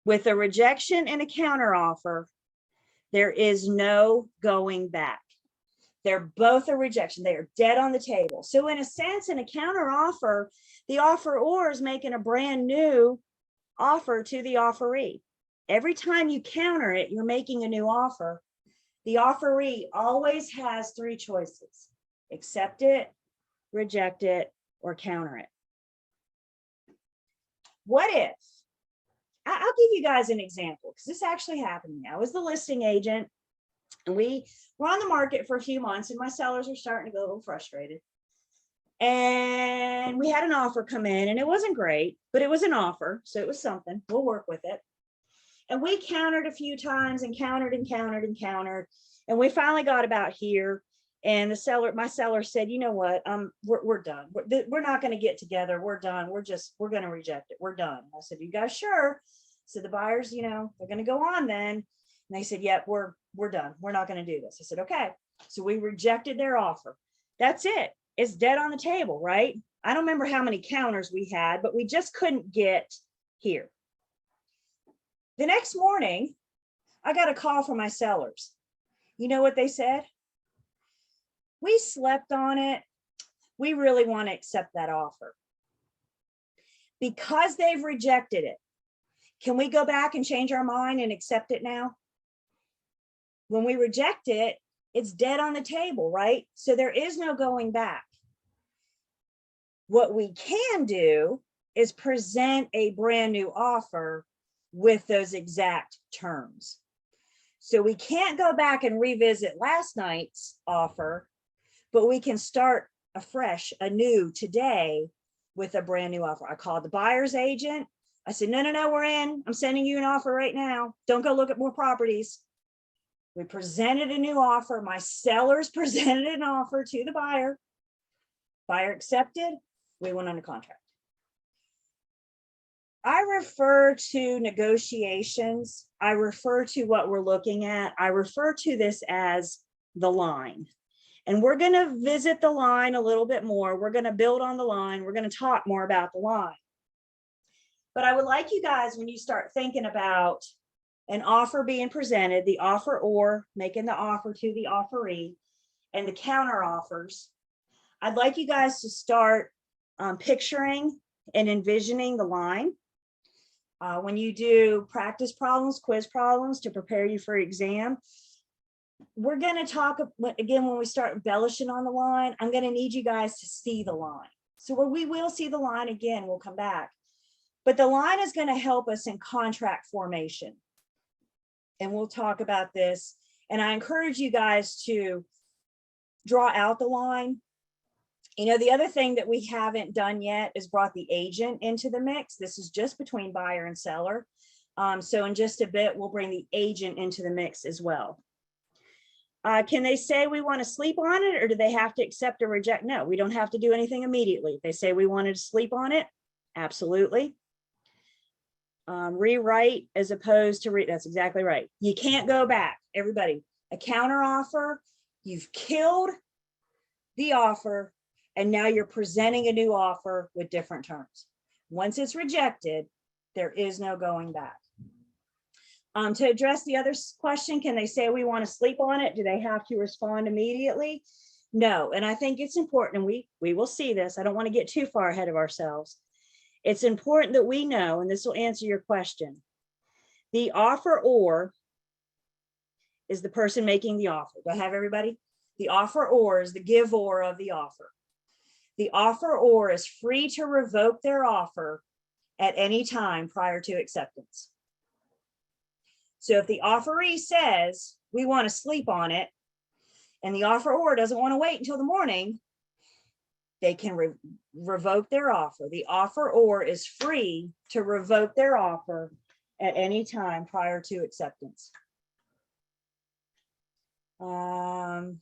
With a rejection and a counteroffer, there is no going back. They're both a rejection. They are dead on the table. So in a sense, in a counteroffer, the offeror is making a brand new offer to the offeree. Every time you counter it, you're making a new offer. The offeree always has 3 choices: accept it, reject it, or counter it. What if, I'll give you guys an example because this actually happened to me. I was the listing agent and we were on the market for a few months and my sellers were starting to get a little frustrated. And we had an offer come in and it wasn't great, but it was an offer. So it was something. We'll work with it. And we countered a few times and countered and countered and countered. And we finally got about here. And my seller said, you know what, we're done. We're not going to get together. We're done. We're going to reject it. We're done. I said, you guys sure? So the buyers, they're going to go on then. And they said, yep, we're done. We're not going to do this. I said, okay. So we rejected their offer. That's it. It's dead on the table, right? I don't remember how many counters we had, but we just couldn't get here. The next morning, I got a call from my sellers. You know what they said? We slept on it. We really want to accept that offer. Because they've rejected it, can we go back and change our mind and accept it now? When we reject it, it's dead on the table, right? So there is no going back. What we can do is present a brand new offer with those exact terms. So we can't go back and revisit last night's offer, but we can start afresh, anew today with a brand new offer. I called the buyer's agent. I said, no, we're in. I'm sending you an offer right now. Don't go look at more properties. We presented a new offer. My sellers presented an offer to the buyer. Buyer accepted. We went under contract. I refer to negotiations. I refer to what we're looking at. I refer to this as the line. And we're going to visit the line a little bit more. We're going to build on the line. We're going to talk more about the line. But I would like you guys, when you start thinking about an offer being presented, the offer or making the offer to the offeree, and the counter offers, I'd like you guys to start picturing and envisioning the line. When you do practice problems, quiz problems to prepare you for exam, we're going to talk again, when we start embellishing on the line, I'm going to need you guys to see the line. So where we will see the line again, we'll come back. But the line is going to help us in contract formation. And we'll talk about this. And I encourage you guys to draw out the line. The other thing that we haven't done yet is brought the agent into the mix. This is just between buyer and seller. So in just a bit, we'll bring the agent into the mix as well. Can they say we want to sleep on it, or do they have to accept or reject? No, we don't have to do anything immediately. If they say we wanted to sleep on it, absolutely. Rewrite as opposed to read. That's exactly right. You can't go back. Everybody, a counter offer, you've killed the offer, and now you're presenting a new offer with different terms. Once it's rejected, there is no going back. To address the other question, can they say we want to sleep on it? Do they have to respond immediately? No. And I think it's important, and we will see this. I don't want to get too far ahead of ourselves. It's important that we know, and this will answer your question. The offer or is the person making the offer. Do I have everybody? The offer or is the giver of the offer. The offer or is free to revoke their offer at any time prior to acceptance. So if the offeree says we want to sleep on it, and the offer or doesn't want to wait until the morning, they can revoke their offer. The offer or is free to revoke their offer at any time prior to acceptance. Aisha,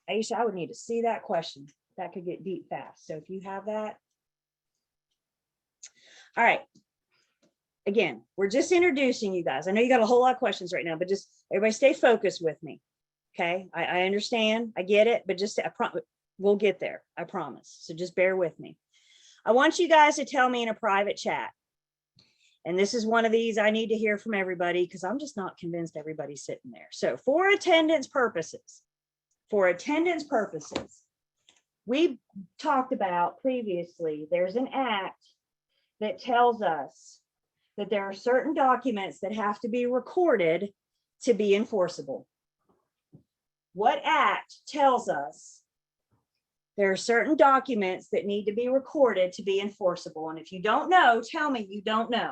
I would need to see that question. That could get deep fast. So if you have that. All right. Again, we're just introducing you guys. I know you got a whole lot of questions right now, but just everybody stay focused with me. Okay, I understand, I get it, but just we'll get there, I promise. So just bear with me. I want you guys to tell me in a private chat. And this is one of these I need to hear from everybody because I'm just not convinced everybody's sitting there. So for attendance purposes, we talked about previously, there's an act that tells us that there are certain documents that have to be recorded to be enforceable. What act tells us there are certain documents that need to be recorded to be enforceable. And if you don't know, tell me you don't know.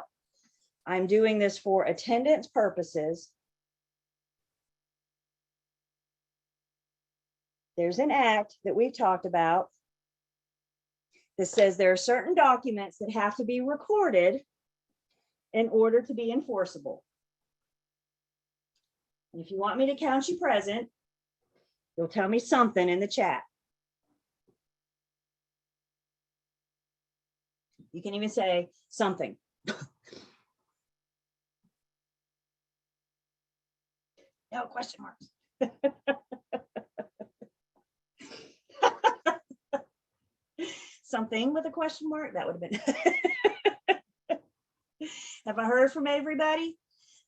I'm doing this for attendance purposes. There's an act that we've talked about that says there are certain documents that have to be recorded in order to be enforceable. And if you want me to count you present, you'll tell me something in the chat. You can even say something. No question marks. Something with a question mark, that would have been. Have I heard from everybody?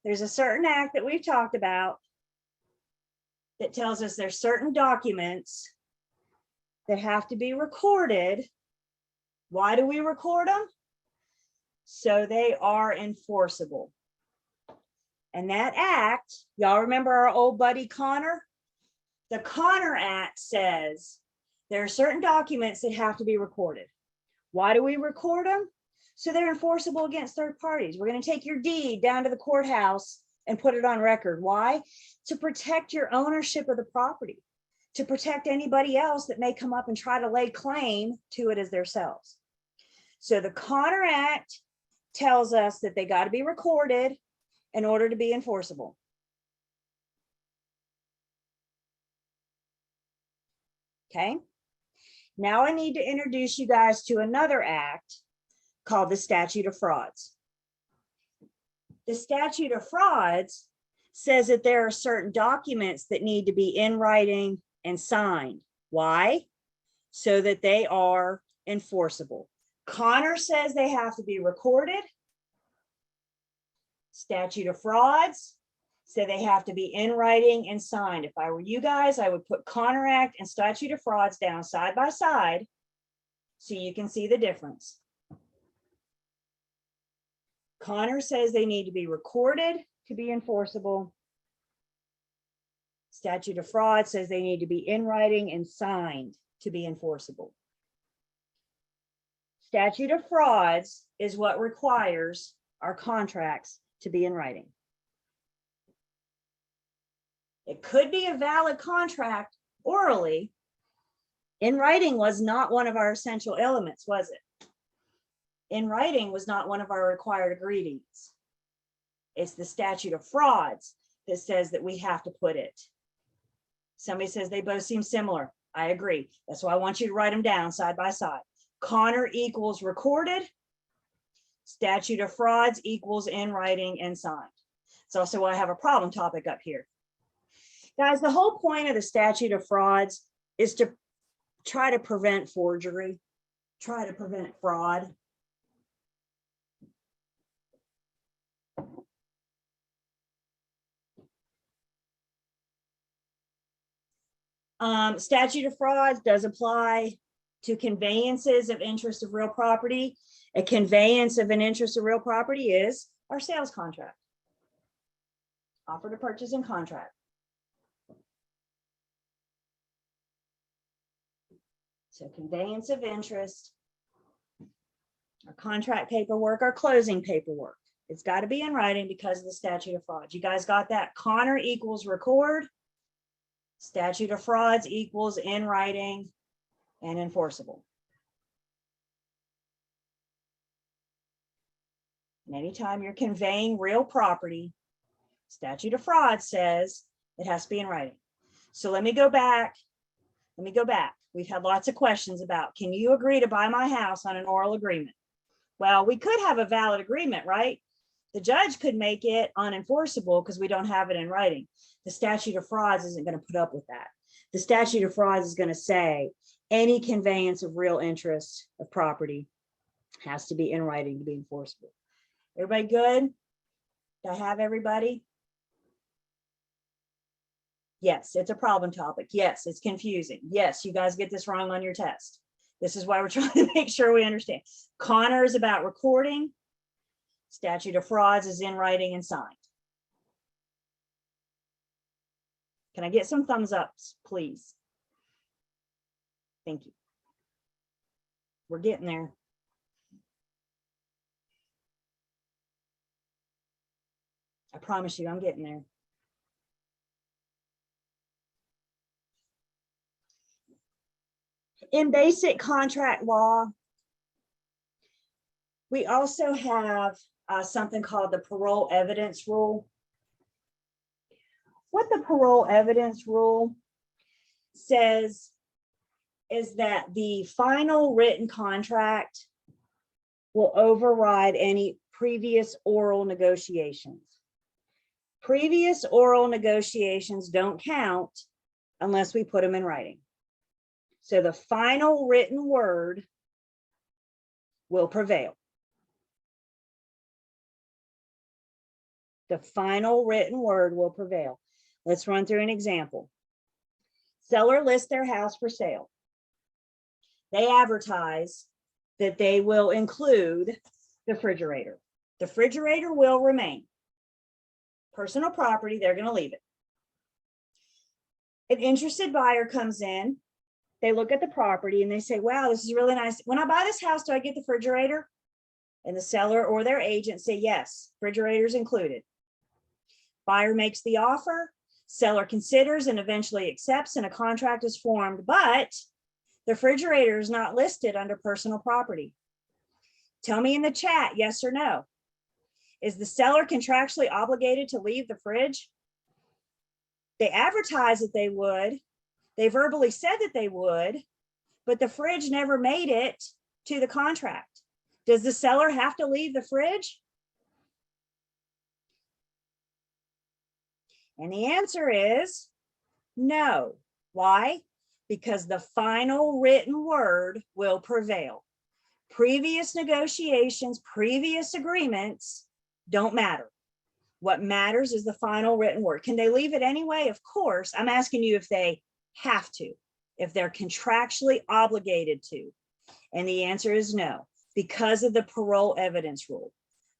There's a certain act that we've talked about that tells us there's certain documents that have to be recorded. Why do we record them? So they are enforceable. And that act, y'all remember our old buddy Connor? The Connor Act says there are certain documents that have to be recorded. Why do we record them? So they're enforceable against third parties. We're going to take your deed down to the courthouse and put it on record. Why? To protect your ownership of the property, to protect anybody else that may come up and try to lay claim to it as themselves. So the Connor Act tells us that they got to be recorded in order to be enforceable. Okay. Now I need to introduce you guys to another act called the Statute of Frauds. The Statute of Frauds says that there are certain documents that need to be in writing and signed. Why? So that they are enforceable. Connor says they have to be recorded. Statute of Frauds say they have to be in writing and signed. If I were you guys, I would put Connor Act and Statute of Frauds down side by side so you can see the difference. Connor says they need to be recorded to be enforceable. Statute of Frauds says they need to be in writing and signed to be enforceable. Statute of Frauds is what requires our contracts to be in writing. It could be a valid contract orally. In writing was not one of our essential elements, was it? In writing was not one of our required ingredients. It's the Statute of Frauds that says that we have to put it. Somebody says they both seem similar. I agree. That's why I want you to write them down side by side. Connor equals recorded. Statute of Frauds equals in writing and signed. It's also why I have a problem topic up here. Guys, the whole point of the Statute of Frauds is to try to prevent forgery, try to prevent fraud. Statute of Frauds does apply to conveyances of interest of real property. A conveyance of an interest of real property is our sales contract, offer to purchase and contract. So conveyance of interest, our contract paperwork, our closing paperwork. It's got to be in writing because of the Statute of Frauds. You guys got that? Connor equals record. Statute of Frauds equals in writing and enforceable. And anytime you're conveying real property, Statute of Frauds says it has to be in writing. So let me go back. We've had lots of questions about, can you agree to buy my house on an oral agreement? Well, we could have a valid agreement, right? The judge could make it unenforceable because we don't have it in writing. The Statute of Frauds isn't going to put up with that. The Statute of Frauds is going to say any conveyance of real interest of property has to be in writing to be enforceable. Everybody good? Do I have everybody? Yes, it's a problem topic. Yes, it's confusing. Yes, you guys get this wrong on your test. This is why we're trying to make sure we understand. Connor is about recording. Statute of Frauds is in writing and signed. Can I get some thumbs ups, please? Thank you. We're getting there. I promise you, I'm getting there. In basic contract law, we also have something called the parole evidence rule. What the parole evidence rule says is that the final written contract will override any previous oral negotiations. Previous oral negotiations don't count unless we put them in writing. So the final written word will prevail. The final written word will prevail. Let's run through an example. Seller lists their house for sale. They advertise that they will include the refrigerator. The refrigerator will remain. Personal property, they're going to leave it. An interested buyer comes in. They look at the property and they say, wow, this is really nice. When I buy this house, do I get the refrigerator? And the seller or their agent say, yes, refrigerator's included. Buyer makes the offer, seller considers and eventually accepts, and a contract is formed, but the refrigerator is not listed under personal property. Tell me in the chat, yes or no. Is the seller contractually obligated to leave the fridge? They advertised that they would. They verbally said that they would, but the fridge never made it to the contract. Does the seller have to leave the fridge? And the answer is no. Why? Because the final written word will prevail. Previous negotiations, previous agreements don't matter. What matters is the final written word. Can they leave it anyway? Of course. I'm asking you if they have to, if they're contractually obligated to. And the answer is no, because of the parole evidence rule.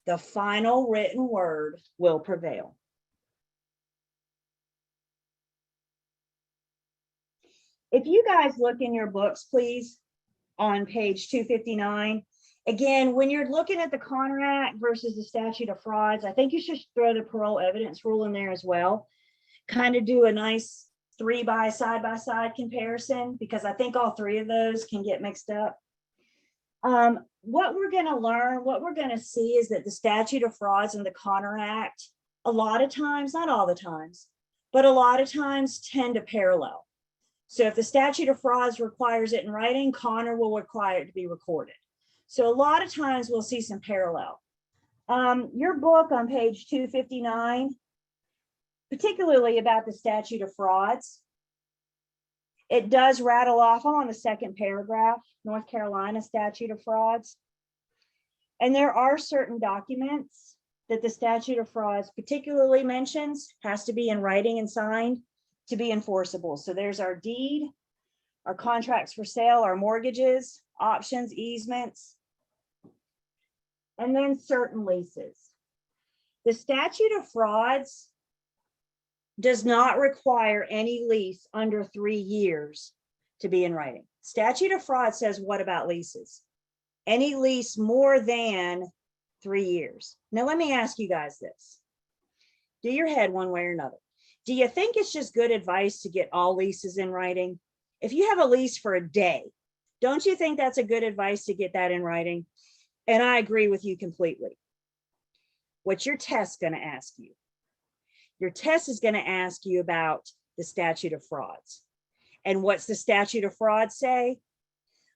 The final written word will prevail. If you guys look in your books, please, on page 259, again, when you're looking at the Contract versus the Statute of Frauds, I think you should throw the parole evidence rule in there as well. Kind of do a nice side-by-side comparison, because I think all three of those can get mixed up. What we're going to learn, what we're going to see is that the Statute of Frauds and the Contract, a lot of times, not all the times, but a lot of times tend to parallel. So if the Statute of Frauds requires it in writing, Connor will require it to be recorded. So a lot of times we'll see some parallel. Your book on page 259, particularly about the Statute of Frauds, it does rattle off. I'm on the second paragraph, North Carolina Statute of Frauds. And there are certain documents that the Statute of Frauds particularly mentions has to be in writing and signed to be enforceable. So there's our deed, our contracts for sale, our mortgages, options, easements, and then certain leases. The Statute of Frauds does not require any lease under 3 years to be in writing. Statute of Frauds says, what about leases? Any lease more than 3 years. Now, let me ask you guys this. Do your head one way or another. Do you think it's just good advice to get all leases in writing? If you have a lease for a day, don't you think that's a good advice to get that in writing? And I agree with you completely. What's your test going to ask you? Your test is going to ask you about the Statute of Frauds. And what's the Statute of Frauds say?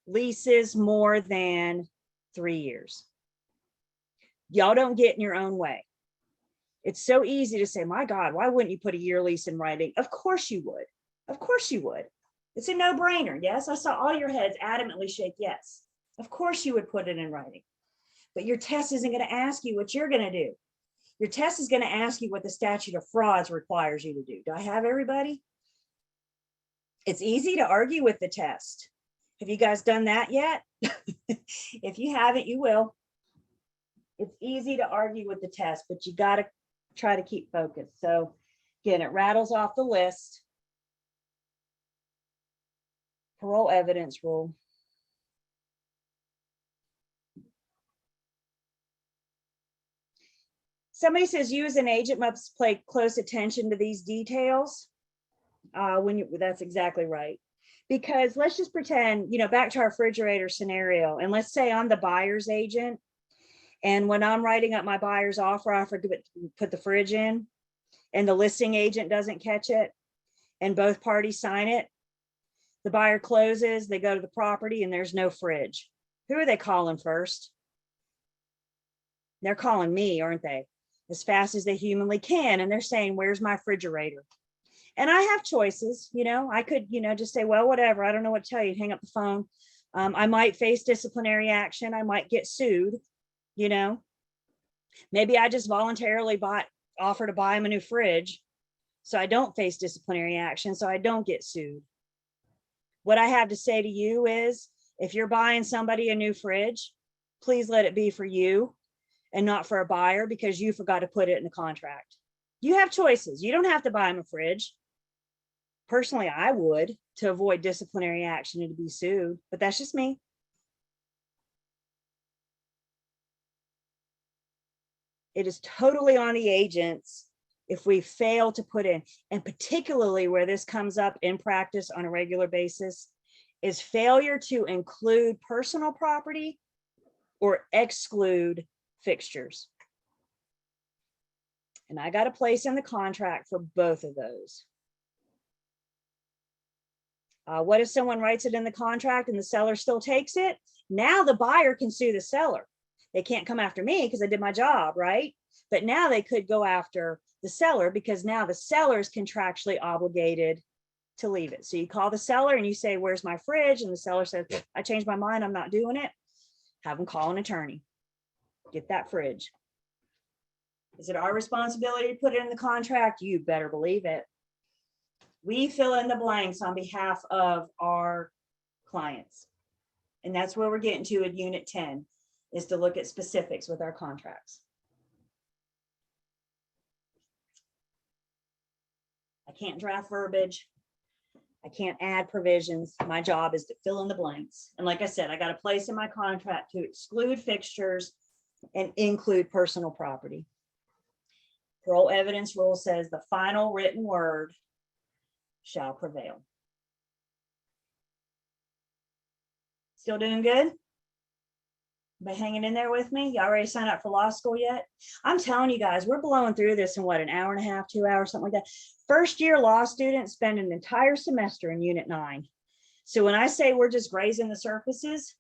Leases more than 3 years. Y'all don't get in your own way. It's so easy to say, my God, why wouldn't you put a year lease in writing? Of course you would. Of course you would. It's a no-brainer. Yes, I saw all your heads adamantly shake yes. Of course you would put it in writing. But your test isn't going to ask you what you're going to do. Your test is going to ask you what the Statute of Frauds requires you to do. Do I have everybody? It's easy to argue with the test. Have you guys done that yet? If you haven't, you will. It's easy to argue with the test, but you got to try to keep focused. So again, it rattles off the list. Parole evidence rule. Somebody says you as an agent must pay close attention to these details. That's exactly right. Because let's just pretend, back to our refrigerator scenario, and let's say I'm the buyer's agent, and when I'm writing up my buyer's offer, I forget to put the fridge in, and the listing agent doesn't catch it, and both parties sign it. The buyer closes, they go to the property, and there's no fridge. Who are they calling first? They're calling me, aren't they? As fast as they humanly can, and they're saying, where's my refrigerator? And I have choices, I could, just say, well, whatever, I don't know what to tell you, hang up the phone. I might face disciplinary action. I might get sued, maybe I just voluntarily offer to buy them a new fridge, so I don't face disciplinary action, so I don't get sued. What I have to say to you is, if you're buying somebody a new fridge, please let it be for you and not for a buyer, because you forgot to put it in the contract. You have choices. You don't have to buy them a fridge. Personally, I would, to avoid disciplinary action and to be sued, but that's just me. It is totally on the agents if we fail to put in, and particularly where this comes up in practice on a regular basis, is failure to include personal property or exclude fixtures. And I got a place in the contract for both of those. What if someone writes it in the contract and the seller still takes it? Now the buyer can sue the seller. They can't come after me because I did my job, right? But now they could go after the seller, because now the seller is contractually obligated to leave it. So you call the seller and you say, where's my fridge? And the seller says, I changed my mind, I'm not doing it. Have them call an attorney. Get that fridge. Is it our responsibility to put it in the contract? You better believe it. We fill in the blanks on behalf of our clients. And that's where we're getting to at Unit 10, is to look at specifics with our contracts. I can't draft verbiage. I can't add provisions. My job is to fill in the blanks. And like I said, I got a place in my contract to exclude fixtures and include personal property. Parole evidence rule says the final written word shall prevail. Still doing good? By hanging in there with me? You already signed up for law school yet? I'm telling you guys, we're blowing through this in what, an hour and a half, 2 hours, something like that. First year law students spend an entire semester in Unit 9. So when I say we're just grazing the surfaces,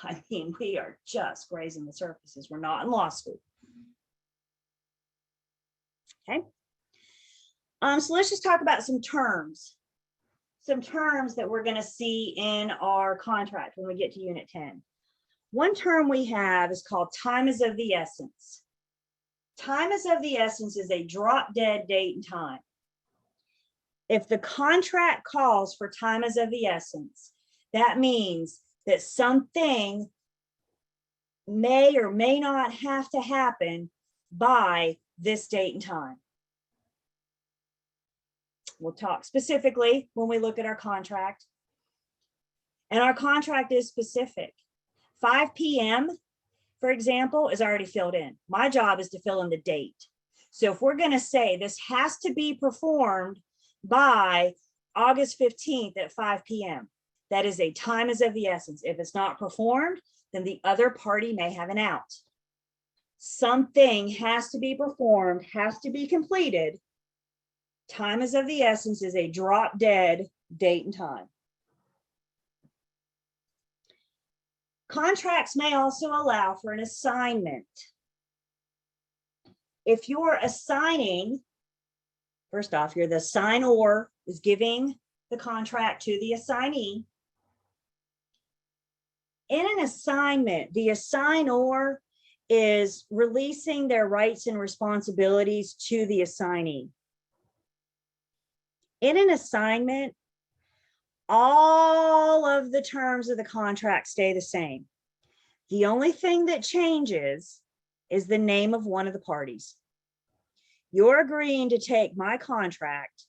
I mean, we are just grazing the surfaces. We're not in law school. Okay. So let's just talk about some terms that we're going to see in our contract when we get to Unit 10. One term we have is called time is of the essence. Time is of the essence is a drop dead date and time. If the contract calls for time is of the essence, that means that something may or may not have to happen by this date and time. We'll talk specifically when we look at our contract. And our contract is specific. 5 p.m., for example, is already filled in. My job is to fill in the date. So if we're going to say this has to be performed by August 15th at 5 p.m., that is a time is of the essence. If it's not performed, then the other party may have an out. Something has to be performed, has to be completed. Time is of the essence is a drop dead date and time. Contracts may also allow for an assignment. If you're assigning, first off, you're the assignor is giving the contract to the assignee. In an assignment, the assignor is releasing their rights and responsibilities to the assignee. In an assignment, all of the terms of the contract stay the same. The only thing that changes is the name of one of the parties. You're agreeing to take my contract,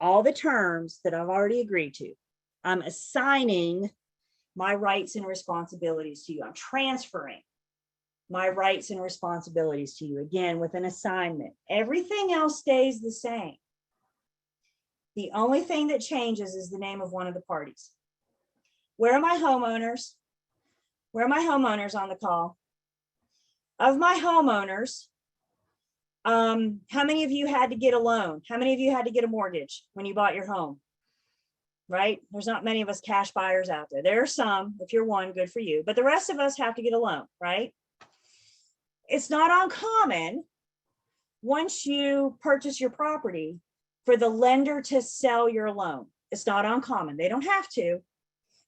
all the terms that I've already agreed to. I'm assigning my rights and responsibilities to you. I'm transferring. my rights and responsibilities to you. Again, with an assignment, everything else stays the same. The only thing that changes is the name of one of the parties. Where are my homeowners? Where are my homeowners on the call? Of my homeowners, how many of you had to get a loan? How many of you had to get a mortgage when you bought your home? Right? There's not many of us cash buyers out there. There are some. If you're one, good for you. But the rest of us have to get a loan, right? It's not uncommon once you purchase your property for the lender to sell your loan. It's not uncommon. They don't have to,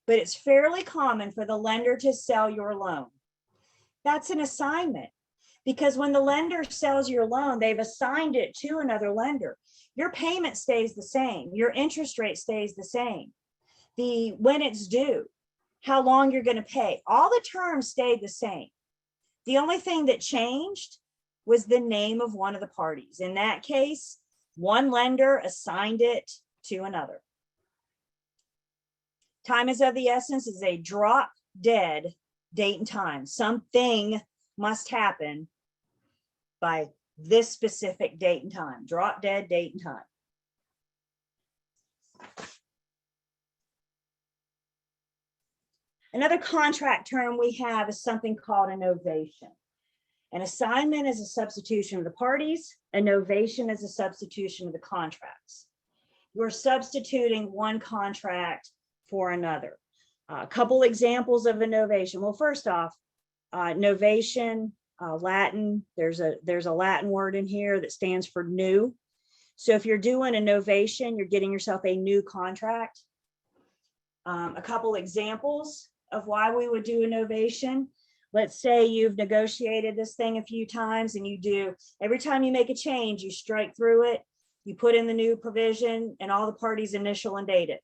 but it's fairly common for the lender to sell your loan. That's an assignment, because when the lender sells your loan, they've assigned it to another lender. Your payment stays the same. Your interest rate stays the same. When it's due, how long you're going to pay, all the terms stayed the same. The only thing that changed was the name of one of the parties. In that case, one lender assigned it to another. Time is of the essence is a drop dead date and time. Something must happen by this specific date and time. Drop dead date and time. Another contract term we have is something called a novation. An assignment is a substitution of the parties. A novation is a substitution of the contracts. You're substituting one contract for another. A couple examples of a novation. Well, first off, novation, Latin, there's a Latin word in here that stands for new. So if you're doing a novation, you're getting yourself a new contract. A couple examples of why we would do a novation. Let's say you've negotiated this thing a few times, and every time you make a change, you strike through it, you put in the new provision, and all the parties initial and date it.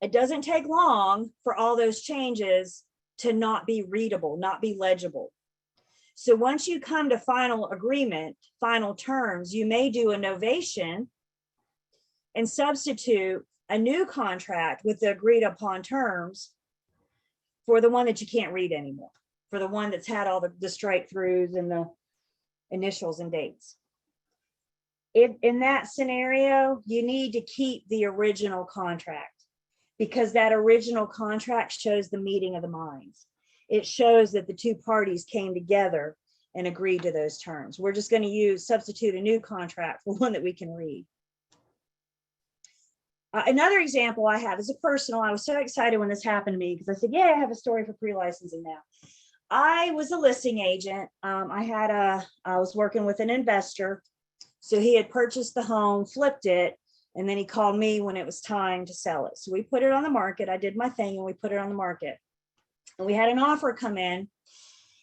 It doesn't take long for all those changes to not be readable, not be legible. So once you come to final agreement, final terms, you may do a novation and substitute a new contract with the agreed upon terms for the one that you can't read anymore, for the one that's had all the strike throughs and the initials and dates. In that scenario, you need to keep the original contract, because that original contract shows the meeting of the minds. It shows that the two parties came together and agreed to those terms. We're just going to substitute a new contract for one that we can read. Another example I have is a personal. I was so excited when this happened to me, because I said, yeah, I have a story for pre-licensing now. I was a listing agent. I was working with an investor. So he had purchased the home, flipped it, and then he called me when it was time to sell it. So we put it on the market. I did my thing and we put it on the market. And we had an offer come in,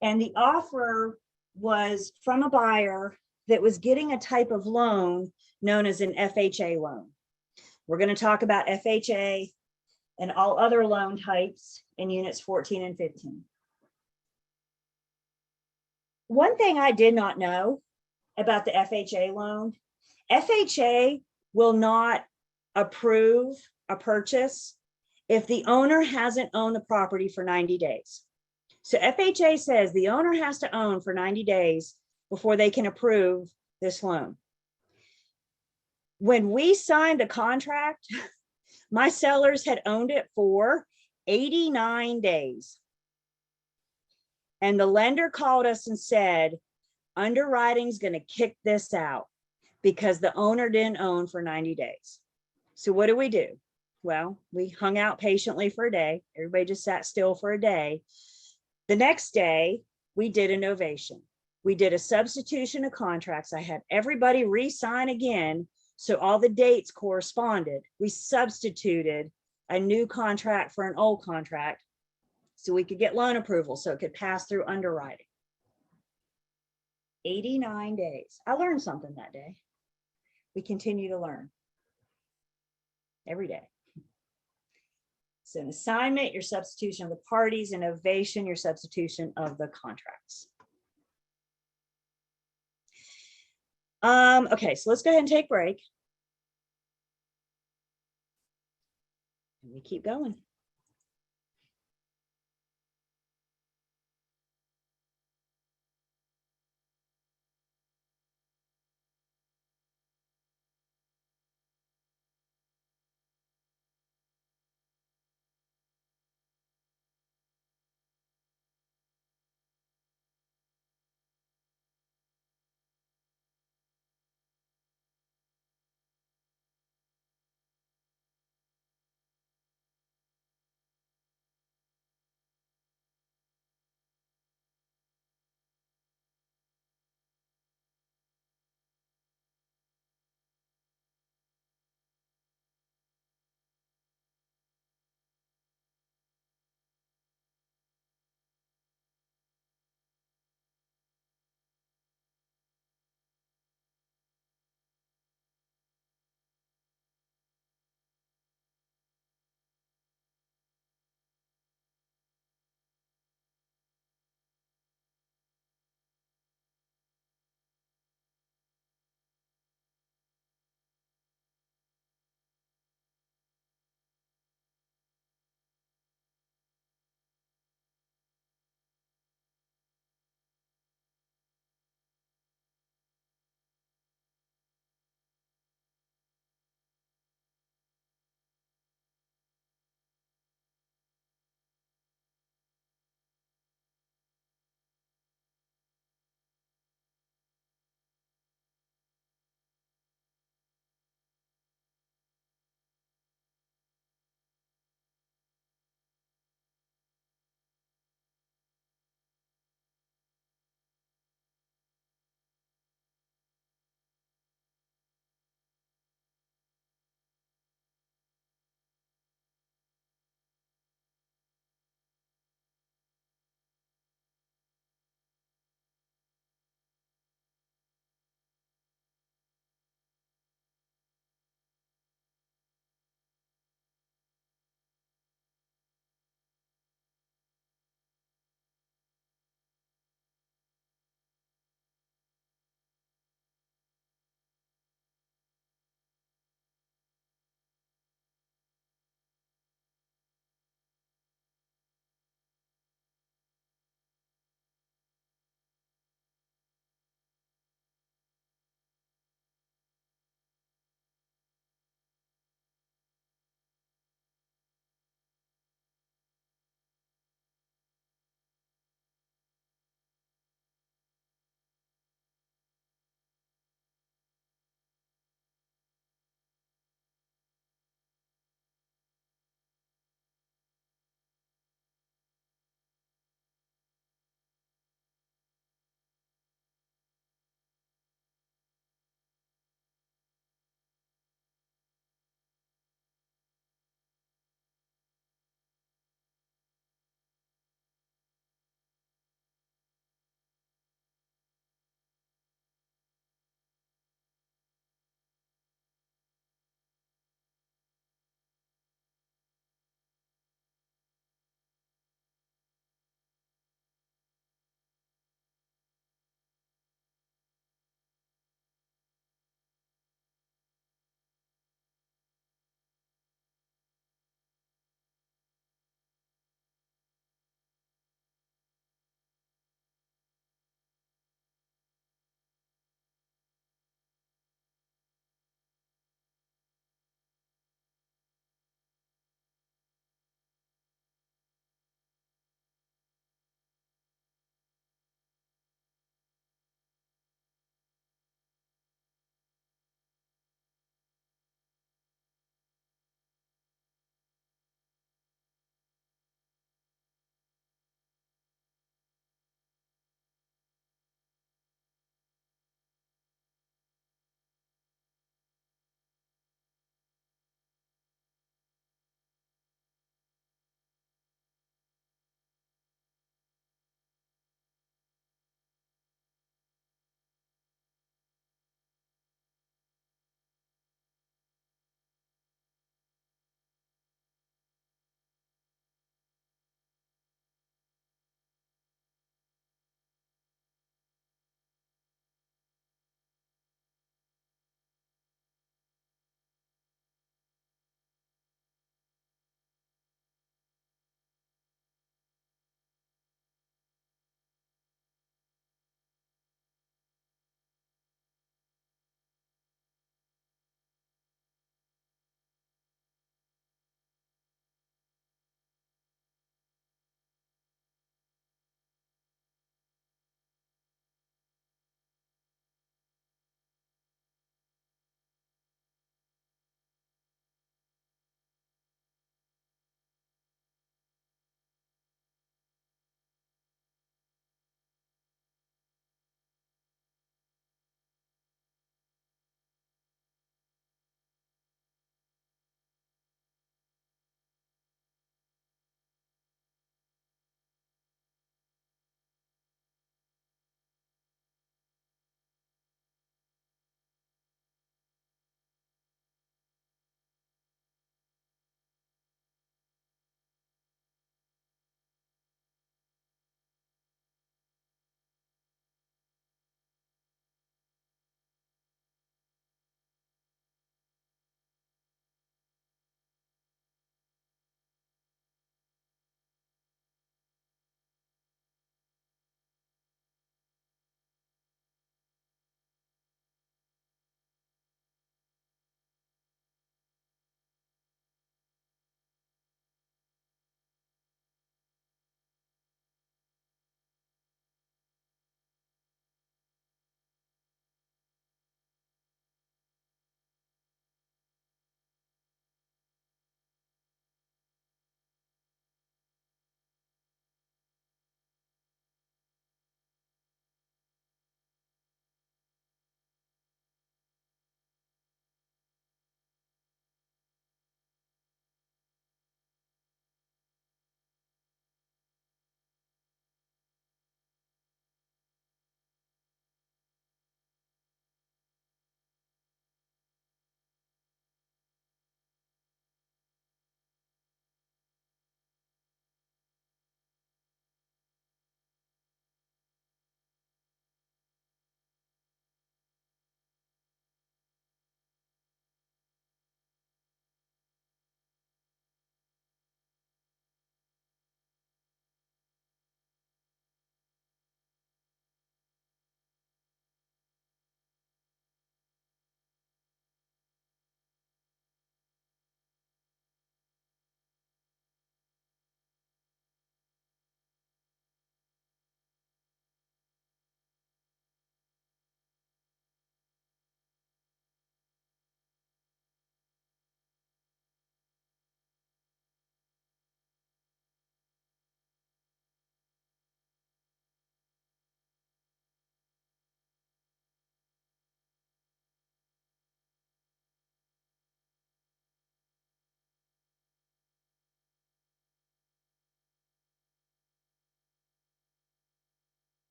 and the offer was from a buyer that was getting a type of loan known as an FHA loan. We're going to talk about FHA and all other loan types in units 14 and 15. One thing I did not know about the FHA loan, FHA will not approve a purchase if the owner hasn't owned the property for 90 days. So FHA says the owner has to own for 90 days before they can approve this loan. When we signed the contract, my sellers had owned it for 89 days. And the lender called us and said, underwriting's going to kick this out because the owner didn't own for 90 days. So what do? Well, we hung out patiently for a day. Everybody just sat still for a day. The next day, we did a novation. We did a substitution of contracts. I had everybody re-sign again, so all the dates corresponded. We substituted a new contract for an old contract so we could get loan approval, so it could pass through underwriting. 89 days. I learned something that day. We continue to learn every day. So an assignment, your substitution of the parties, an novation, your substitution of the contracts. Okay, so let's go ahead and take a break. And we keep going.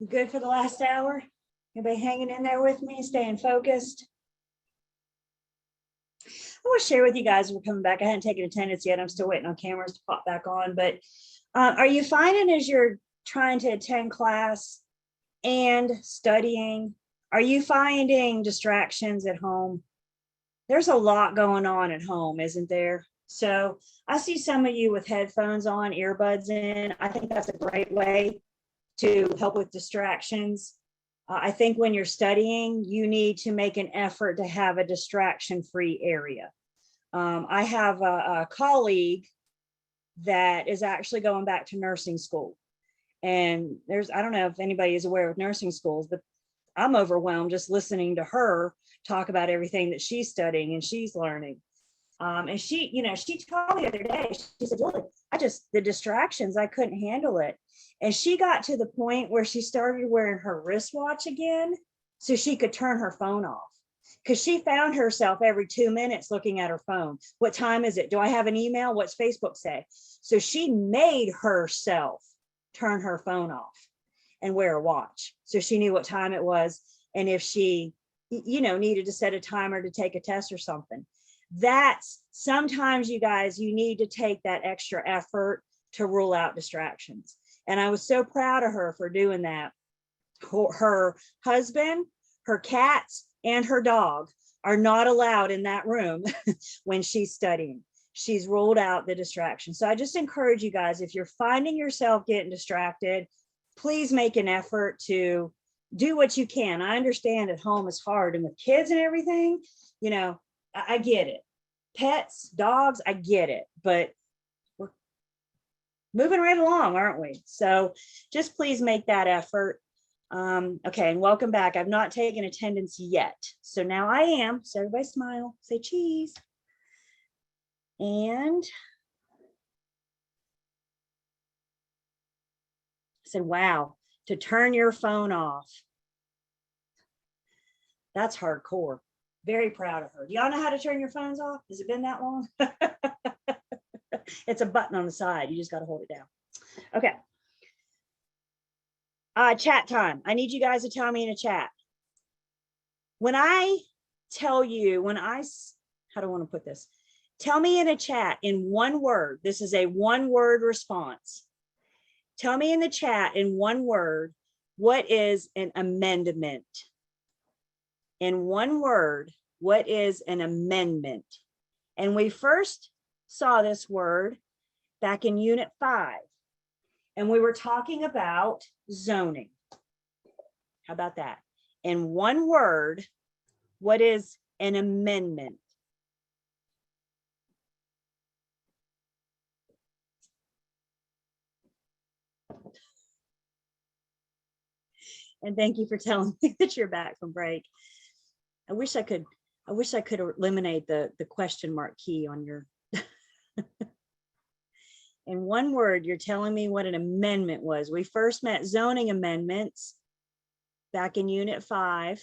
Good for the last hour? Everybody hanging in there with me, staying focused? I want to share with you guys, we're coming back. I hadn't taken attendance yet. I'm still waiting on cameras to pop back on. But are you finding as you're trying to attend class and studying, are you finding distractions at home? There's a lot going on at home, isn't there? So I see some of you with headphones on, earbuds in. I think that's a great way to help with distractions. I think when you're studying, you need to make an effort to have a distraction-free area. I have a colleague that is actually going back to nursing school. And I don't know if anybody is aware of nursing schools, but I'm overwhelmed just listening to her talk about everything that she's studying and she's learning. And she told me the other day, she said, Lily, the distractions, I couldn't handle it. And she got to the point where she started wearing her wristwatch again so she could turn her phone off. Because she found herself every 2 minutes looking at her phone. What time is it? Do I have an email? What's Facebook say? So she made herself turn her phone off and wear a watch. So she knew what time it was. And if she, needed to set a timer to take a test or something. That's sometimes, you guys, you need to take that extra effort to rule out distractions. And I was so proud of her for doing that. Her husband, her cats, and her dog are not allowed in that room when she's studying. She's ruled out the distraction. So I just encourage you guys, if you're finding yourself getting distracted, please make an effort to do what you can. I understand at home is hard, and with kids and everything, I get it. Pets, dogs, I get it, but we're moving right along, aren't we? So just please make that effort. Okay, and welcome back. I've not taken attendance yet. So now I am. So everybody smile, say cheese. And I said, wow, to turn your phone off. That's hardcore. Very proud of her. Do y'all know how to turn your phones off? Has it been that long? It's a button on the side. You just got to hold it down. Okay. Chat time. I need you guys to tell me in a chat. When I tell you, how do I want to put this? Tell me in a chat in one word. This is a one-word response. Tell me in the chat in one word, what is an amendment? In one word, what is an amendment? And we first saw this word back in Unit 5. And we were talking about zoning. How about that? In one word, what is an amendment? And thank you for telling me that you're back from break. I wish I could eliminate the question mark key on your. In one word, you're telling me what an amendment was. We first met zoning amendments back in Unit 5.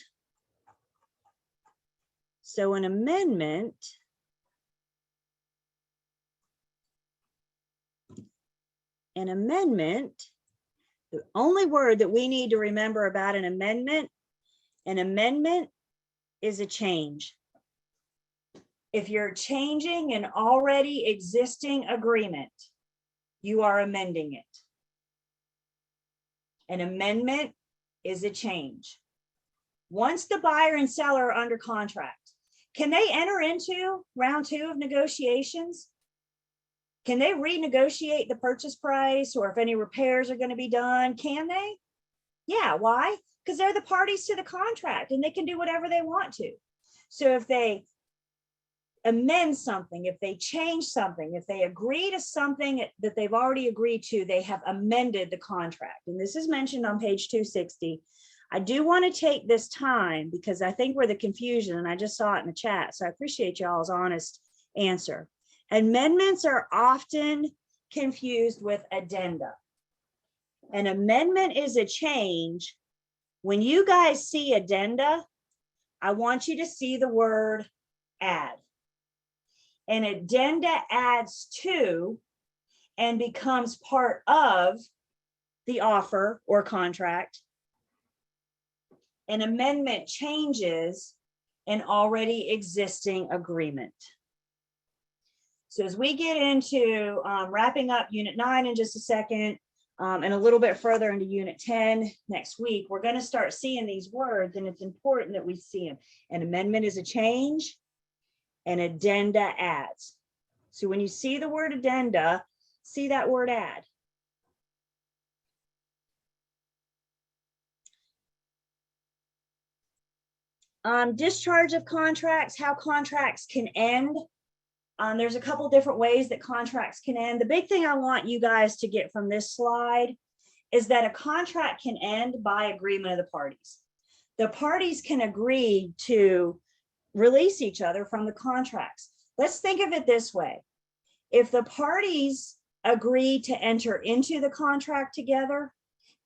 So an amendment the only word that we need to remember about an amendment is a change. If you're changing an already existing agreement, you are amending it. An amendment is a change. Once the buyer and seller are under contract, can they enter into round 2 of negotiations? Can they renegotiate the purchase price, or if any repairs are going to be done? Can they? Yeah. Why? Because they're the parties to the contract and they can do whatever they want to. So if they amend something, if they change something, if they agree to something that they've already agreed to, they have amended the contract. And this is mentioned on page 260. I do want to take this time because I think we're the confusion, and I just saw it in the chat. So I appreciate y'all's honest answer. Amendments are often confused with addenda. An amendment is a change. When you guys see addenda, I want you to see the word add. An addenda adds to, and becomes part of the offer or contract. An amendment changes an already existing agreement. So as we get into wrapping up Unit 9 in just a second, and a little bit further into Unit 10 next week, we're going to start seeing these words, and it's important that we see them. An amendment is a change, and addenda adds. So when you see the word addenda, see that word add. Discharge of contracts, how contracts can end. There's a couple different ways that contracts can end. The big thing I want you guys to get from this slide is that a contract can end by agreement of the parties. The parties can agree to release each other from the contracts. Let's think of it this way. If the parties agree to enter into the contract together,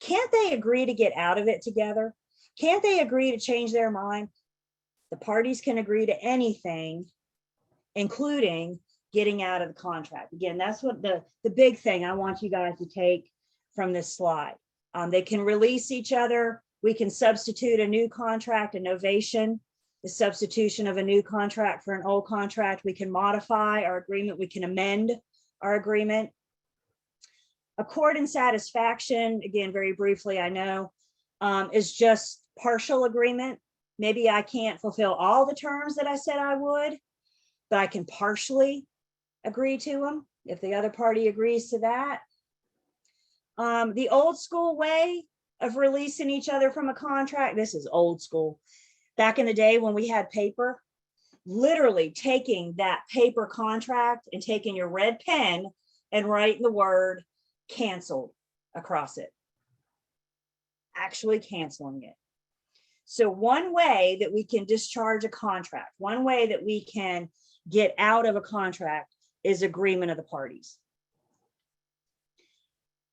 can't they agree to get out of it together? Can't they agree to change their mind? The parties can agree to anything, including getting out of the contract. Again, that's what the big thing I want you guys to take from this slide. They can release each other. We can substitute a new contract, a novation, the substitution of a new contract for an old contract. We can modify our agreement. We can amend our agreement. Accord and satisfaction, again, very briefly, I know, is just partial agreement. Maybe I can't fulfill all the terms that I said I would, but I can partially agree to them if the other party agrees to that. The old school way of releasing each other from a contract, this is old school. Back in the day when we had paper, literally taking that paper contract and taking your red pen and writing the word canceled across it, actually canceling it. So one way that we can discharge a contract, one way that we can get out of a contract is agreement of the parties.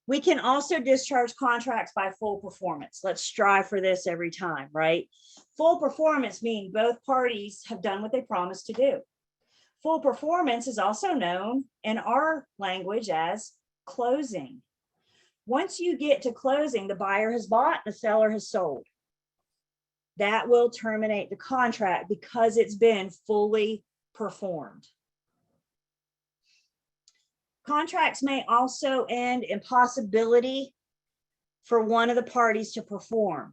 We can also discharge contracts by full performance. Let's strive for this every time, right? Full performance means both parties have done what they promised to do. Full performance is also known in our language as closing. Once you get to closing, the buyer has bought, the seller has sold. That will terminate the contract because it's been fully performed. Contracts may also end in possibility for one of the parties to perform.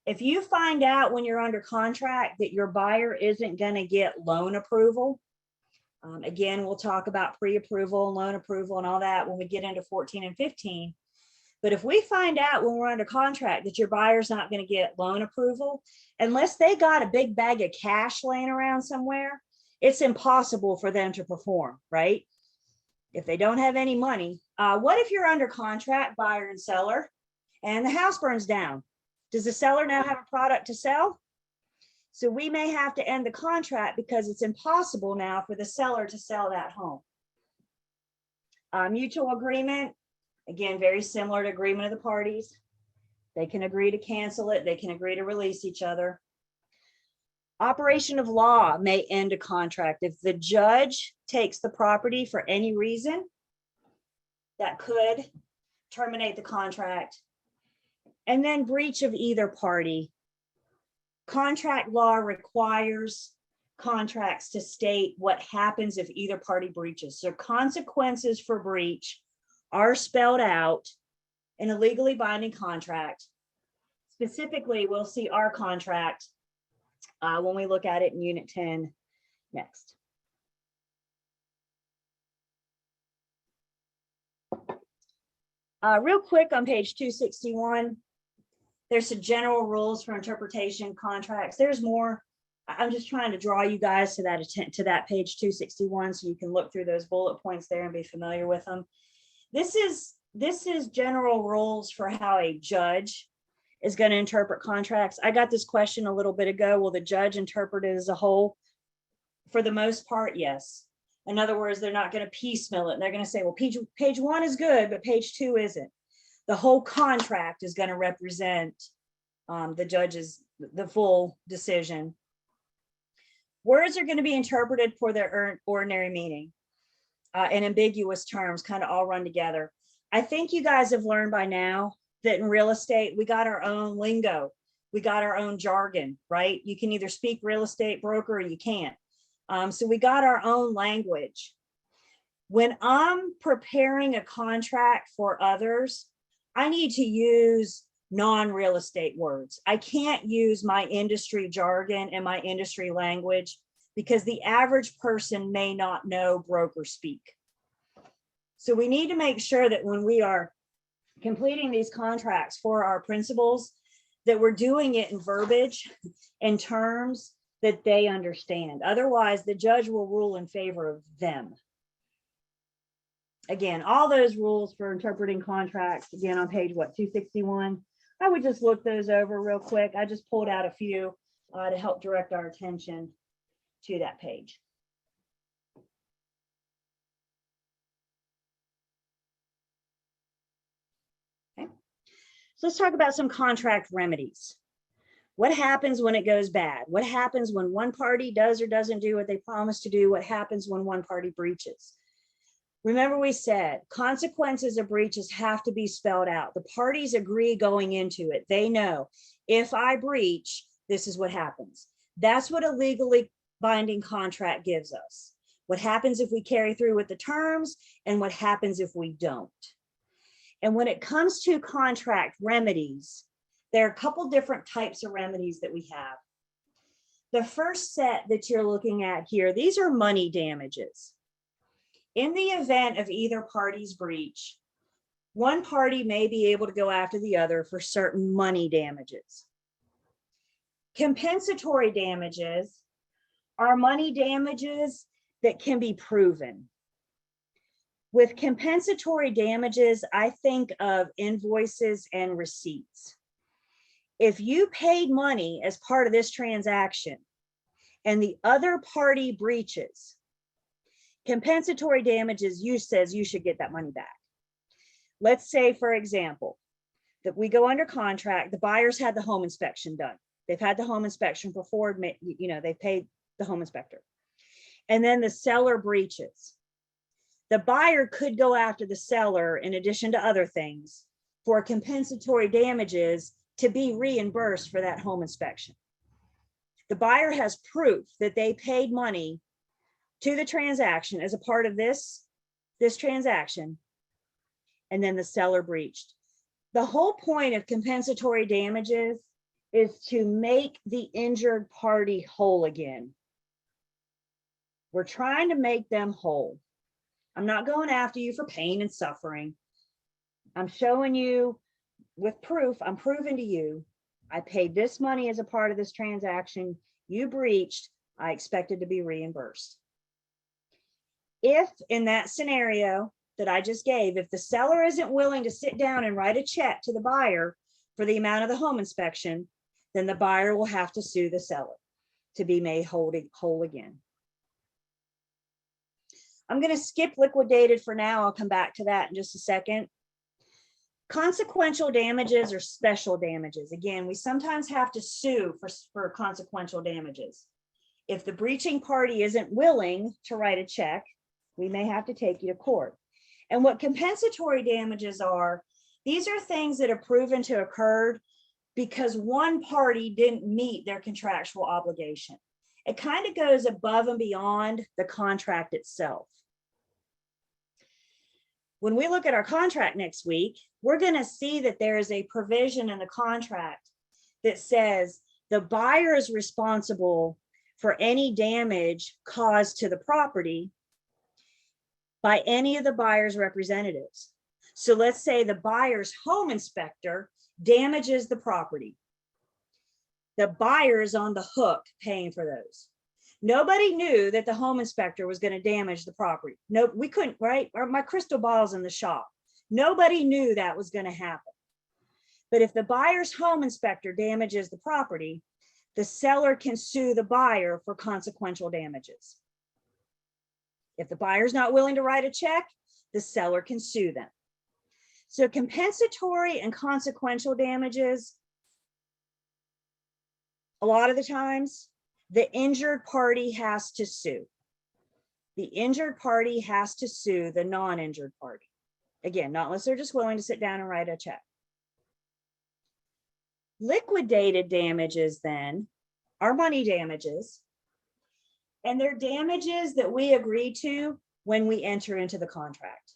If you find out when you're under contract that your buyer isn't going to get loan approval, again, we'll talk about pre-approval and loan approval and all that when we get into 14 and 15. But if we find out when we're under contract that your buyer's not going to get loan approval, unless they got a big bag of cash laying around somewhere, it's impossible for them to perform, right? If they don't have any money, what if you're under contract, buyer and seller, and the house burns down? Does the seller now have a product to sell? So we may have to end the contract because it's impossible now for the seller to sell that home. Mutual agreement, again, very similar to agreement of the parties. They can agree to cancel it. They can agree to release each other. Operation of law may end a contract. If the judge takes the property for any reason, that could terminate the contract. And then breach of either party. Contract law requires contracts to state what happens if either party breaches. So consequences for breach are spelled out in a legally binding contract. Specifically, we'll see our contract when we look at it in Unit 10 next. Real quick on page 261, there's some general rules for interpretation contracts. There's more. I'm just trying to draw you guys to that page 261 so you can look through those bullet points there and be familiar with them. This is general rules for how a judge is going to interpret contracts. I got this question a little bit ago. Will the judge interpret it as a whole? For the most part, yes. In other words, they're not going to piecemeal it. They're going to say, well, page 1 is good, but page 2 isn't. The whole contract is going to represent the judge's, the full decision. Words are going to be interpreted for their ordinary meaning. and ambiguous terms kind of all run together. I think you guys have learned by now that in real estate, we got our own lingo. We got our own jargon, right? You can either speak real estate broker or you can't. So we got our own language. When I'm preparing a contract for others, I need to use non-real estate words. I can't use my industry jargon and my industry language because the average person may not know broker speak. So we need to make sure that when we are completing these contracts for our principals, that we're doing it in verbiage and terms that they understand. Otherwise, the judge will rule in favor of them. Again, all those rules for interpreting contracts, again, on page, 261. I would just look those over real quick. I just pulled out a few to help direct our attention to that page. Okay, so let's talk about some contract remedies. What happens when it goes bad? What happens when one party does or doesn't do what they promised to do? What happens when one party breaches? Remember, we said consequences of breaches have to be spelled out. The parties agree going into it. They know if I breach, this is what happens. That's what a legally binding contract gives us. What happens if we carry through with the terms and what happens if we don't. And when it comes to contract remedies, there are a couple different types of remedies that we have. The first set that you're looking at here, these are money damages. In the event of either party's breach, one party may be able to go after the other for certain money damages. Compensatory damages are money damages that can be proven. With compensatory damages, I think of invoices and receipts. If you paid money as part of this transaction and the other party breaches, compensatory damages says you should get that money back. Let's say, for example, that we go under contract, the buyers had the home inspection done. They've had the home inspection performed, they paid the home inspector. And then the seller breaches. The buyer could go after the seller, in addition to other things, for compensatory damages to be reimbursed for that home inspection. The buyer has proof that they paid money to the transaction as a part of this transaction, and then the seller breached. The whole point of compensatory damages is to make the injured party whole again. We're trying to make them whole. I'm not going after you for pain and suffering. I'm showing you with proof, I'm proving to you, I paid this money as a part of this transaction, you breached, I expected to be reimbursed. If in that scenario that I just gave, if the seller isn't willing to sit down and write a check to the buyer for the amount of the home inspection, then the buyer will have to sue the seller to be made whole again. I'm going to skip liquidated for now. I'll come back to that in just a second. Consequential damages or special damages. Again, we sometimes have to sue for consequential damages. If the breaching party isn't willing to write a check, we may have to take you to court. And what compensatory damages are, these are things that are proven to occur because one party didn't meet their contractual obligation. It kind of goes above and beyond the contract itself. When we look at our contract next week, we're going to see that there is a provision in the contract that says the buyer is responsible for any damage caused to the property by any of the buyer's representatives. So let's say the buyer's home inspector damages the property. The buyer is on the hook paying for those. Nobody knew that the home inspector was going to damage the property. No, we couldn't, right? My crystal ball's in the shop. Nobody knew that was going to happen. But if the buyer's home inspector damages the property, the seller can sue the buyer for consequential damages. If the buyer's not willing to write a check, the seller can sue them. So compensatory and consequential damages, a lot of the times, the injured party has to sue. the injured party has to sue the non-injured party. Again, not unless they're just willing to sit down and write a check. Liquidated damages then are money damages, and they're damages that we agree to when we enter into the contract.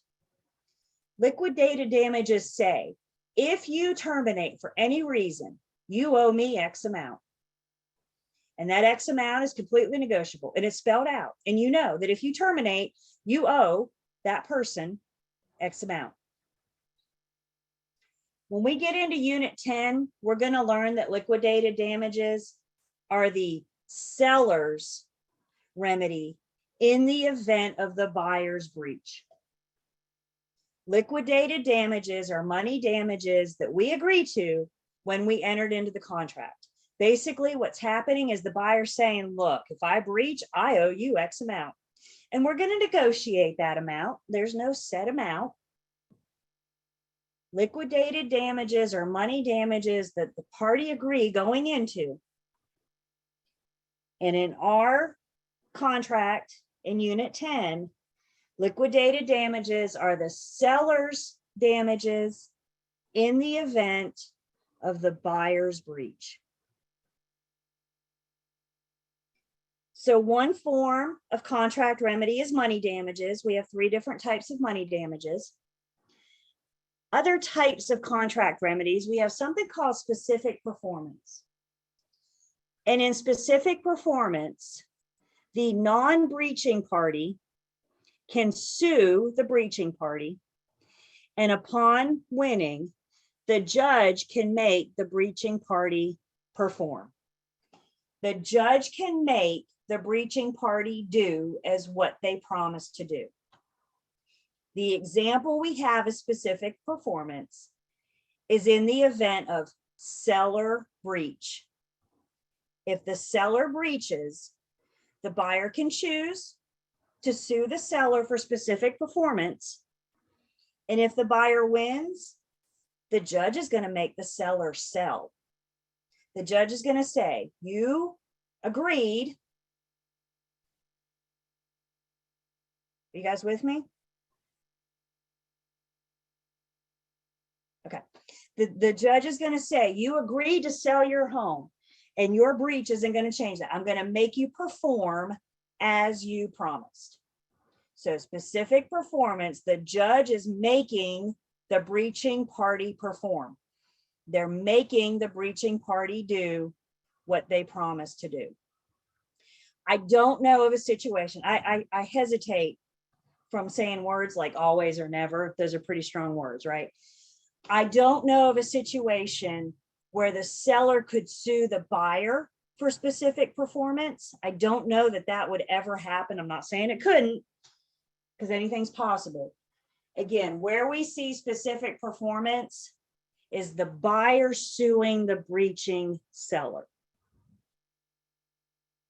Liquidated damages say, if you terminate for any reason, you owe me X amount. And that X amount is completely negotiable, and it's spelled out. And you know that if you terminate, you owe that person X amount. When we get into Unit 10, we're going to learn that liquidated damages are the seller's remedy in the event of the buyer's breach. Liquidated damages are money damages that we agree to when we entered into the contract. Basically, what's happening is the buyer saying, look, if I breach, I owe you X amount. And we're going to negotiate that amount. There's no set amount. Liquidated damages are money damages that the party agree going into. And in our contract in Unit 10, liquidated damages are the seller's damages in the event of the buyer's breach. So one form of contract remedy is money damages. We have 3 different types of money damages. Other types of contract remedies, we have something called specific performance. And in specific performance, the non-breaching party can sue the breaching party, and upon winning, the judge can make the breaching party perform. The judge can make the breaching party do as what they promised to do. The example we have of specific performance is in the event of seller breach. If the seller breaches, the buyer can choose to sue the seller for specific performance. And if the buyer wins, the judge is going to make the seller sell. The judge is going to say, you agreed. Are you guys with me? Okay. The judge is going to say, you agreed to sell your home and your breach isn't going to change that. I'm going to make you perform as you promised. So specific performance, the judge is making the breaching party perform. They're making the breaching party do what they promised to do. I don't know of a situation. I hesitate from saying words like always or never. Those are pretty strong words, right? I don't know of a situation where the seller could sue the buyer for specific performance. I don't know that that would ever happen. I'm not saying it couldn't, because anything's possible. Again, where we see specific performance is the buyer suing the breaching seller.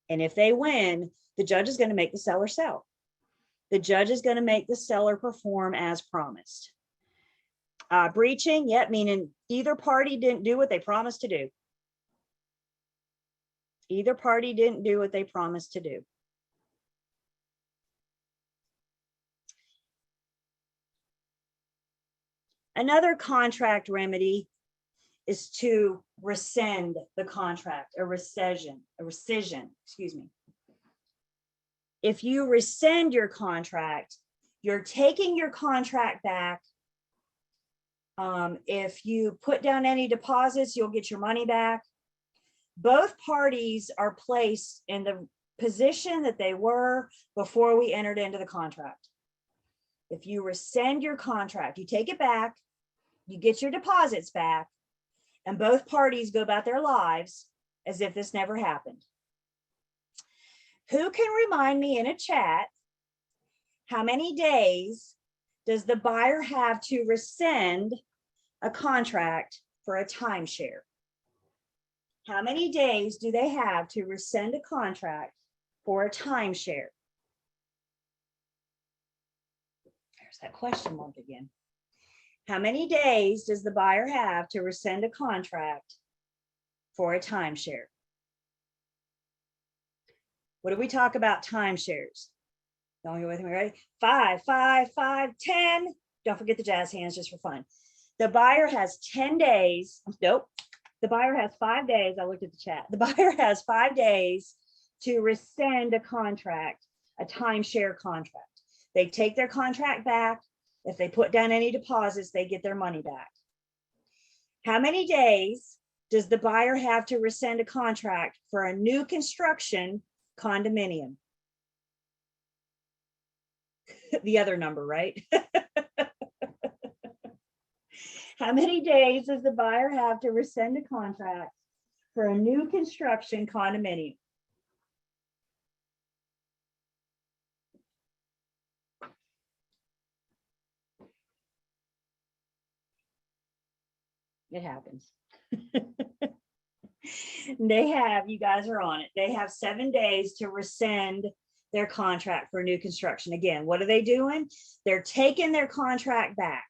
And if they win, the judge is going to make the seller sell. The judge is going to make the seller perform as promised. Breaching, yep, meaning either party didn't do what they promised to do. Either party didn't do what they promised to do. Another contract remedy is to rescind the contract, a rescission, excuse me. If you rescind your contract, you're taking your contract back. If you put down any deposits, you'll get your money back. Both parties are placed in the position that they were before we entered into the contract. If you rescind your contract, you take it back, you get your deposits back, and both parties go about their lives as if this never happened. Who can remind me in a chat, how many days does the buyer have to rescind a contract for a timeshare? How many days do they have to rescind a contract for a timeshare? There's that question mark again. How many days does the buyer have to rescind a contract for a timeshare? What do we talk about timeshares? Don't go with me, ready? 5, 5, 5, 10. Don't forget the jazz hands just for fun. The buyer has 10 days. Nope. The buyer has 5 days. I looked at the chat. The buyer has 5 days to rescind a contract, a timeshare contract. They take their contract back. If they put down any deposits, they get their money back. How many days does the buyer have to rescind a contract for a new construction condominium? The other number, right? How many days does the buyer have to rescind a contract for a new construction condominium? It happens. They have, you guys are on it. They have 7 days to rescind their contract for new construction. Again, what are they doing? They're taking their contract back.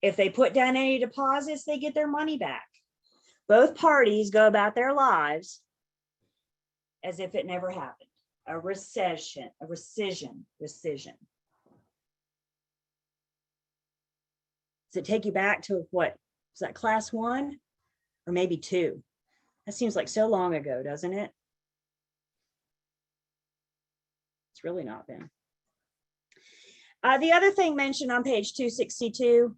If they put down any deposits, they get their money back. Both parties go about their lives as if it never happened. A rescission. Does it take you back to what? Was that class 1 or maybe 2? That seems like so long ago, doesn't it? It's really not been. The other thing mentioned on page 262,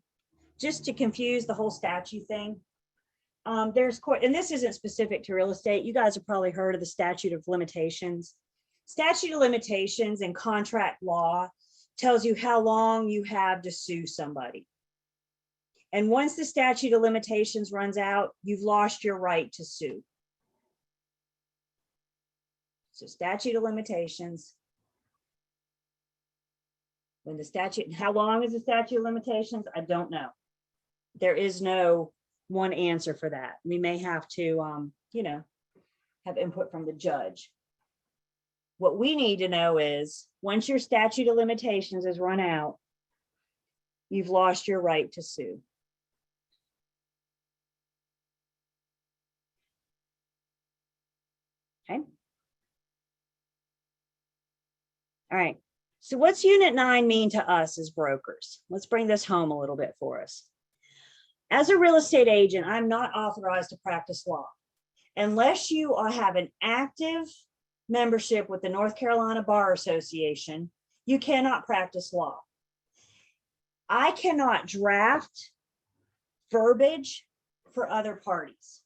just to confuse the whole statute thing, there's court, and this isn't specific to real estate. You guys have probably heard of the statute of limitations. Statute of limitations in contract law tells you how long you have to sue somebody. And once the statute of limitations runs out, you've lost your right to sue. So statute of limitations. When the statute, how long is the statute of limitations? I don't know. There is no one answer for that. We may have to, have input from the judge. What we need to know is once your statute of limitations is run out, you've lost your right to sue. Okay. All right. So what's Unit 9 mean to us as brokers? Let's bring this home a little bit for us. As a real estate agent, I'm not authorized to practice law. Unless you have an active membership with the North Carolina Bar Association, you cannot practice law. I cannot draft verbiage for other parties.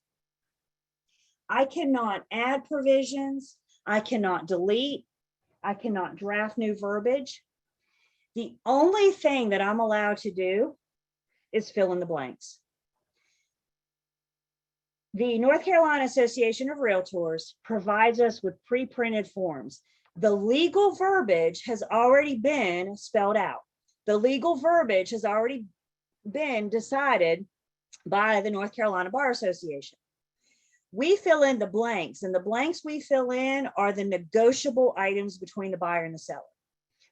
I cannot add provisions. I cannot delete. I cannot draft new verbiage. The only thing that I'm allowed to do is fill in the blanks. The North Carolina Association of Realtors provides us with pre-printed forms. The legal verbiage has already been spelled out. The legal verbiage has already been decided by the North Carolina Bar Association. We fill in the blanks, and the blanks we fill in are the negotiable items between the buyer and the seller.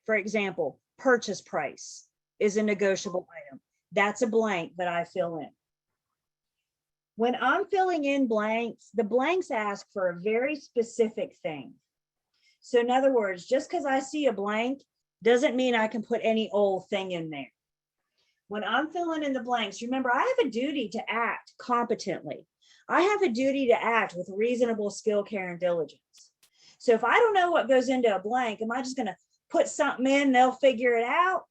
For example, purchase price is a negotiable item. That's a blank that I fill in. When I'm filling in blanks, the blanks ask for a very specific thing. So in other words, just because I see a blank doesn't mean I can put any old thing in there. When I'm filling in the blanks, remember, I have a duty to act competently. I have a duty to act with reasonable skill, care, and diligence. So if I don't know what goes into a blank, am I just going to put something in, they'll figure it out?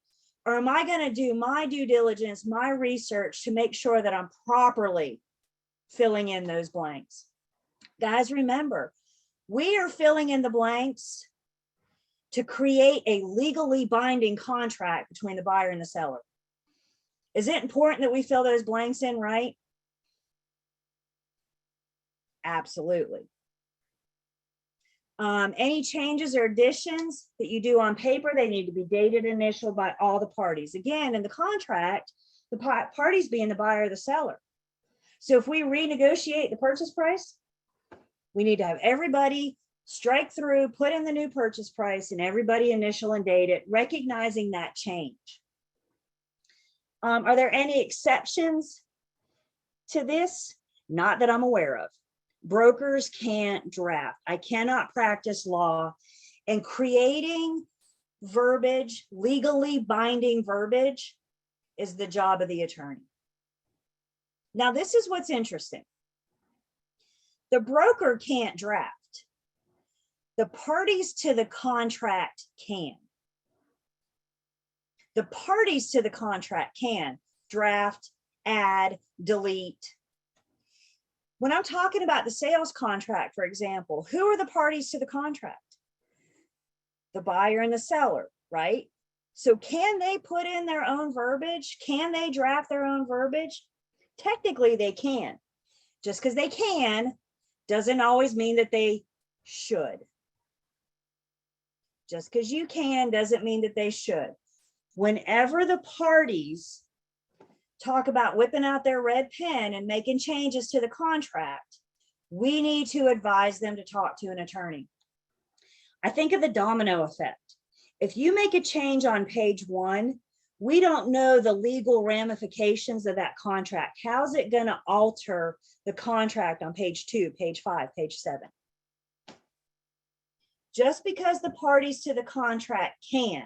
Or am I going to do my due diligence, my research to make sure that I'm properly filling in those blanks? Guys, remember, we are filling in the blanks to create a legally binding contract between the buyer and the seller. Is it important that we fill those blanks in, right? Absolutely. Any changes or additions that you do on paper, they need to be dated and initialed by all the parties. Again, in the contract, the parties being the buyer or the seller. So if we renegotiate the purchase price, we need to have everybody strike through, put in the new purchase price, and everybody initial and date it, recognizing that change. Are there any exceptions to this? Not that I'm aware of. Brokers can't draft. I cannot practice law, and creating verbiage, legally binding verbiage, is the job of the attorney. Now, this is what's interesting. The broker can't draft. The parties to the contract can. The parties to the contract can draft, add, delete. When I'm talking about the sales contract, for example, who are the parties to the contract? The buyer and the seller, right? So can they put in their own verbiage? Can they draft their own verbiage? Technically, they can. Just because they can doesn't always mean that they should. Just because you can doesn't mean that they should. Whenever the parties talk about whipping out their red pen and making changes to the contract, we need to advise them to talk to an attorney. I think of the domino effect. If you make a change on page 1, we don't know the legal ramifications of that contract. How's it going to alter the contract on page 2, page 5, page 7? Just because the parties to the contract can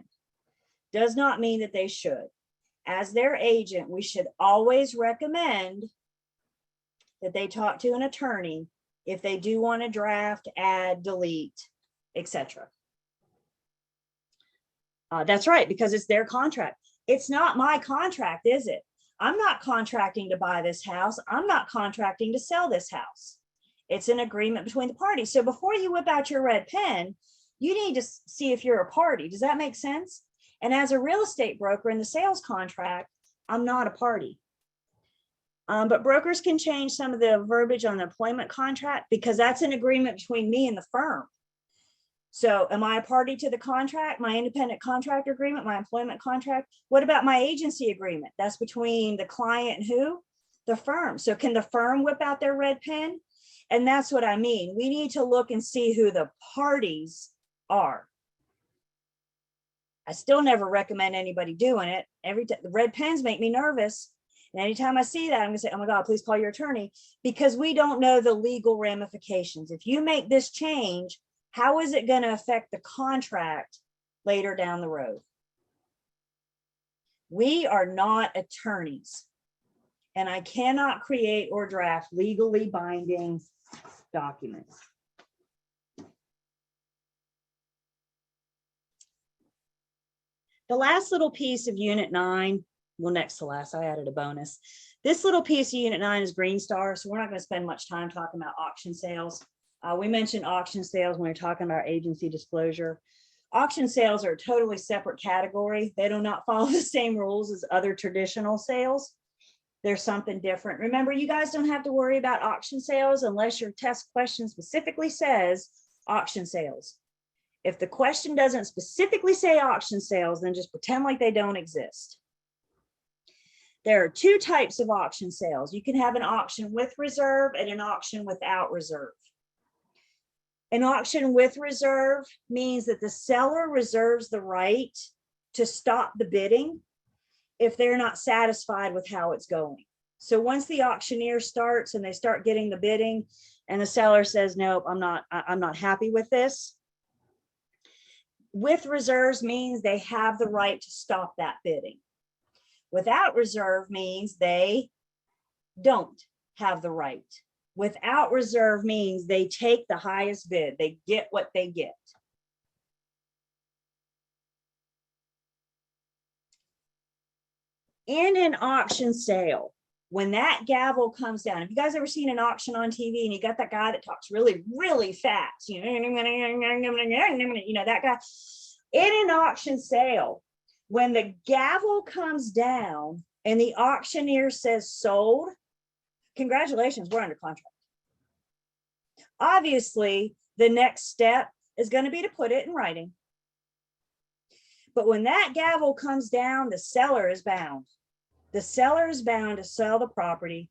does not mean that they should. As their agent, we should always recommend that they talk to an attorney if they do want to draft, add, delete, etc. That's right, because it's their contract. It's not my contract, is it? I'm not contracting to buy this house. I'm not contracting to sell this house. It's an agreement between the parties. So before you whip out your red pen, you need to see if you're a party. Does that make sense? And as a real estate broker in the sales contract, I'm not a party. But brokers can change some of the verbiage on the employment contract because that's an agreement between me and the firm. So am I a party to the contract, my independent contractor agreement, my employment contract? What about my agency agreement? That's between the client and who? The firm. So can the firm whip out their red pen? And that's what I mean. We need to look and see who the parties are. I still never recommend anybody doing it. The red pens make me nervous. And anytime I see that, I'm gonna say, oh my God, please call your attorney, because we don't know the legal ramifications. If you make this change, how is it gonna affect the contract later down the road? We are not attorneys, and I cannot create or draft legally binding documents. The last little piece of Unit 9, well, next to last, I added a bonus. This little piece of Unit 9 is Green Star, so we're not going to spend much time talking about auction sales. We mentioned auction sales when we were talking about agency disclosure. Auction sales are a totally separate category. They do not follow the same rules as other traditional sales. There's something different. Remember, you guys don't have to worry about auction sales unless your test question specifically says auction sales. If the question doesn't specifically say auction sales, then just pretend like they don't exist. There are 2 types of auction sales. You can have an auction with reserve and an auction without reserve. An auction with reserve means that the seller reserves the right to stop the bidding if they're not satisfied with how it's going. So once the auctioneer starts and they start getting the bidding and the seller says, nope, I'm not happy with this. With reserves means they have the right to stop that bidding. Without reserve means they don't have the right. Without reserve means they take the highest bid. They get what they get. In an auction sale, when that gavel comes down, have you guys ever seen an auction on TV and you got that guy that talks really, really fast? You know, that guy. In an auction sale, when the gavel comes down and the auctioneer says sold, congratulations, we're under contract. Obviously, the next step is going to be to put it in writing. But when that gavel comes down, the seller is bound. The seller is bound to sell the property.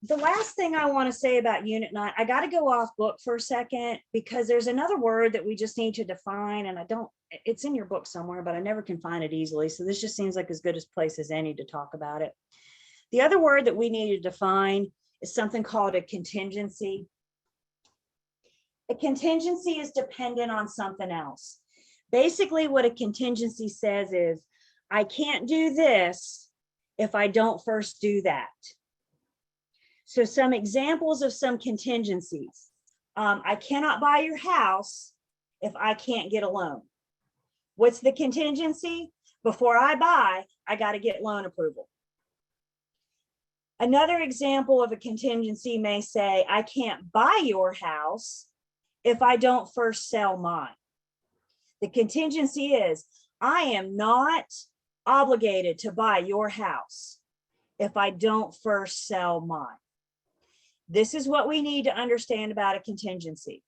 The last thing I want to say about Unit 9, I got to go off book for a second because there's another word that we just need to define, and it's in your book somewhere, but I never can find it easily. So this just seems like as good a place as any to talk about it. The other word that we need to define is something called a contingency. A contingency is dependent on something else. Basically, what a contingency says is, I can't do this if I don't first do that. So some examples of some contingencies. I cannot buy your house if I can't get a loan. What's the contingency? Before I buy, I got to get loan approval. Another example of a contingency may say, I can't buy your house if I don't first sell mine. The contingency is, I am not obligated to buy your house if I don't first sell mine. This is what we need to understand about a contingency.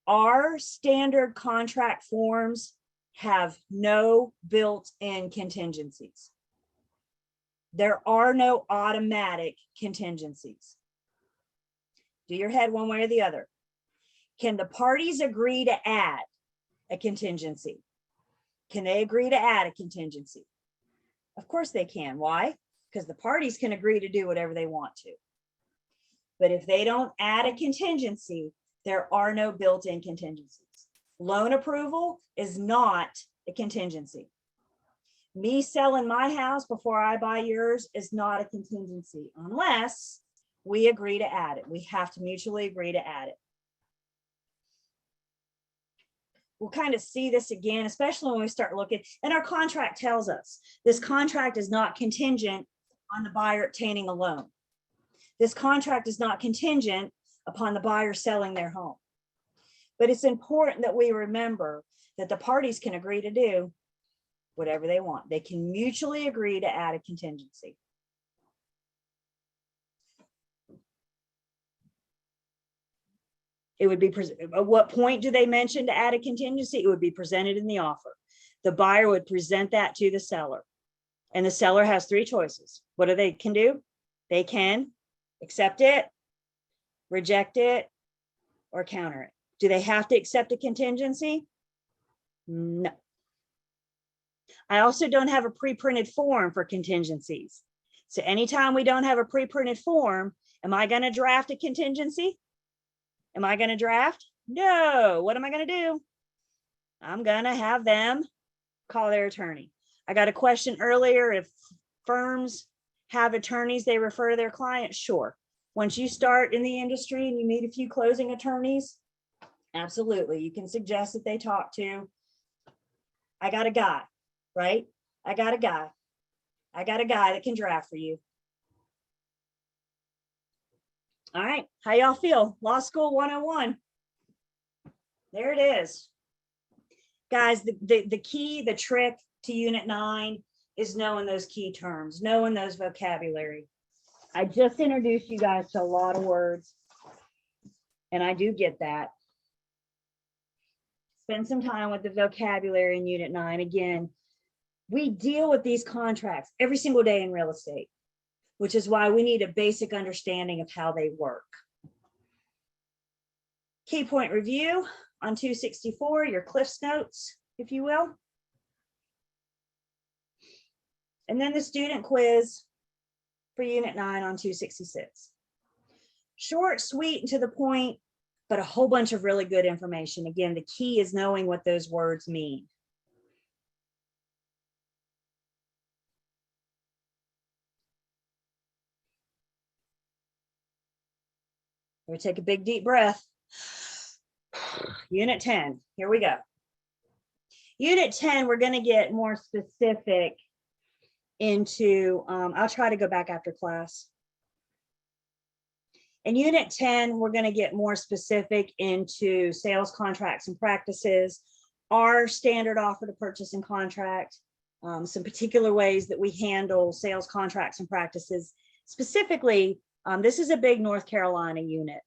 Our standard contract forms have no built-in contingencies. There are no automatic contingencies. Do your head one way or the other. Can the parties agree to add a contingency? Can they agree to add a contingency? Of course they can. Why? Because the parties can agree to do whatever they want to. But if they don't add a contingency, there are no built-in contingencies. Loan approval is not a contingency. Me selling my house before I buy yours is not a contingency unless we agree to add it. We have to mutually agree to add it. We'll kind of see this again, especially when we start looking, and our contract tells us this contract is not contingent on the buyer obtaining a loan. This contract is not contingent upon the buyer selling their home. But it's important that we remember that the parties can agree to do whatever they want. They can mutually agree to add a contingency. It would be, at what point do they mention to add a contingency? It would be presented in the offer. The buyer would present that to the seller. And the seller has three choices. What do they can do? They can accept it, reject it, or counter it. Do they have to accept a contingency? No. I also don't have a pre-printed form for contingencies. So anytime we don't have a pre-printed form, am I going to draft a contingency? Am I going to draft? No. What am I going to do? I'm going to have them call their attorney. I got a question earlier, if firms have attorneys they refer to their clients. Sure. Once you start in the industry and you meet a few closing attorneys, absolutely. You can suggest that they talk to, I got a guy, right? I got a guy that can draft for you. All right. How y'all feel? Law School 101. There it is. Guys, the key, the trick to Unit 9 is knowing those key terms, knowing those vocabulary. I just introduced you guys to a lot of words, and I do get that. Spend some time with the vocabulary in Unit 9. Again, we deal with these contracts every single day in real estate, which is why we need a basic understanding of how they work. Key point review on 264, your Cliff's Notes, if you will. And then the student quiz for Unit 9 on 266. Short, sweet, and to the point, but a whole bunch of really good information. Again, the key is knowing what those words mean. We take a big deep breath. Unit 10, here we go. Unit 10, we're going to get more specific into, I'll try to go back after class. In Unit 10, we're going to get more specific into sales contracts and practices, our standard offer to purchase and contract, some particular ways that we handle sales contracts and practices. Specifically, this is a big North Carolina unit.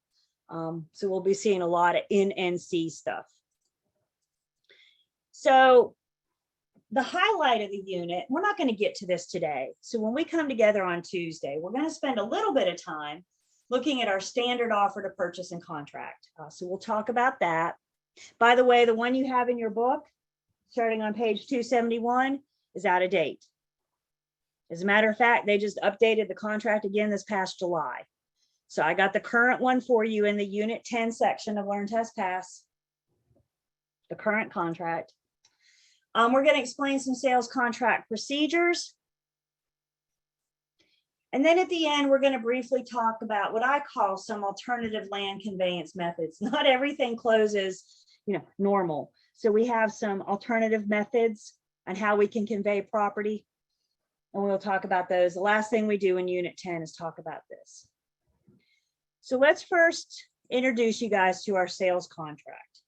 So we'll be seeing a lot of NNC stuff. So the highlight of the unit, we're not going to get to this today. So when we come together on Tuesday, we're going to spend a little bit of time looking at our standard offer to purchase and contract. So we'll talk about that. By the way, the one you have in your book, starting on page 271, is out of date. As a matter of fact, they just updated the contract again this past July. So I got the current one for you in the Unit 10 section of Learn, Test, Pass, the current contract. We're going to explain some sales contract procedures. And then at the end, we're going to briefly talk about what I call some alternative land conveyance methods. Not everything closes, normal. So we have some alternative methods on how we can convey property. And we'll talk about those. The last thing we do in Unit 10 is talk about this. So let's first introduce you guys to our sales contract.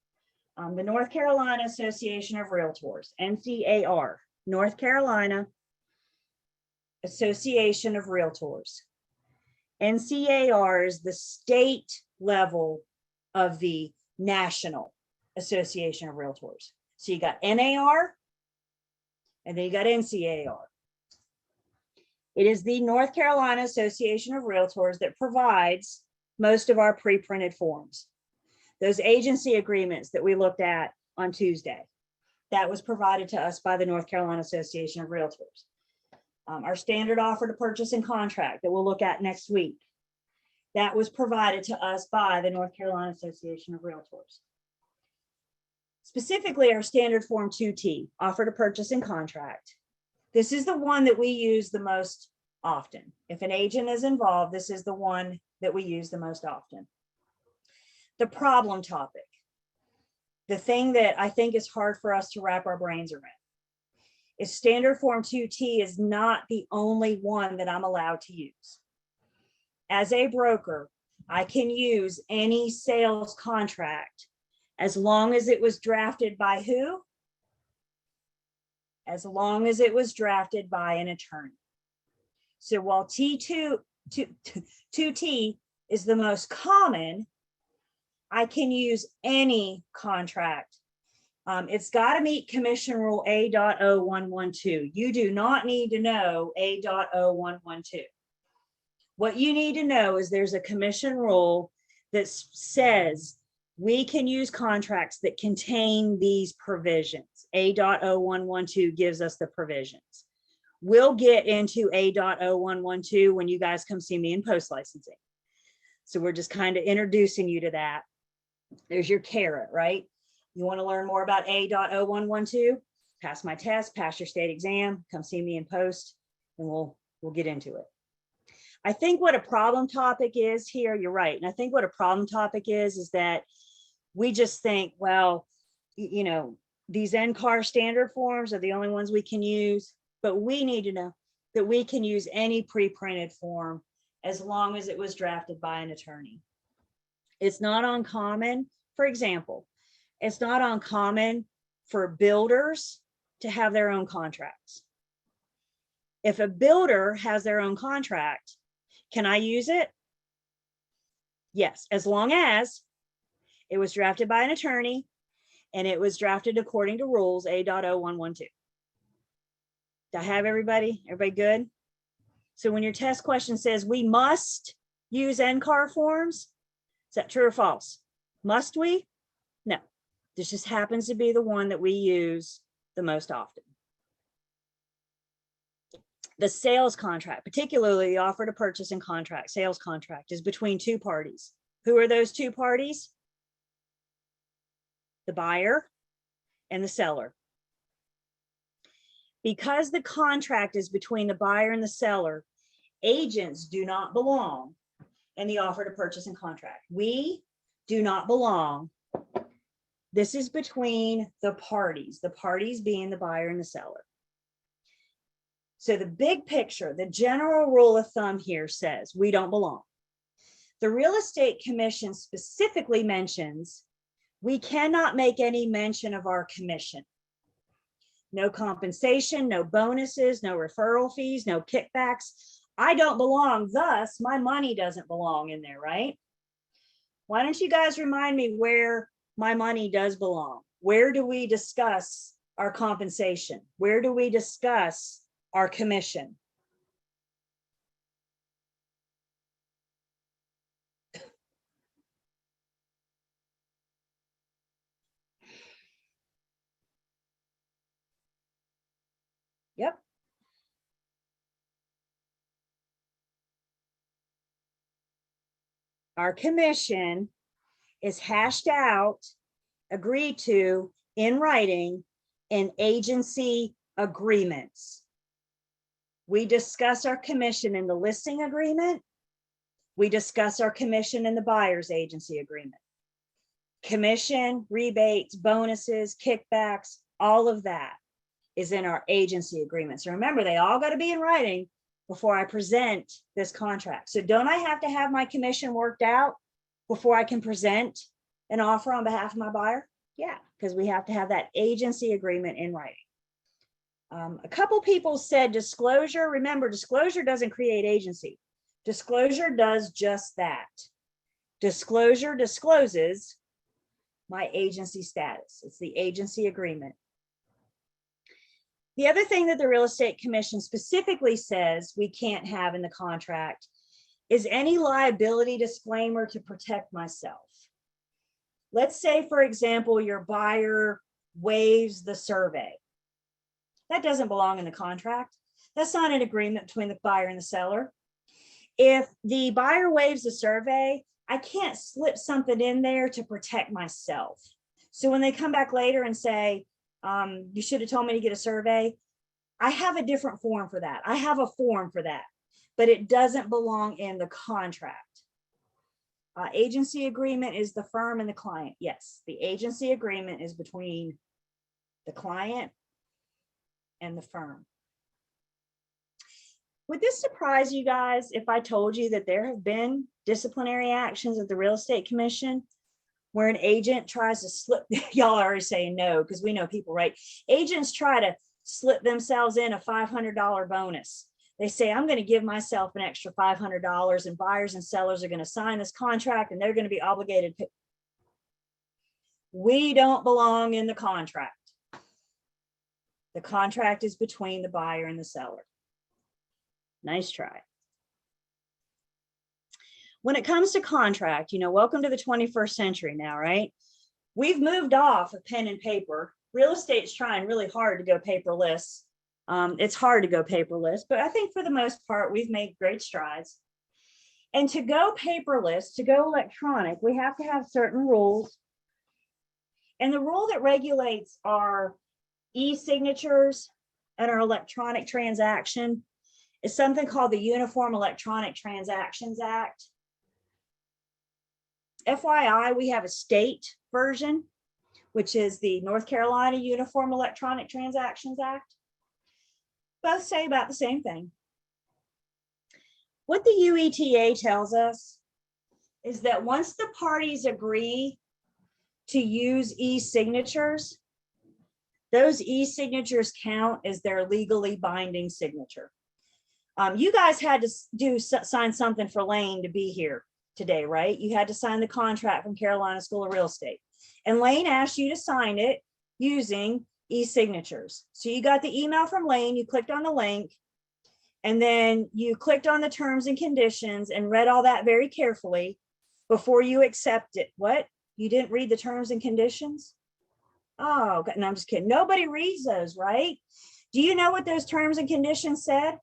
The North Carolina Association of Realtors, NCAR, North Carolina Association of Realtors. NCAR is the state level of the National Association of Realtors. So you got NAR, and then you got NCAR. It is the North Carolina Association of Realtors that provides most of our pre-printed forms. Those agency agreements that we looked at on Tuesday, that was provided to us by the North Carolina Association of Realtors. Our standard offer to purchase and contract that we'll look at next week, that was provided to us by the North Carolina Association of Realtors. Specifically, our standard form 2T, offer to purchase and contract. This is the one that we use the most often. If an agent is involved, this is the one that we use the most often. The problem topic, the thing that I think is hard for us to wrap our brains around, is standard form 2T is not the only one that I'm allowed to use. As a broker, I can use any sales contract as long as it was drafted by who? As long as it was drafted by an attorney. So while 2T is the most common, I can use any contract. It's got to meet Commission Rule A.0112. You do not need to know A.0112. What you need to know is there's a commission rule that says we can use contracts that contain these provisions. A.0112 gives us the provisions. We'll get into A.0112 when you guys come see me in post licensing. So we're just kind of introducing you to that. There's your carrot, right? You want to learn more about A.0112? Pass my test, pass your state exam, come see me in post, and we'll get into it. I think what a problem topic is here, you're right. And I think what a problem topic is that we just think, well, these NCAR standard forms are the only ones we can use, but we need to know that we can use any pre-printed form as long as it was drafted by an attorney. It's not uncommon, for example, it's not uncommon for builders to have their own contracts. If a builder has their own contract, can I use it? Yes, as long as it was drafted by an attorney and it was drafted according to rules A.0112. Do I have everybody? Everybody good? So when your test question says we must use NCAR forms, is that true or false? Must we? No. This just happens to be the one that we use the most often. The sales contract, particularly the offer to purchase and contract, sales contract, is between two parties. Who are those two parties? The buyer and the seller. Because the contract is between the buyer and the seller, agents do not belong in the offer to purchase and contract. We do not belong. This is between the parties being the buyer and the seller. So the big picture, the general rule of thumb here says we don't belong. The Real Estate Commission specifically mentions we cannot make any mention of our commission. No compensation, no bonuses, no referral fees, no kickbacks. I don't belong, thus my money doesn't belong in there, right? Why don't you guys remind me where my money does belong? Where do we discuss our compensation? Where do we discuss our commission? Yep. Our commission is hashed out, agreed to in writing in agency agreements. We discuss our commission in the listing agreement. We discuss our commission in the buyer's agency agreement. Commission, rebates, bonuses, kickbacks, all of that is in our agency agreement. So remember, they all got to be in writing before I present this contract. So don't I have to have my commission worked out before I can present an offer on behalf of my buyer? Yeah, because we have to have that agency agreement in writing. A couple people said disclosure. Remember, disclosure doesn't create agency. Disclosure does just that. Disclosure discloses my agency status. It's the agency agreement. The other thing that the real estate commission specifically says we can't have in the contract is any liability disclaimer to protect myself. Let's say, for example, your buyer waives the survey. That doesn't belong in the contract. That's not an agreement between the buyer and the seller. If the buyer waives the survey, I can't slip something in there to protect myself. So when they come back later and say, you should have told me to get a survey, I have a different form for that. I have a form for that, but it doesn't belong in the contract. Agency agreement is the firm and the client. Yes, the agency agreement is between the client and the firm. Would this surprise you guys if I told you that there have been disciplinary actions at the Real Estate Commission where an agent tries to slip, y'all are already saying no, because we know people, right? Agents try to slip themselves in a $500 bonus. They say, I'm going to give myself an extra $500 and buyers and sellers are going to sign this contract and they're going to be obligated. We don't belong in the contract. The contract is between the buyer and the seller. Nice try. When it comes to contract, you know, welcome to the 21st century now, right? We've moved off of pen and paper. Real estate's trying really hard to go paperless. It's hard to go paperless, but I think for the most part, we've made great strides. And to go paperless, to go electronic, we have to have certain rules. And the rule that regulates our e-signatures and our electronic transaction is something called the Uniform Electronic Transactions Act. FYI, we have a state version, which is the North Carolina Uniform Electronic Transactions Act. Both say about the same thing. What the UETA tells us is that once the parties agree to use e-signatures, those e-signatures count as their legally binding signature. You guys had to sign something for Lane to be here today, right? You had to sign the contract from Carolina School of Real Estate. And Lane asked you to sign it using e-signatures. So you got the email from Lane, you clicked on the link, and then you clicked on the terms and conditions and read all that very carefully before you accept it. What? You didn't read the terms and conditions? Oh, no, I'm just kidding. Nobody reads those, right? Do you know what those terms and conditions said?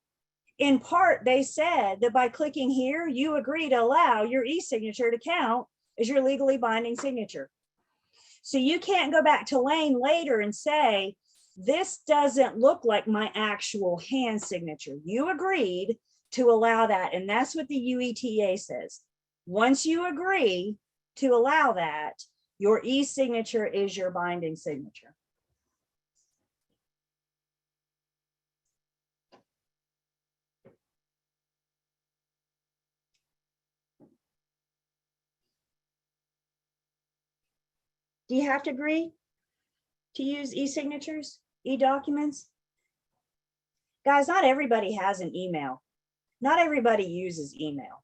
In part, they said that by clicking here, you agree to allow your e-signature to count as your legally binding signature. So you can't go back to Lane later and say, this doesn't look like my actual hand signature. You agreed to allow that. And that's what the UETA says. Once you agree to allow that, your e-signature is your binding signature. Do you have to agree to use e-signatures, e-documents? Guys, not everybody has an email. Not everybody uses email.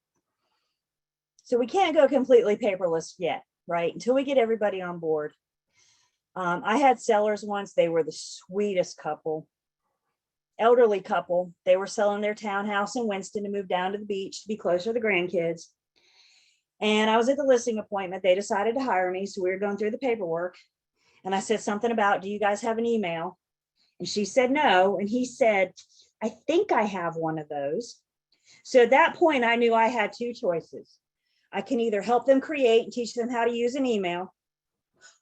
So we can't go completely paperless yet, right? Until we get everybody on board. I had sellers once, they were the sweetest couple, elderly couple. They were selling their townhouse in Winston to move down to the beach to be closer to the grandkids. And I was at the listing appointment. They decided to hire me. So we were going through the paperwork. And I said something about, do you guys have an email? And she said no. And he said, I think I have one of those. So at that point, I knew I had two choices. I can either help them create and teach them how to use an email,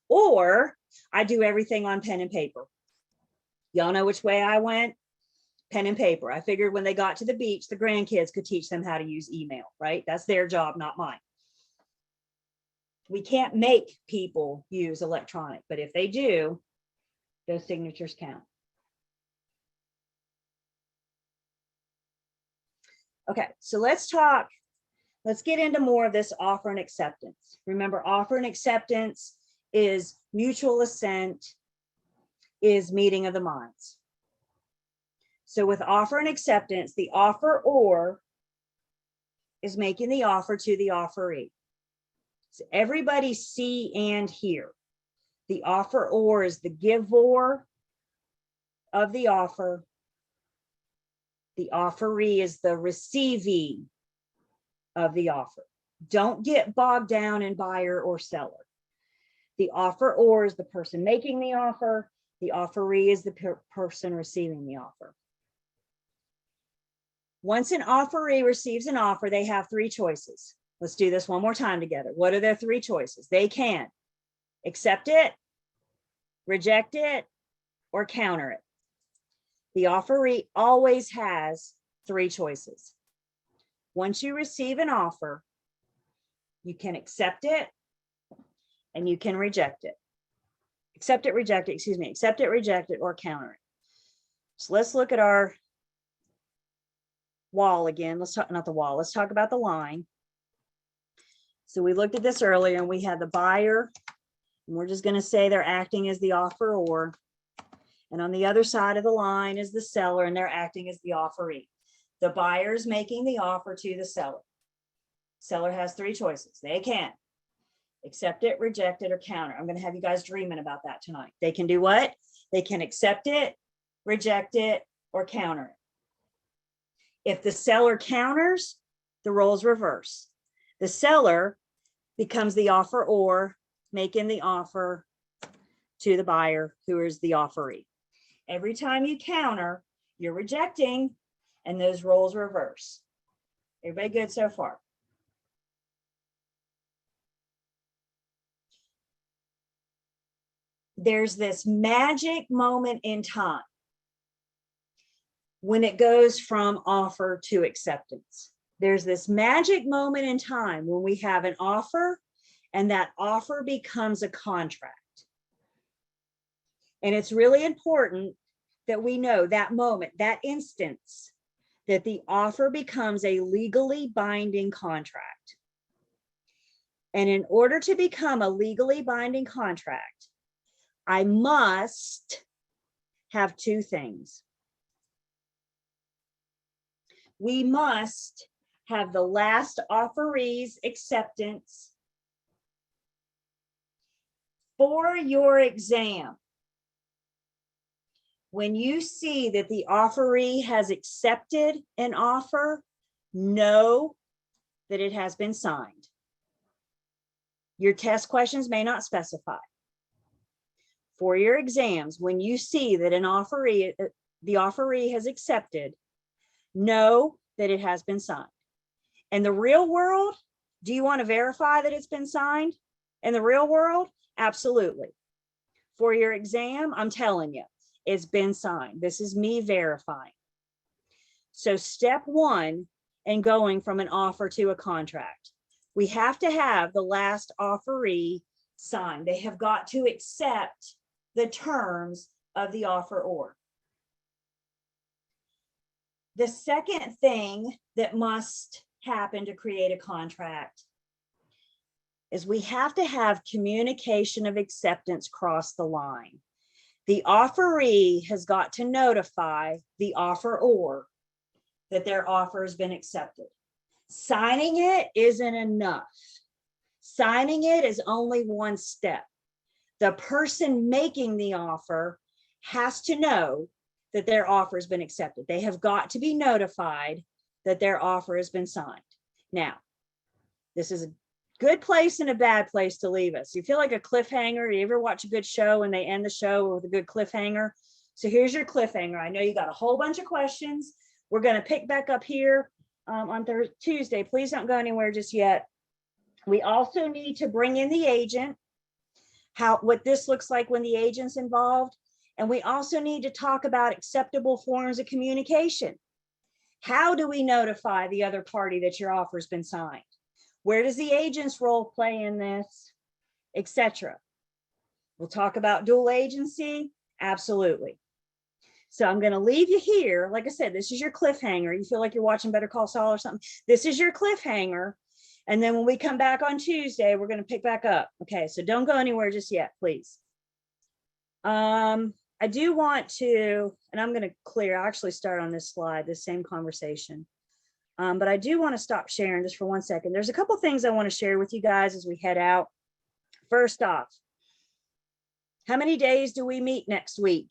or I do everything on pen and paper. Y'all know which way I went? Pen and paper. I figured when they got to the beach, the grandkids could teach them how to use email, right? That's their job, not mine. We can't make people use electronic, but if they do, those signatures count. Okay, so let's get into more of this offer and acceptance. Remember, offer and acceptance is mutual assent, is meeting of the minds. So with offer and acceptance, the offeror is making the offer to the offeree. So everybody see and hear. The offeror is the giver of the offer. The offeree is the receivee of the offer. Don't get bogged down in buyer or seller. The offeror is the person making the offer. The offeree is the person receiving the offer. Once an offeree receives an offer, they have three choices. Let's do this one more time together. What are their three choices? They can accept it, reject it, or counter it. The offeree always has three choices. Once you receive an offer, you can accept it and you can reject it. Accept it, reject it, or counter it. So let's look at our wall again. Let's talk, not the wall, let's talk about the line. So we looked at this earlier and we had the buyer, and we're just going to say they're acting as the offeror. And on the other side of the line is the seller, and they're acting as the offeree. The buyer is making the offer to the seller. Seller has three choices. They can accept it, reject it, or counter. I'm going to have you guys dreaming about that tonight. They can do what? They can accept it, reject it, or counter it. If the seller counters, the roles reverse. The seller becomes the offeror, making the offer to the buyer, who is the offeree. Every time you counter, you're rejecting, and those roles reverse. Everybody good so far? There's this magic moment in time when it goes from offer to acceptance. There's this magic moment in time when we have an offer, and that offer becomes a contract. And it's really important that we know that moment, that instance, that the offer becomes a legally binding contract. And in order to become a legally binding contract, I must have two things. We must have the last offeree's acceptance. For your exam, when you see that the offeree has accepted an offer, know that it has been signed. Your test questions may not specify. For your exams, when you see that the offeree has accepted, know that it has been signed. In the real world, do you want to verify that it's been signed? In the real world, absolutely. For your exam, I'm telling you, it's been signed. This is me verifying. So step one in going from an offer to a contract, we have to have the last offeree signed. They have got to accept the terms of the offeror. The second thing that must happen to create a contract is we have to have communication of acceptance cross the line. The offeree has got to notify the offeror that their offer has been accepted. Signing it isn't enough. Signing it is only one step. The person making the offer has to know that their offer has been accepted. They have got to be notified that their offer has been signed. Now, this is a good place and a bad place to leave us. You feel like a cliffhanger. You ever watch a good show and they end the show with a good cliffhanger? So here's your cliffhanger. I know you got a whole bunch of questions. We're going to pick back up here on Tuesday. Please don't go anywhere just yet. We also need to bring in the agent, what this looks like when the agent's involved. And we also need to talk about acceptable forms of communication. How do we notify the other party that your offer's been signed? Where does the agent's role play in this, etc.? We'll talk about dual agency. Absolutely. So I'm going to leave you here. Like I said, this is your cliffhanger. You feel like you're watching Better Call Saul or something. This is your cliffhanger. And then when we come back on Tuesday, we're going to pick back up. Okay, so don't go anywhere just yet, please. I do want to, and I'm going to clear, I'll actually start on this slide, this same conversation. But I do want to stop sharing just for 1 second. There's a couple things I want to share with you guys as we head out. First off, how many days do we meet next week?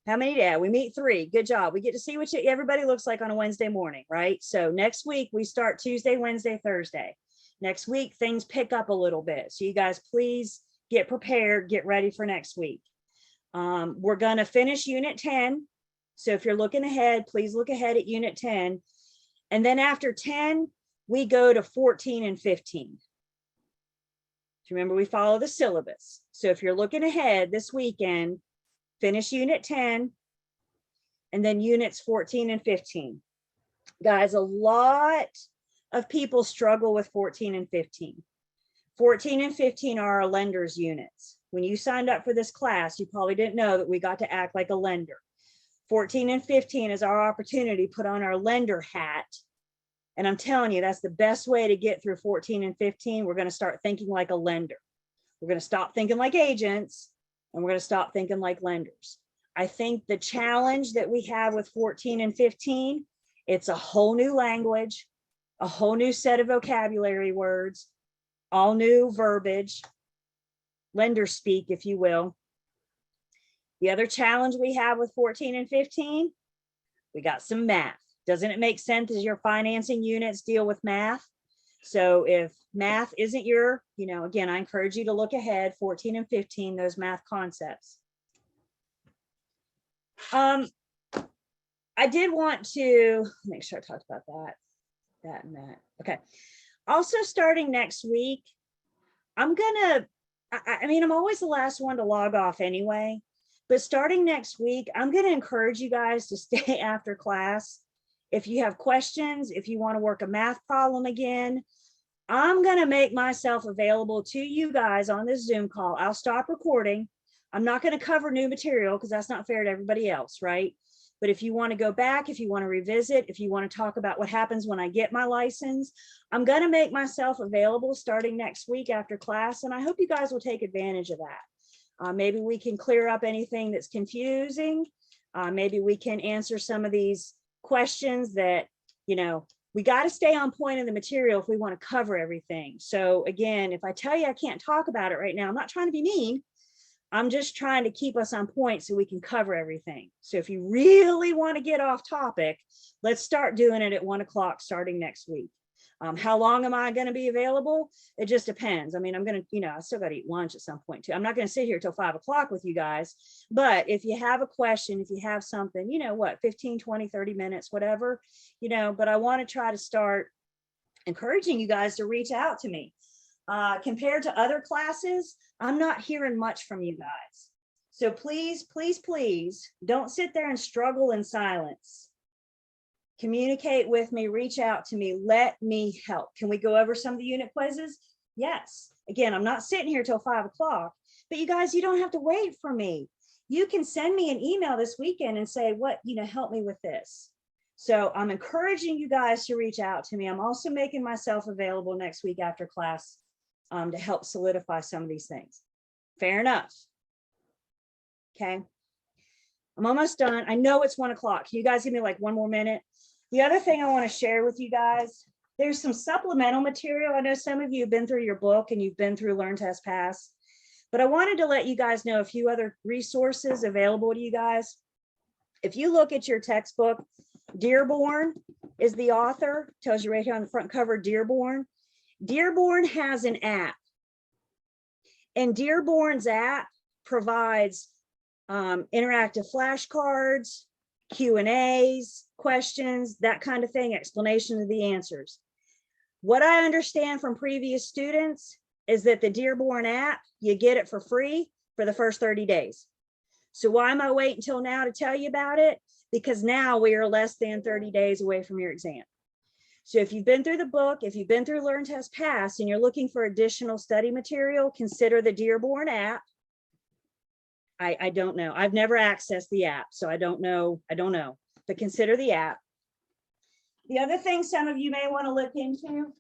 How many days? We meet 3. Good job. We get to see what everybody looks like on a Wednesday morning, right? So next week we start Tuesday, Wednesday, Thursday. Next week things pick up a little bit. So you guys please get prepared, get ready for next week. We're going to finish Unit 10. So if you're looking ahead, please look ahead at Unit 10. And then after 10, we go to 14 and 15. Remember, we follow the syllabus. So if you're looking ahead this weekend, finish Unit 10 and then Units 14 and 15. Guys, a lot of people struggle with 14 and 15. 14 and 15 are our lenders units. When you signed up for this class, you probably didn't know that we got to act like a lender. 14 and 15 is our opportunity to put on our lender hat. And I'm telling you, that's the best way to get through 14 and 15. We're going to start thinking like a lender. We're going to stop thinking like agents, and we're going to stop thinking like lenders. I think the challenge that we have with 14 and 15, it's a whole new language, a whole new set of vocabulary words, all new verbiage, lender speak, if you will. The other challenge we have with 14 and 15, we got some math. Doesn't it make sense as your financing units deal with math? So if math isn't your, again, I encourage you to look ahead, 14 and 15, those math concepts. I did want to make sure I talked about that and that. Okay. Also starting next week, I'm always the last one to log off anyway, but starting next week, I'm going to encourage you guys to stay after class. If you have questions, if you want to work a math problem again, I'm going to make myself available to you guys on this Zoom call. I'll stop recording. I'm not going to cover new material because that's not fair to everybody else, right? But if you want to go back, if you want to revisit, if you want to talk about what happens when I get my license, I'm going to make myself available starting next week after class. And I hope you guys will take advantage of that. Maybe we can clear up anything that's confusing. Maybe we can answer some of these questions that, we got to stay on point in the material if we want to cover everything. So again, if I tell you I can't talk about it right now, I'm not trying to be mean. I'm just trying to keep us on point so we can cover everything. So if you really want to get off topic, let's start doing it at 1 o'clock starting next week. How long am I going to be available? It just depends. I'm going to, I still got to eat lunch at some point too. I'm not going to sit here till 5 o'clock with you guys, but if you have a question, if you have something, 15, 20, 30 minutes, whatever, but I want to try to start encouraging you guys to reach out to me. Compared to other classes, I'm not hearing much from you guys. So please, please, please don't sit there and struggle in silence. Communicate with me, reach out to me, let me help. Can we go over some of the unit quizzes? Yes. Again, I'm not sitting here till 5 o'clock, but you guys, you don't have to wait for me. You can send me an email this weekend and say, help me with this. So I'm encouraging you guys to reach out to me. I'm also making myself available next week after class to help solidify some of these things. Fair enough. Okay. I'm almost done. I know it's 1 o'clock. Can you guys give me like 1 more minute? The other thing I want to share with you guys, there's some supplemental material. I know some of you have been through your book and you've been through Learn, Test, Pass, but I wanted to let you guys know a few other resources available to you guys. If you look at your textbook, Dearborn is the author, tells you right here on the front cover, Dearborn. Dearborn has an app, and Dearborn's app provides interactive flashcards, Q&As, questions, that kind of thing, explanation of the answers. What I understand from previous students is that the Dearborn app, you get it for free for the first 30 days. So why am I waiting until now to tell you about it? Because now we are less than 30 days away from your exam. So if you've been through the book, if you've been through Learn, Test, Pass, and you're looking for additional study material, consider the Dearborn app. I don't know. I've never accessed the app, so I don't know. But consider the app. The other thing some of you may want to look into,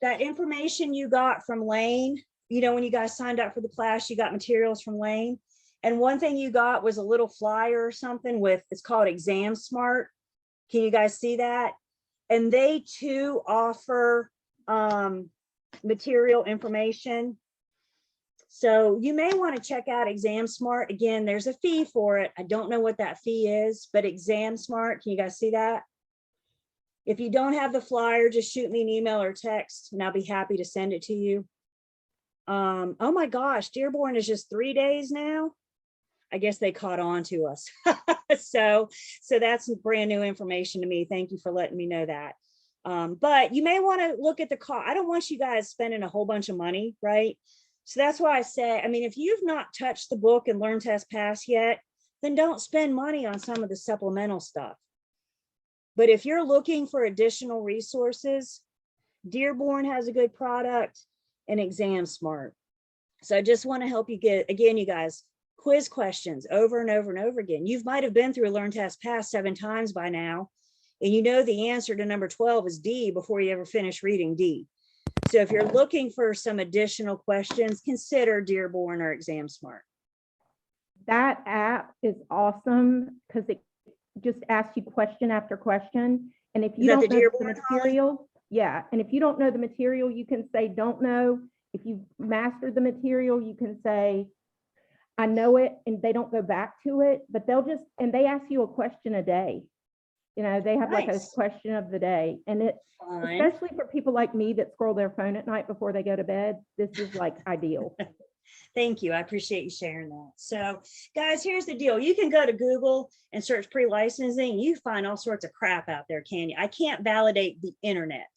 that information you got from Lane, you know, when you guys signed up for the class, you got materials from Lane. And one thing you got was a little flyer or something with, it's called Exam Smart. Can you guys see that? And they too offer material information. So you may want to check out Exam Smart. Again, there's a fee for it. I don't know what that fee is, but Exam Smart, can you guys see that? If you don't have the flyer, just shoot me an email or text and I'll be happy to send it to you. Oh my gosh, Dearborn is just 3 days now. I guess they caught on to us. So that's brand new information to me. Thank you for letting me know that. But you may want to look at the cost. I don't want you guys spending a whole bunch of money, right? So that's why I say, I mean, if you've not touched the book and Learn, Test, Pass yet, then don't spend money on some of the supplemental stuff. But if you're looking for additional resources, Dearborn has a good product and Exam Smart. So I just want to help you get, again, you guys, quiz questions over and over and over again. You might have been through Learn, Test, Pass 7 times by now, and you know the answer to number 12 is D before you ever finish reading D. So if you're looking for some additional questions, consider Dearborn or Exam Smart. That app is awesome because it just asks you question after question. And if you don't know the material, yeah. And if you don't know the material, you can say, don't know. If you've mastered the material, you can say, I know it, and they don't go back to it, but they'll just, and they ask you a question a day. You know, they have like a question of the day. And it, especially for people like me that scroll their phone at night before they go to bed, this is like ideal. Thank you. I appreciate you sharing that. So guys, here's the deal. You can go to Google and search pre-licensing. You find all sorts of crap out there, can you? I can't validate the internet.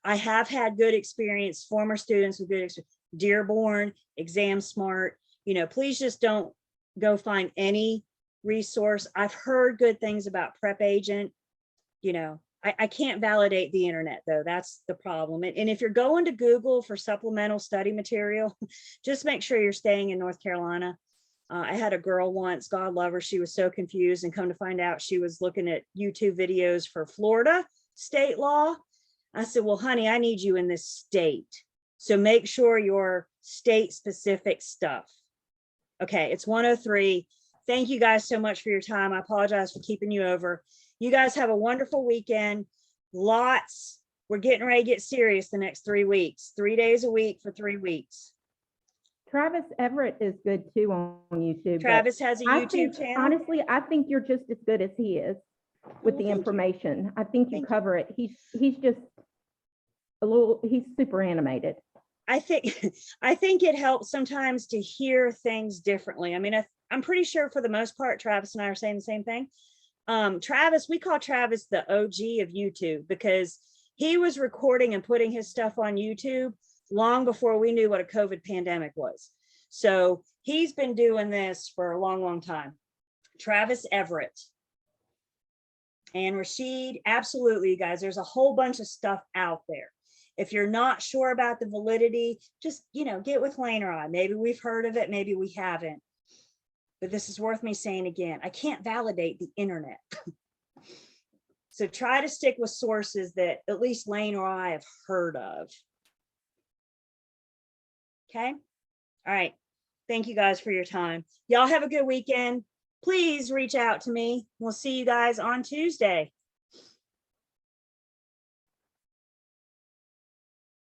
I have had good experience, former students with good experience, Dearborn, Exam Smart. You know, please just don't go find any resource. I've heard good things about Prep Agent. You know, I can't validate the internet though. That's the problem. And if you're going to Google for supplemental study material, just make sure you're staying in North Carolina. I had a girl once, God love her, she was so confused, and come to find out she was looking at YouTube videos for Florida state law. I said, well, honey, I need you in this state. So make sure your state specific stuff. Okay, it's 1:03. Thank you guys so much for your time. I apologize for keeping you over. You guys have a wonderful weekend. Lots. We're getting ready to get serious the next 3 weeks, 3 days a week for 3 weeks. Travis Everett is good too on YouTube. Travis has a YouTube channel. Honestly, I think you're just as good as he is with the information. I think you cover it. He's just a little, he's super animated. I think it helps sometimes to hear things differently. I mean, I'm pretty sure for the most part, Travis and I are saying the same thing. Travis, we call Travis the OG of YouTube because he was recording and putting his stuff on YouTube long before we knew what a COVID pandemic was. So he's been doing this for a long, long time. Travis Everett and Rashid, absolutely, you guys, there's a whole bunch of stuff out there. If you're not sure about the validity, just, you know, get with Lane or I. Maybe we've heard of it, maybe we haven't. But this is worth me saying again, I can't validate the internet. So try to stick with sources that at least Lane or I have heard of. Okay. All right. Thank you guys for your time. Y'all have a good weekend. Please reach out to me. We'll see you guys on Tuesday.